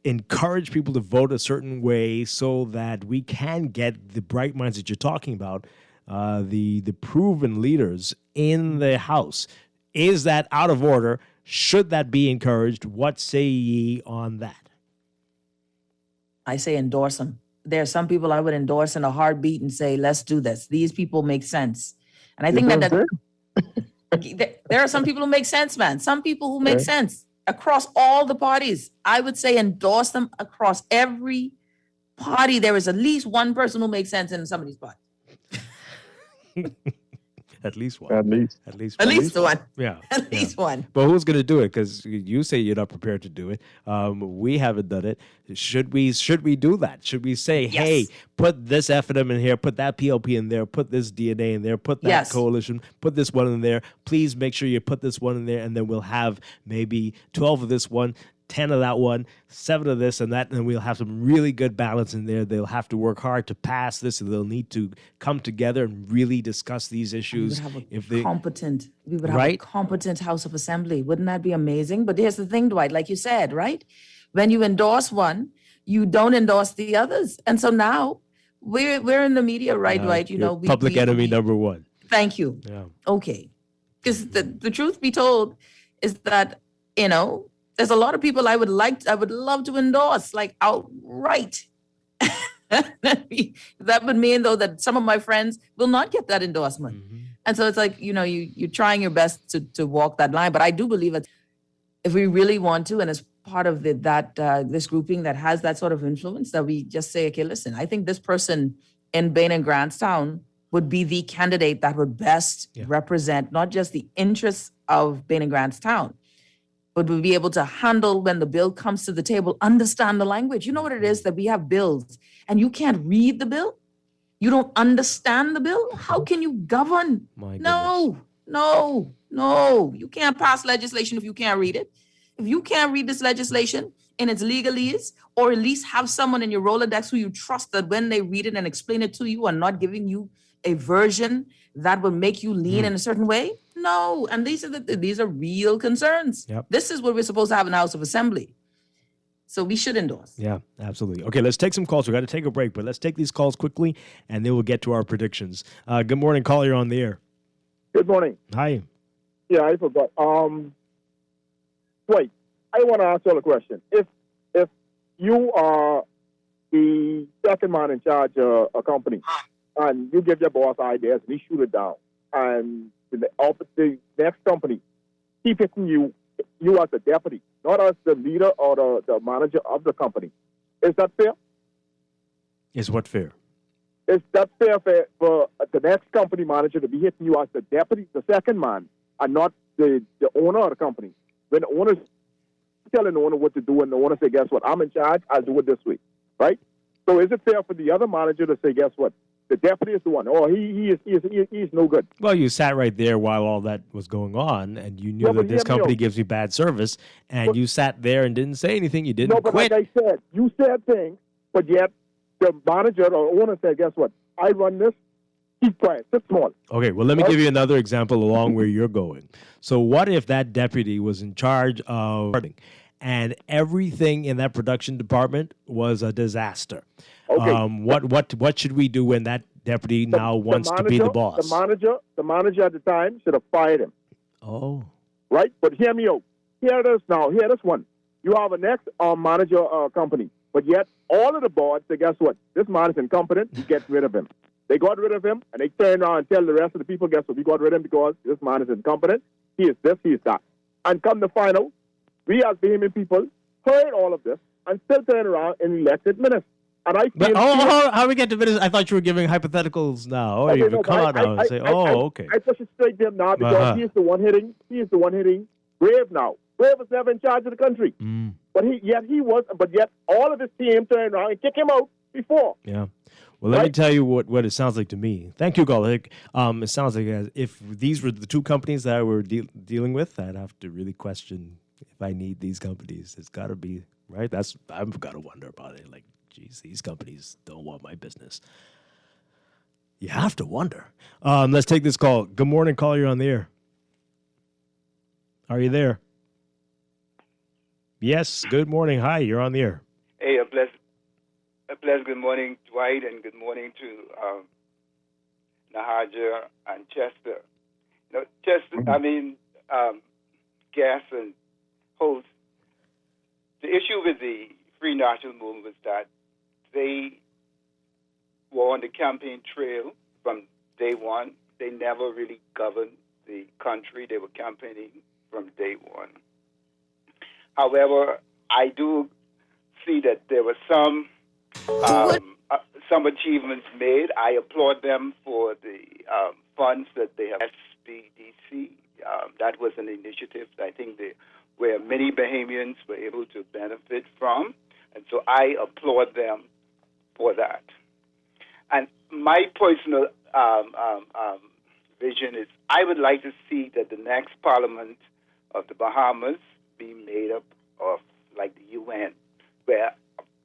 encourage people to vote a certain way so that we can get the bright minds that you're talking about, the proven leaders in the House. Is that out of order? Should that be encouraged? What say ye on that? I say endorse them. There are some people I would endorse in a heartbeat and say, let's do this. These people make sense. And I think that there are some people who make sense, man. Some people who make sense across all the parties. I would say endorse them across every party. There is at least one person who makes sense in somebody's party. At least one. At least one. Yeah. At least one. But who's going to do it? Because you say you're not prepared to do it. We haven't done it. Should we do that? Should we say, hey, put this FNM in here, put that PLP in there, put this DNA in there, put that coalition, put this one in there. Please make sure you put this one in there, and then we'll have maybe 12 of this one, 10 of that one, 7 of this and that, and we'll have some really good balance in there. They'll have to work hard to pass this, and they'll need to come together and really discuss these issues. We would have a competent House of Assembly. Wouldn't that be amazing? But here's the thing, Dwight, like you said, right? When you endorse one, you don't endorse the others. And so now we're in the media, right, Dwight? Public enemy number one. Thank you. Yeah. Okay. Because the truth be told is that, there's a lot of people I would love to endorse, like outright. That would mean, though, that some of my friends will not get that endorsement. And so it's like, you're trying your best to walk that line. But I do believe that if we really want to, and as part of this grouping that has that sort of influence, that we just say, okay, listen, I think this person in Bain and Grantstown would be the candidate that would best represent not just the interests of Bain and Grantstown, but we'll be able to handle when the bill comes to the table, understand the language. You know what it is that we have bills and you can't read the bill? You don't understand the bill? How can you govern? No. You can't pass legislation if you can't read it. If you can't read this legislation in its legalese, or at least have someone in your Rolodex who you trust that when they read it and explain it to you are not giving you a version that will make you lean in a certain way, no. And these are real concerns. Yep. This is what we're supposed to have in the House of Assembly. So we should endorse. Yeah, absolutely. Okay, let's take some calls. We got to take a break, but let's take these calls quickly, and then we'll get to our predictions. Good morning, caller. You're on the air. Good morning. Hi. Yeah, I forgot. Wait, I want to ask you a question. If you are the second man in charge of a company, and you give your boss ideas and he shoot it down, and the next company He picking you as the deputy, not as the leader or the manager of the company. Is that fair? Is what fair? Is that fair for the next company manager to be hitting you as the deputy, the second man, and not the owner of the company? When the owner's telling the owner what to do, and the owner say, guess what, I'm in charge, I'll do it this way, right? So is it fair for the other manager to say, guess what, the deputy is the one, oh, he's no good? Well, you sat right there while all that was going on, and you knew No, that but this hear me company out. gives you bad service, and you sat there and didn't say anything. You didn't No, but quit. like I said, you said things, but yet the manager or owner said, guess what, I run this, keep quiet, sit small. Okay, well, let me give you another example along where you're going. So what if that deputy was in charge of and everything in that production department was a disaster? Okay. What should we do when that deputy now wants to be the boss? The manager at the time should have fired him. Oh. Right? But hear me out. Here it is now. Here this one. You have a next manager company, but yet all of the boards say, guess what? This man is incompetent. You get rid of him. They got rid of him, and they turn around and tell the rest of the people, guess what? We got rid of him because this man is incompetent. He is this, he is that. And come to find out, we as Bahamian people heard all of this and still turn around and elected ministers. And I feel how we get to ministers? I thought you were giving hypotheticals now. Oh, you come out now and say, okay. I push it straight there now because he is the one hitting Brave now. Brave was never in charge of the country. But yet all of his team turned around and kicked him out before. Yeah. Well, let me tell you what it sounds like to me. Thank you, Golick. It sounds like if these were the two companies that I were dealing with, I'd have to really question if I need these companies. It's got to be, right? I've got to wonder about it. Like, geez, these companies don't want my business. You have to wonder. Let's take this call. Good morning, caller. You're on the air. Are you there? Yes, good morning. Hi, you're on the air. Hey, a blessed good morning, Dwight, and good morning to Nahaja and Chester. Guests and hosts. The issue with the Free National Movement was that they were on the campaign trail from day one. They never really governed the country. They were campaigning from day one. However, I do see that there were some achievements made. I applaud them for the funds that they have. SBDC, that was an initiative I think where many Bahamians were able to benefit from, and so I applaud them for that. And my personal vision is I would like to see that the next Parliament of the Bahamas be made up of like the UN, where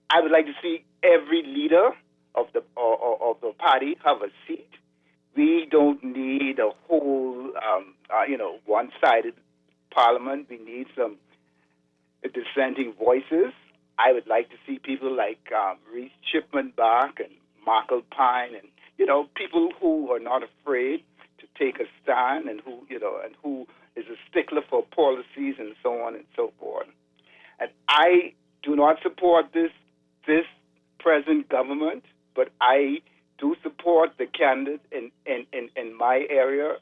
I would like to see every leader of the party have a seat. We don't need a whole, one-sided parliament. We need some dissenting voices. I would like to see people like Reese Shipman-Bach and Michael Pine, and people who are not afraid to take a stand, and who is a stickler for policies and so on and so forth. And I do not support this present government, but I do support the candidate in my area.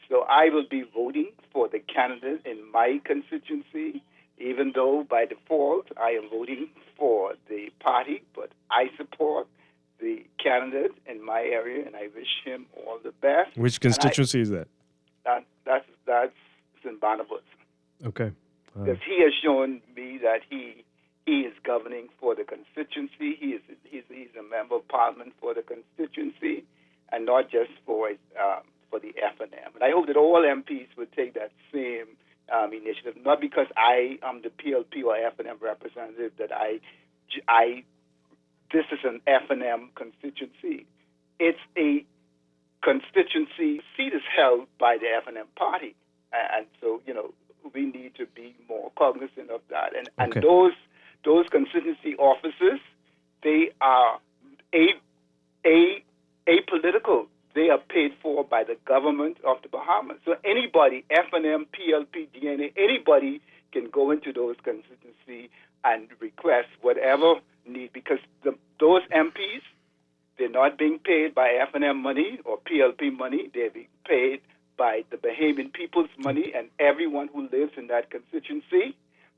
So I will be voting for the candidate in my constituency, even though by default I am voting for the party, but I support the candidate in my area, and I wish him all the best. Which constituency is that? That's in Barnabas. Okay. Because he has shown me that he is governing for the constituency. He's a member of parliament for the constituency, and not just for the FNM. And I hope that all MPs would take that same initiative. Not because I am the PLP or FNM representative that this is an FNM constituency. It's a constituency. Seat is held by the FNM party, and so we need to be more cognizant of that. And those constituency offices, they are apolitical. They are paid for by the government of the Bahamas. So anybody, FNM, PLP, DNA, anybody can go into those constituency and request whatever need, because those MPs, they're not being paid by FNM money or PLP money. They're being paid by the Bahamian people's money, and everyone who lives in that constituency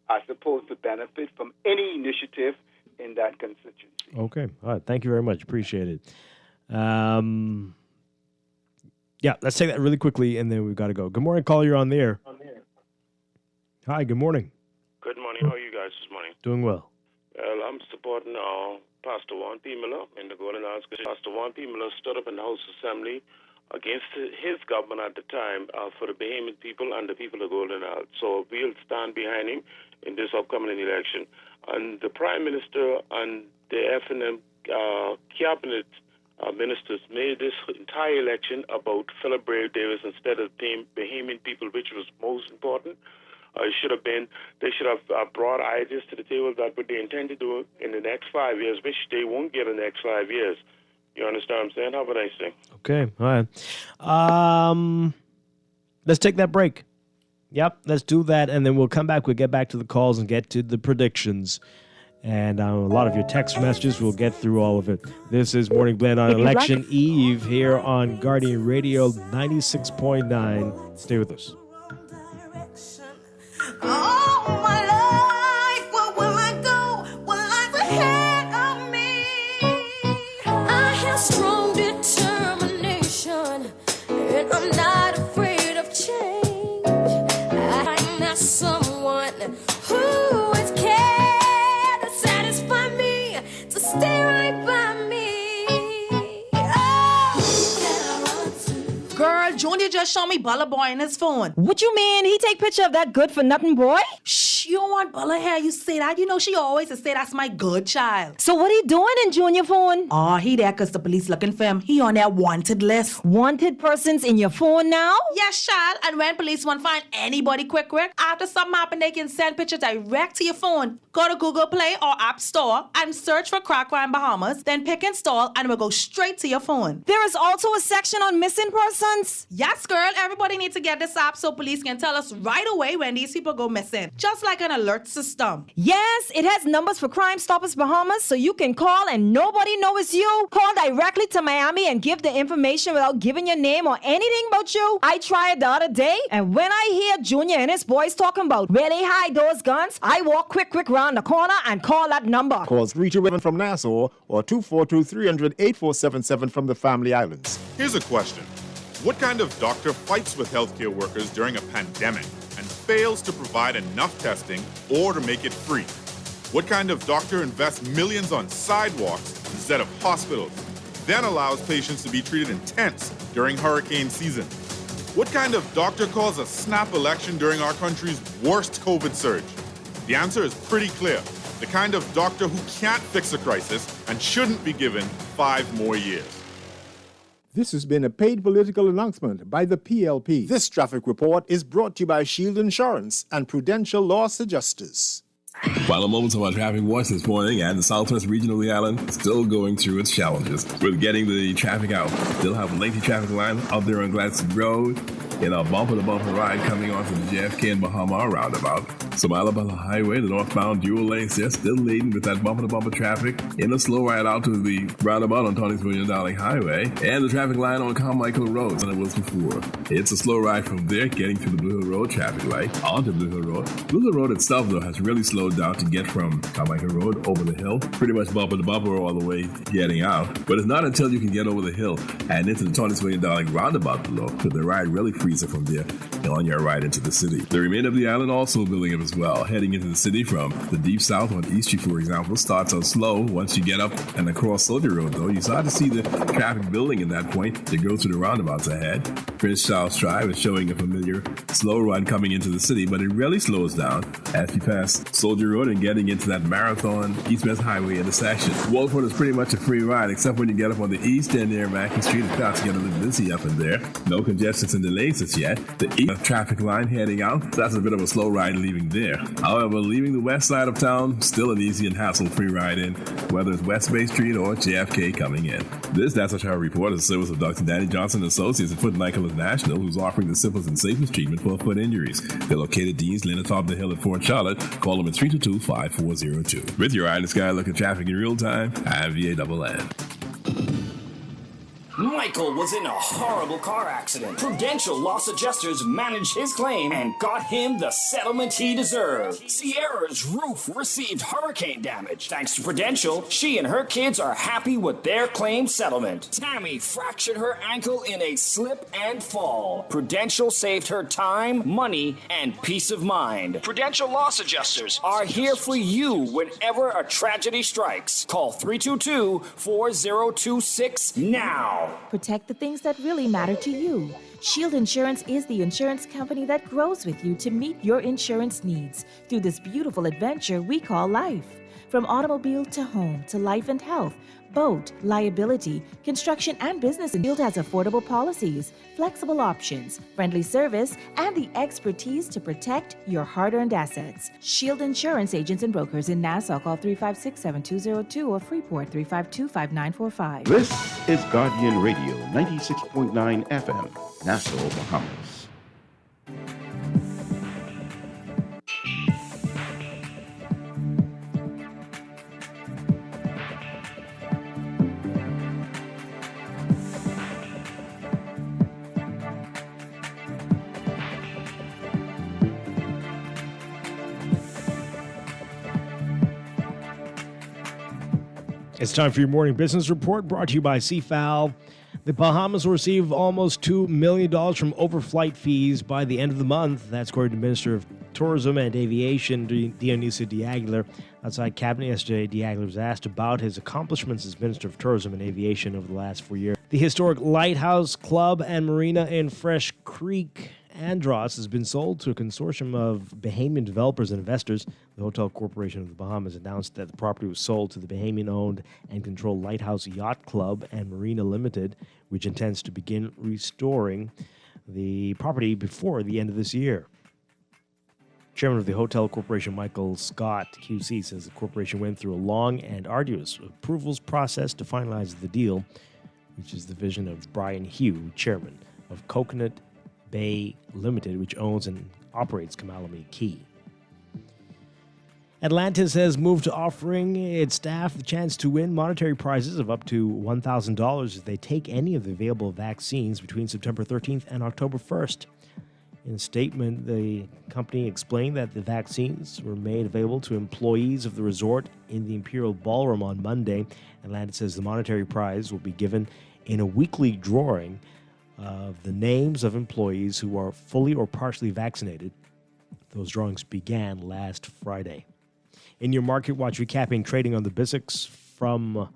are supposed to benefit from any initiative in that constituency. Okay. All right. Thank you very much. Appreciate it. Yeah, let's take that really quickly, and then we've got to go. Good morning, caller. You're on the air. Hi, good morning. Good morning. How are you guys this morning? Doing well. Well, I'm supporting Pastor Juan P. Miller in the Golden Isles. Pastor Juan P. Miller stood up in the House Assembly against his government at the time for the Bahamian people and the people of Golden Isles. So we'll stand behind him in this upcoming election. And the Prime Minister and the F&M cabinet ministers made this entire election about Philip Brave Davis instead of the Bahamian people, which was most important. They should have brought ideas to the table that what they intend to do in the next 5 years, which they won't get in the next 5 years. You understand what I'm saying? Have a nice day. Okay. All right. Let's take that break. Yep, let's do that, and then we'll come back. We'll get back to the calls and get to the predictions. And a lot of your text messages, we'll get through all of it. This is Morning Blend on Election Eve here on Guardian Radio 96.9. Stay with us. All my life, where will I go? What lies ahead of me? I have strong determination, and I'm not afraid of change. I'm not someone who is care to satisfy me, to stay right by me. Girl, Junior just showed me Bella Boy in his phone. What you mean? He take picture of that good-for-nothing boy? Shh, you don't want Bella hair. You say that. You know she always say that's my good child. So what he doing in Junior phone? Oh, he there because the police looking for him. He on their wanted list. Wanted persons in your phone now? Yes, child. And when police want to find anybody quick, after something happen, they can send pictures direct to your phone. Go to Google Play or App Store and search for Crack Crime Bahamas. Then pick install and it will go straight to your phone. There is also a section on missing persons? Yes, girl. Everybody needs to get this app so police can tell us right away when these people go missing. Just like an alert system. Yes, it has numbers for Crime Stoppers Bahamas, so you can call and nobody knows it's you. Call directly to Miami and give the information without giving your name or anything about you. I tried the other day, and when I hear Junior and his boys talking about where they hide those guns, I walk quick round the corner and call that number. Call 321 from Nassau or 242-300-8477 from the Family Islands. Here's a question. What kind of doctor fights with healthcare workers during a pandemic and fails to provide enough testing or to make it free? What kind of doctor invests millions on sidewalks instead of hospitals, then allows patients to be treated in tents during hurricane season? What kind of doctor calls a snap election during our country's worst COVID surge? The answer is pretty clear. The kind of doctor who can't fix a crisis and shouldn't be given 5 more years. This has been a paid political announcement by the PLP. This traffic report is brought to you by Shield Insurance and Prudential Law Adjusters. Final moments of our traffic watch this morning, and the southwest region of the island still going through its challenges with getting the traffic out. Still have a lengthy traffic line out there on Gladstone Road in a bumper-to-bumper ride coming onto the JFK and Bahama roundabout. Some Alabama Highway, the northbound dual lanes there, still laden with that bumper-to-bumper traffic. In a slow ride out to the roundabout on Tony's William Darling Highway, and the traffic line on Carmichael Road than it was before. It's a slow ride from there, getting to the Blue Hill Road traffic light onto Blue Hill Road. Blue Hill Road itself, though, has really slowed down to get from Carmichael Road over the hill, pretty much bumper-to-bumper all the way getting out. But it's not until you can get over the hill and into the Tony's William Darling roundabout below that the ride really frees it from there on your ride into the city. The remainder of the island also building up as well, heading into the city from the deep south on East Street, for example, starts out slow. Once you get up and across Soldier Road, though, you start to see the traffic building at that point to go through the roundabouts ahead. Prince Charles Drive is showing a familiar slow run coming into the city, but it really slows down as you pass Soldier Road and getting into that marathon East-West Highway intersection. Walford is pretty much a free ride, except when you get up on the east end near Mackie Street. It starts to get a little busy up in there. No congestions and delays as yet. The east traffic line heading out, so that's a bit of a slow ride leaving there. However, leaving the west side of town, still an easy and hassle-free ride in, whether it's West Bay Street or JFK coming in. This That's What Our Report is a service of Dr. Danny Johnson Associates at Foot and Ankle National, who's offering the simplest and safest treatment for foot injuries. They're located Dean's Lane atop the hill at Fort Charlotte. Call them at 322-5402. With your eye in the sky look at traffic in real time, I'm VANN. Michael was in a horrible car accident. Prudential loss adjusters managed his claim and got him the settlement he deserved. Sierra's roof received hurricane damage. Thanks to Prudential, she and her kids are happy with their claim settlement. Tammy fractured her ankle in a slip and fall. Prudential saved her time, money, and peace of mind. Prudential loss adjusters are here for you whenever a tragedy strikes. Call 322-4026 now. Protect the things that really matter to you. Shield Insurance is the insurance company that grows with you to meet your insurance needs through this beautiful adventure we call life. From automobile to home to life and health, boat, liability, construction, and business, Shield has affordable policies, flexible options, friendly service, and the expertise to protect your hard-earned assets. Shield Insurance agents and brokers in Nassau, call 356-7202 or Freeport 352-5945. This is Guardian Radio 96.9 FM, Nassau, Bahamas. It's time for your morning business report brought to you by CFAL. The Bahamas will receive almost $2 million from overflight fees by the end of the month. That's according to Minister of Tourism and Aviation, Dionisio de Aguilar. Outside Cabinet yesterday, de Aguilar was asked about his accomplishments as Minister of Tourism and Aviation over the last 4 years. The historic Lighthouse Club and Marina in Fresh Creek, Andros, has been sold to a consortium of Bahamian developers and investors. The Hotel Corporation of the Bahamas announced that the property was sold to the Bahamian-owned and controlled Lighthouse Yacht Club and Marina Limited, which intends to begin restoring the property before the end of this year. Chairman of the Hotel Corporation, Michael Scott, QC, says the corporation went through a long and arduous approvals process to finalize the deal, which is the vision of Brian Hugh, chairman of Coconut Bay Limited, which owns and operates Kamalami Key. Atlantis has moved to offering its staff the chance to win monetary prizes of up to $1,000 if they take any of the available vaccines between September 13th and October 1st. In a statement, the company explained that the vaccines were made available to employees of the resort in the Imperial Ballroom on Monday. Atlantis says the monetary prize will be given in a weekly drawing of the names of employees who are fully or partially vaccinated. Those drawings began last Friday. In your Market Watch, recapping trading on the BISX from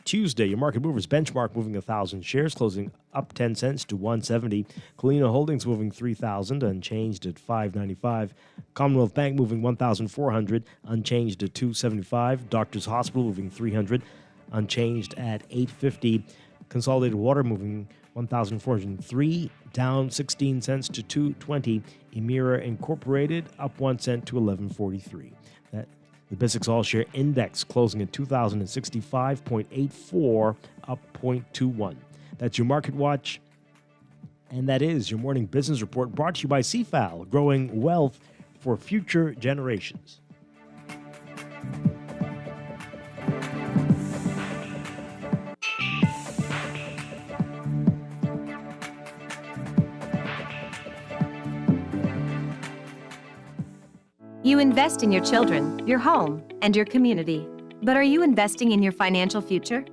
Tuesday, your market movers: Benchmark moving 1,000 shares, closing up 10 cents to 170. Colina Holdings moving 3,000, unchanged at 595. Commonwealth Bank moving 1,400, unchanged at 275. Doctors Hospital moving 300, unchanged at 850. Consolidated Water moving 1,403, down 16 cents to 220. Emira Incorporated up 1 cent to 1143. The BISX All-Share Index closing at 2,065.84, up 0.21. That's your Market Watch, and that is your morning business report brought to you by CFAL, growing wealth for future generations. You invest in your children, your home, and your community. But are you investing in your financial future?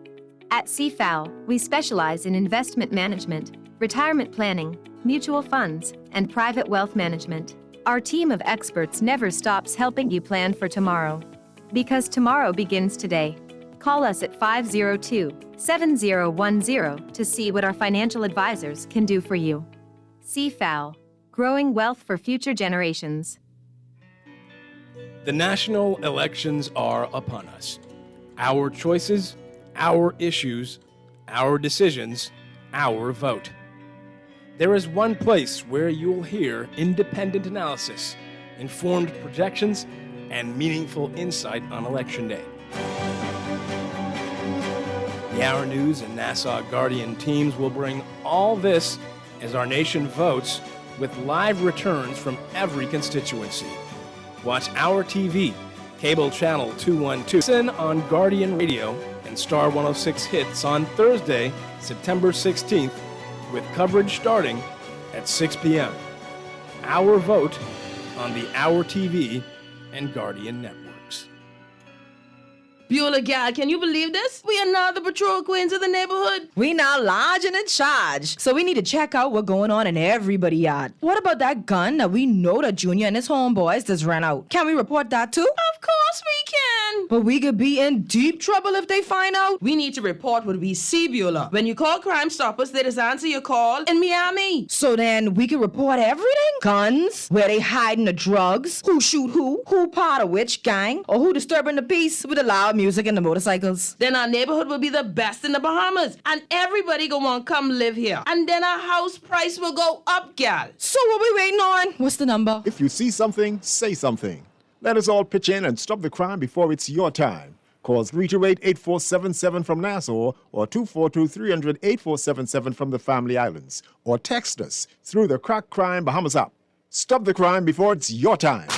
At CFAL, we specialize in investment management, retirement planning, mutual funds, and private wealth management. Our team of experts never stops helping you plan for tomorrow. Because tomorrow begins today. Call us at 502-7010 to see what our financial advisors can do for you. CFAL, growing wealth for future generations. The national elections are upon us. Our choices, our issues, our decisions, our vote. There is one place where you'll hear independent analysis, informed projections, and meaningful insight on Election Day. The Hour News and Nassau Guardian teams will bring all this as our nation votes with live returns from every constituency. Watch Our TV, cable channel 212. Listen on Guardian Radio and Star 106 Hits on Thursday, September 16th, with coverage starting at 6 p.m. Our vote on the Our TV and Guardian networks. Beulah gal, can you believe this? We are now the patrol queens of the neighborhood. We now large and in charge. So we need to check out what's going on in everybody's yard. What about that gun that we know that Junior and his homeboys just ran out? Can we report that too? Of course we can. But we could be in deep trouble if they find out. We need to report what we see, Beulah. When you call Crime Stoppers, they just answer your call in Miami. So then we can report everything? Guns, where they hiding the drugs, who shoot who part of which gang, or who disturbing the peace with the loud music and the motorcycles. Then our neighborhood will be the best in the Bahamas, and everybody gonna want to come live here. And then our house price will go up, gal. So what we waiting on? What's the number? If you see something, say something. Let us all pitch in and stop the crime before it's your time. Call 328-8477 from Nassau or 242-300-8477 from the Family Islands. Or text us through the Crack Crime Bahamas app. Stop the crime before it's your time.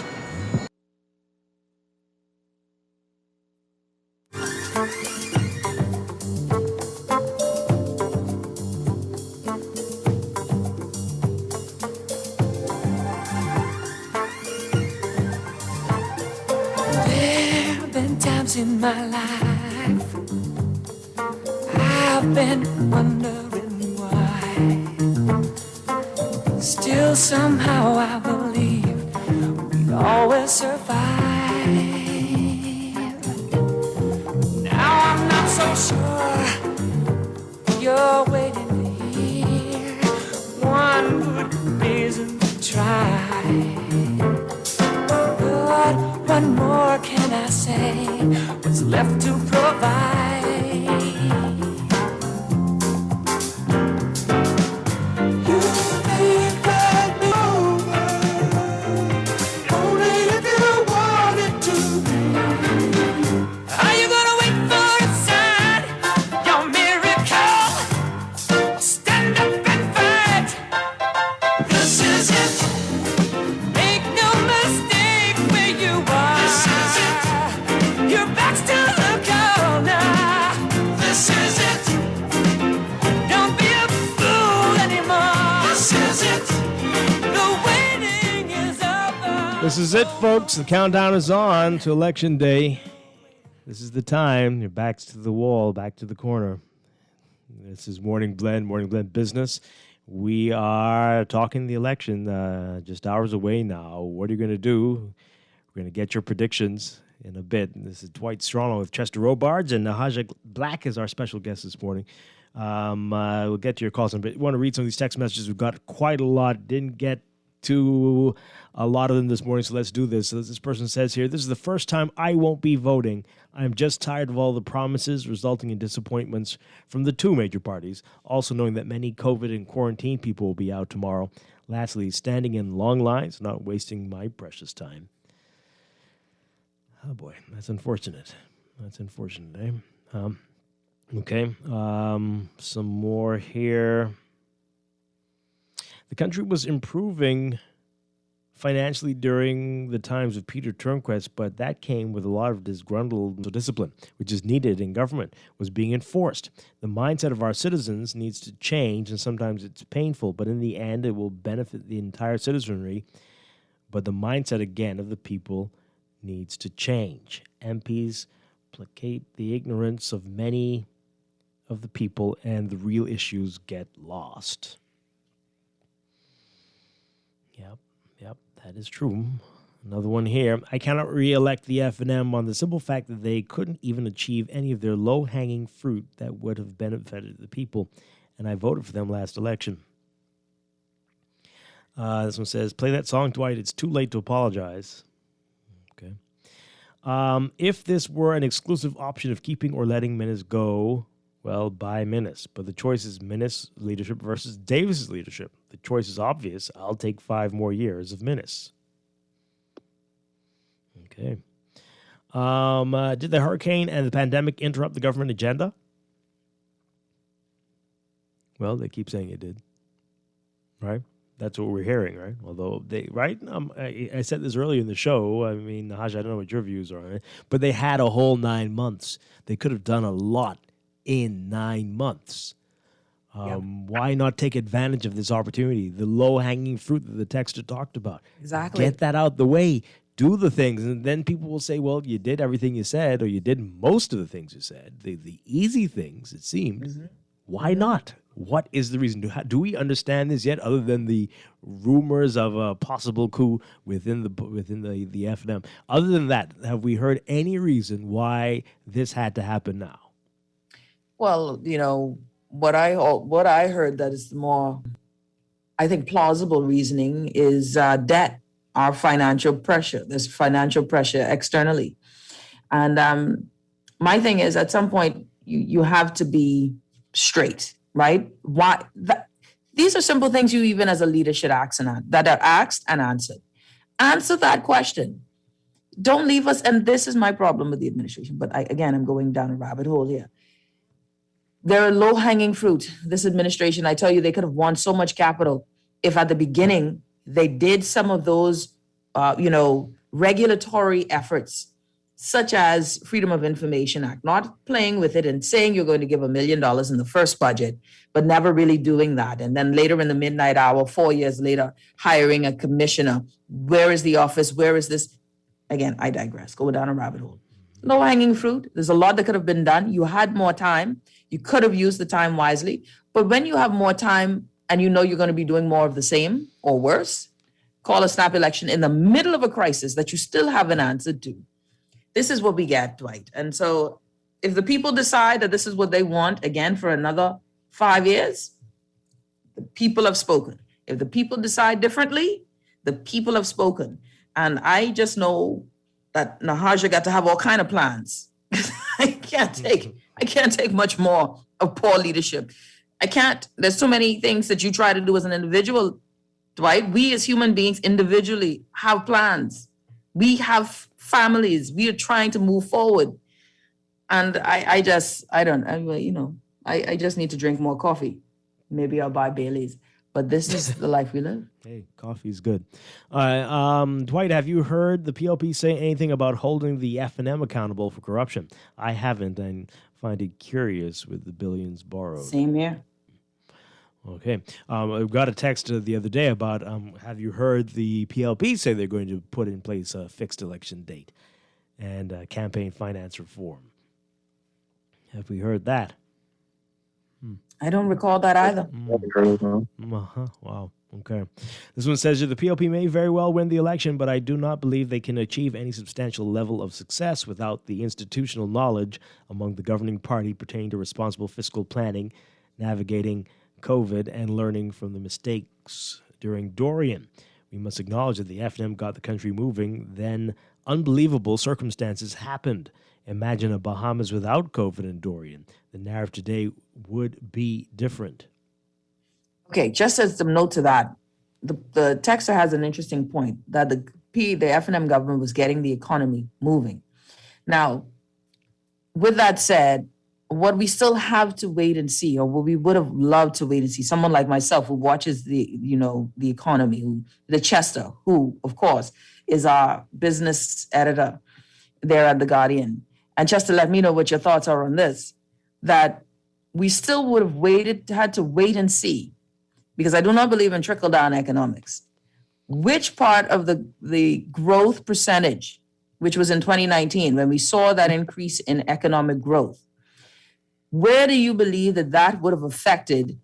In my life, I've been wondering why. Still, somehow, I believe we'd always survive. Now I'm not so sure you're waiting to hear one good reason to try. But what more can I say? What's left to provide? You think that over, only if you want it to be. Are you gonna wait for a sign, your miracle? Stand up and fight. This is it. Make no mistake where you are. This is it. Your back's to the corner. This is it. Don't be a fool anymore. This is it. The waiting is over. This is it, folks. The countdown is on to Election Day. This is the time. Your back's to the wall, back to the corner. This is Morning Blend Business. We are talking the election just hours away now. What are you going to do? We're going to get your predictions in a bit. And this is Dwight Strachan with Chester Robards, and Nahaja Black is our special guest this morning. We'll get to your calls in a bit. Want to read some of these text messages? We've got quite a lot. Didn't get to a lot of them this morning, so let's do this. So this person says here, this is the first time I won't be voting. I'm just tired of all the promises resulting in disappointments from the two major parties, also knowing that many COVID and quarantine people will be out tomorrow. Lastly, standing in long lines, not wasting my precious time. Oh boy, that's unfortunate. That's unfortunate, eh? Okay, some more here. The country was improving financially during the times of Peter Turnquest, but that came with a lot of disgruntled discipline, which is needed in government, was being enforced. The mindset of our citizens needs to change, and sometimes it's painful, but in the end, it will benefit the entire citizenry. But the mindset, again, of the people needs to change. MPs placate the ignorance of many of the people, and the real issues get lost. Yep, that is true. Another one here. I cannot re-elect the F&M on the simple fact that they couldn't even achieve any of their low-hanging fruit that would have benefited the people, and I voted for them last election. This one says, play that song, Dwight. It's too late to apologize. Okay. If this were an exclusive option of keeping or letting Minnis go, well, by Minnis. But the choice is Minnis leadership versus Davis's leadership. The choice is obvious. I'll take 5 more years of Minnis. Okay. Did the hurricane and the pandemic interrupt the government agenda? Well, they keep saying it did. Right? That's what we're hearing, right? Although they, right? I said this earlier in the show. I mean, Nahaja, I don't know what your views are on it, but they had a whole 9 months. They could have done a lot in 9 months. Why not take advantage of this opportunity? The low-hanging fruit that the texter talked about. Exactly. Get that out the way. Do the things, and then people will say, well, you did everything you said, or you did most of the things you said. The easy things, it seemed. Why not? What is the reason? Do we understand this yet, other than the rumors of a possible coup within the FNM? Other than that, have we heard any reason why this had to happen now? Well, what I heard that is the more, I think, plausible reasoning is debt, our financial pressure. There's financial pressure externally, and my thing is, at some point, you have to be straight, right? These are simple things you even as a leader should ask that are asked and answered. Answer that question. Don't leave us. And this is my problem with the administration. But I'm going down a rabbit hole here. There are low-hanging fruit. This administration, I tell you, they could have won so much capital if at the beginning they did some of those, regulatory efforts, such as Freedom of Information Act, not playing with it and saying you're going to give $1 million in the first budget, but never really doing that. And then later in the midnight hour, 4 years later, hiring a commissioner. Where is the office? Where is this? Again, I digress. Go down a rabbit hole. Low-hanging fruit. There's a lot that could have been done. You had more time. You could have used the time wisely. But when you have more time and you know you're going to be doing more of the same or worse, call a snap election in the middle of a crisis that you still haven't answered to. This is what we get, Dwight. And so if the people decide that this is what they want, again, for another 5 years, the people have spoken. If the people decide differently, the people have spoken. And I just know that Nahaja got to have all kind of plans. I can't take much more of poor leadership. I can't. There's so many things that you try to do as an individual, Dwight. We as human beings individually have plans. We have families. We are trying to move forward. And I just need to drink more coffee. Maybe I'll buy Bailey's. But this is the life we live. Hey, coffee's good. Dwight, have you heard the PLP say anything about holding the FNM accountable for corruption? I haven't, and find it curious with the billions borrowed. Same here. Okay. I got a text the other day about, have you heard the PLP say they're going to put in place a fixed election date and campaign finance reform? Have we heard that? I don't recall that either. Wow. Okay. This one says the PLP may very well win the election, but I do not believe they can achieve any substantial level of success without the institutional knowledge among the governing party pertaining to responsible fiscal planning, navigating COVID, and learning from the mistakes during Dorian. We must acknowledge that the FNM got the country moving, then unbelievable circumstances happened. Imagine a Bahamas without COVID and Dorian. The narrative today would be different. Okay, just as a note to that, the texter has an interesting point that the FNM government was getting the economy moving. Now, with that said, what we still have to wait and see, or what we would have loved to wait and see, someone like myself who watches the economy, the Chester, who, of course, is our business editor there at The Guardian. And just to let me know what your thoughts are on this, that we still would have had to wait and see, because I do not believe in trickle-down economics. Which part of the growth percentage, which was in 2019, when we saw that increase in economic growth, where do you believe that would have affected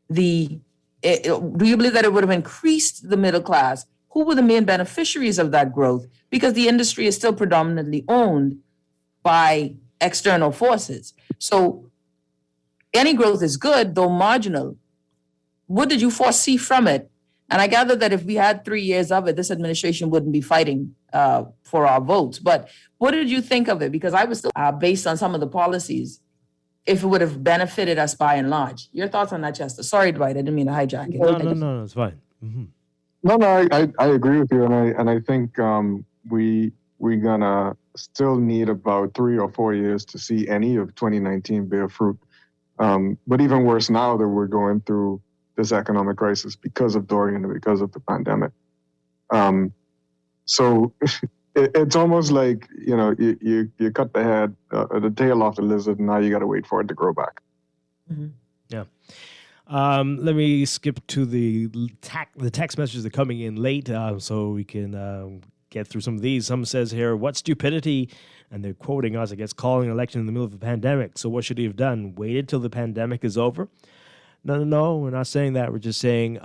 do you believe that it would have increased the middle class? Who were the main beneficiaries of that growth? Because the industry is still predominantly owned by external forces. So any growth is good, though marginal. What did you foresee from it? And I gather that if we had 3 years of it, this administration wouldn't be fighting for our votes. But what did you think of it? Because I was still based on some of the policies, if it would have benefited us by and large. Your thoughts on that, Chester? Sorry, Dwight, I didn't mean to hijack it. No, it's fine. Mm-hmm. No, I agree with you, and I think we're gonna still need about 3 or 4 years to see any of 2019 bear fruit. But even worse now that we're going through this economic crisis because of Dorian and because of the pandemic. So it's almost like, you cut the head, the tail off the lizard, and now you got to wait for it to grow back. Yeah. Let me skip to the text messages that are coming in late so we can get through some of these. Some says here, what stupidity, and they're quoting us, I guess, calling an election in the middle of a pandemic. So what should he have done? Waited till the pandemic is over? No, we're not saying that. We're just saying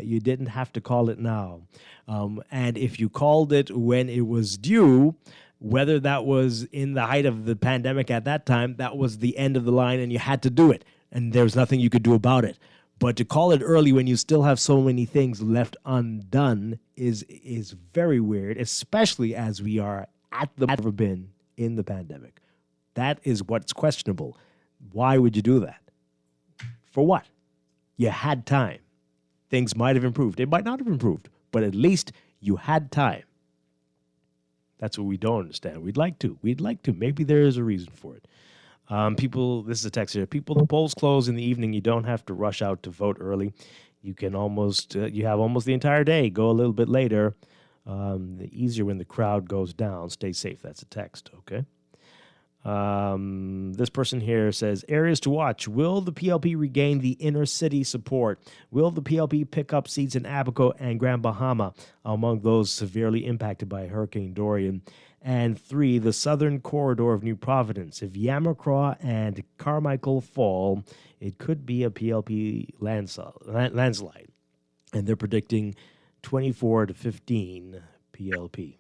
you didn't have to call it now. And if you called it when it was due, whether that was in the height of the pandemic at that time, that was the end of the line and you had to do it. And there was nothing you could do about it. But to call it early when you still have so many things left undone is very weird, especially as we are at the ever been in the pandemic. That is what's questionable. Why would you do that? For what? You had time. Things might have improved. It might not have improved, but at least you had time. That's what we don't understand. We'd like to. Maybe there is a reason for it. People, this is a text here. People, the polls close in the evening. You don't have to rush out to vote early. You can almost, you have almost the entire day. Go a little bit later. The easier when the crowd goes down. Stay safe. That's a text. Okay. This person here says, areas to watch. Will the PLP regain the inner city support? Will the PLP pick up seats in Abaco and Grand Bahama among those severely impacted by Hurricane Dorian? And 3, the southern corridor of New Providence. If Yamacraw and Carmichael fall, it could be a PLP landslide. And they're predicting 24 to 15 PLP.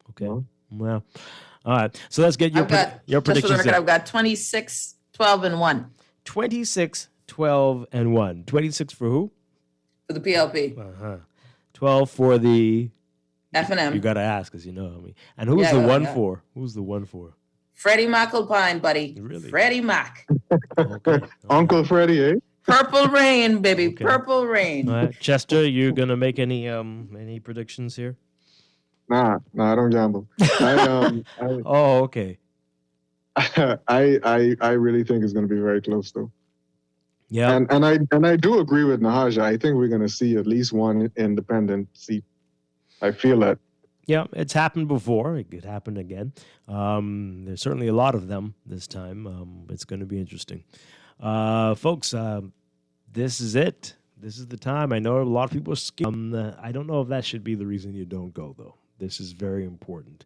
Okay. Well, all right. So let's get your predictions. Just for the record, I've got 26, 12, and 1. 26, 12, and 1. 26 for who? For the PLP. 12 for the F&M. You got to ask, because you know me. And who's the one for? Who's the one for? Freddie McAlpine, buddy. Really? Freddie Mac. Uncle Freddie, eh? Purple rain, baby. Okay. Purple rain. All right. Chester, you gonna make any predictions here? Nah, I don't gamble. Oh, okay. I really think it's gonna be very close though. Yeah. And I do agree with Nahaja. I think we're gonna see at least one independent seat. I feel that. Yeah, it's happened before. It could happen again. There's certainly a lot of them this time. It's going to be interesting. Folks, this is it. This is the time. I know a lot of people are scared. I don't know if that should be the reason you don't go, though. This is very important.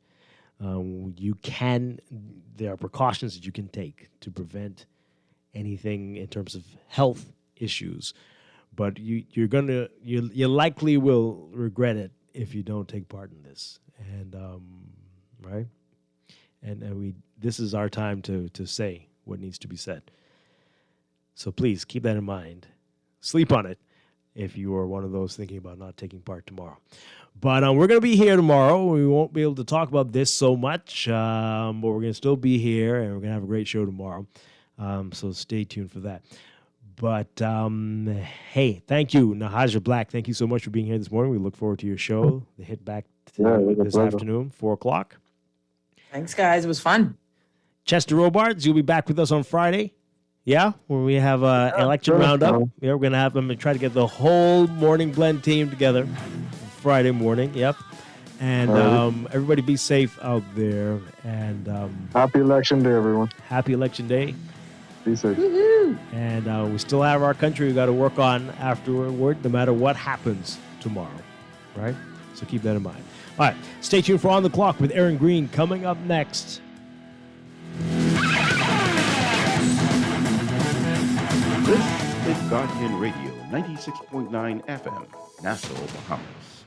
There are precautions that you can take to prevent anything in terms of health issues, but you likely will regret it if you don't take part in this. And right? And this is our time to say what needs to be said. So please keep that in mind. Sleep on it if you are one of those thinking about not taking part tomorrow. But we're going to be here tomorrow. We won't be able to talk about this so much, but we're going to still be here, and we're going to have a great show tomorrow. So stay tuned for that. But, hey, thank you, Nahaja Black. Thank you so much for being here this morning. We look forward to your show, the Hit Back this afternoon, 4 o'clock. Thanks, guys. It was fun. Chester Robards, you'll be back with us on Friday. Yeah, when we have an election roundup. Yeah, we're going to have them and try to get the whole Morning Blend team together Friday morning. Yep. And everybody be safe out there. And happy election day, everyone. Happy election day. Be safe. Woo-hoo. And we still have our country we got to work on afterward, no matter what happens tomorrow. Right? So keep that in mind. All right. Stay tuned for On the Clock with Aaron Green coming up next. This is Godhead Radio, 96.9 FM, Nassau, Bahamas.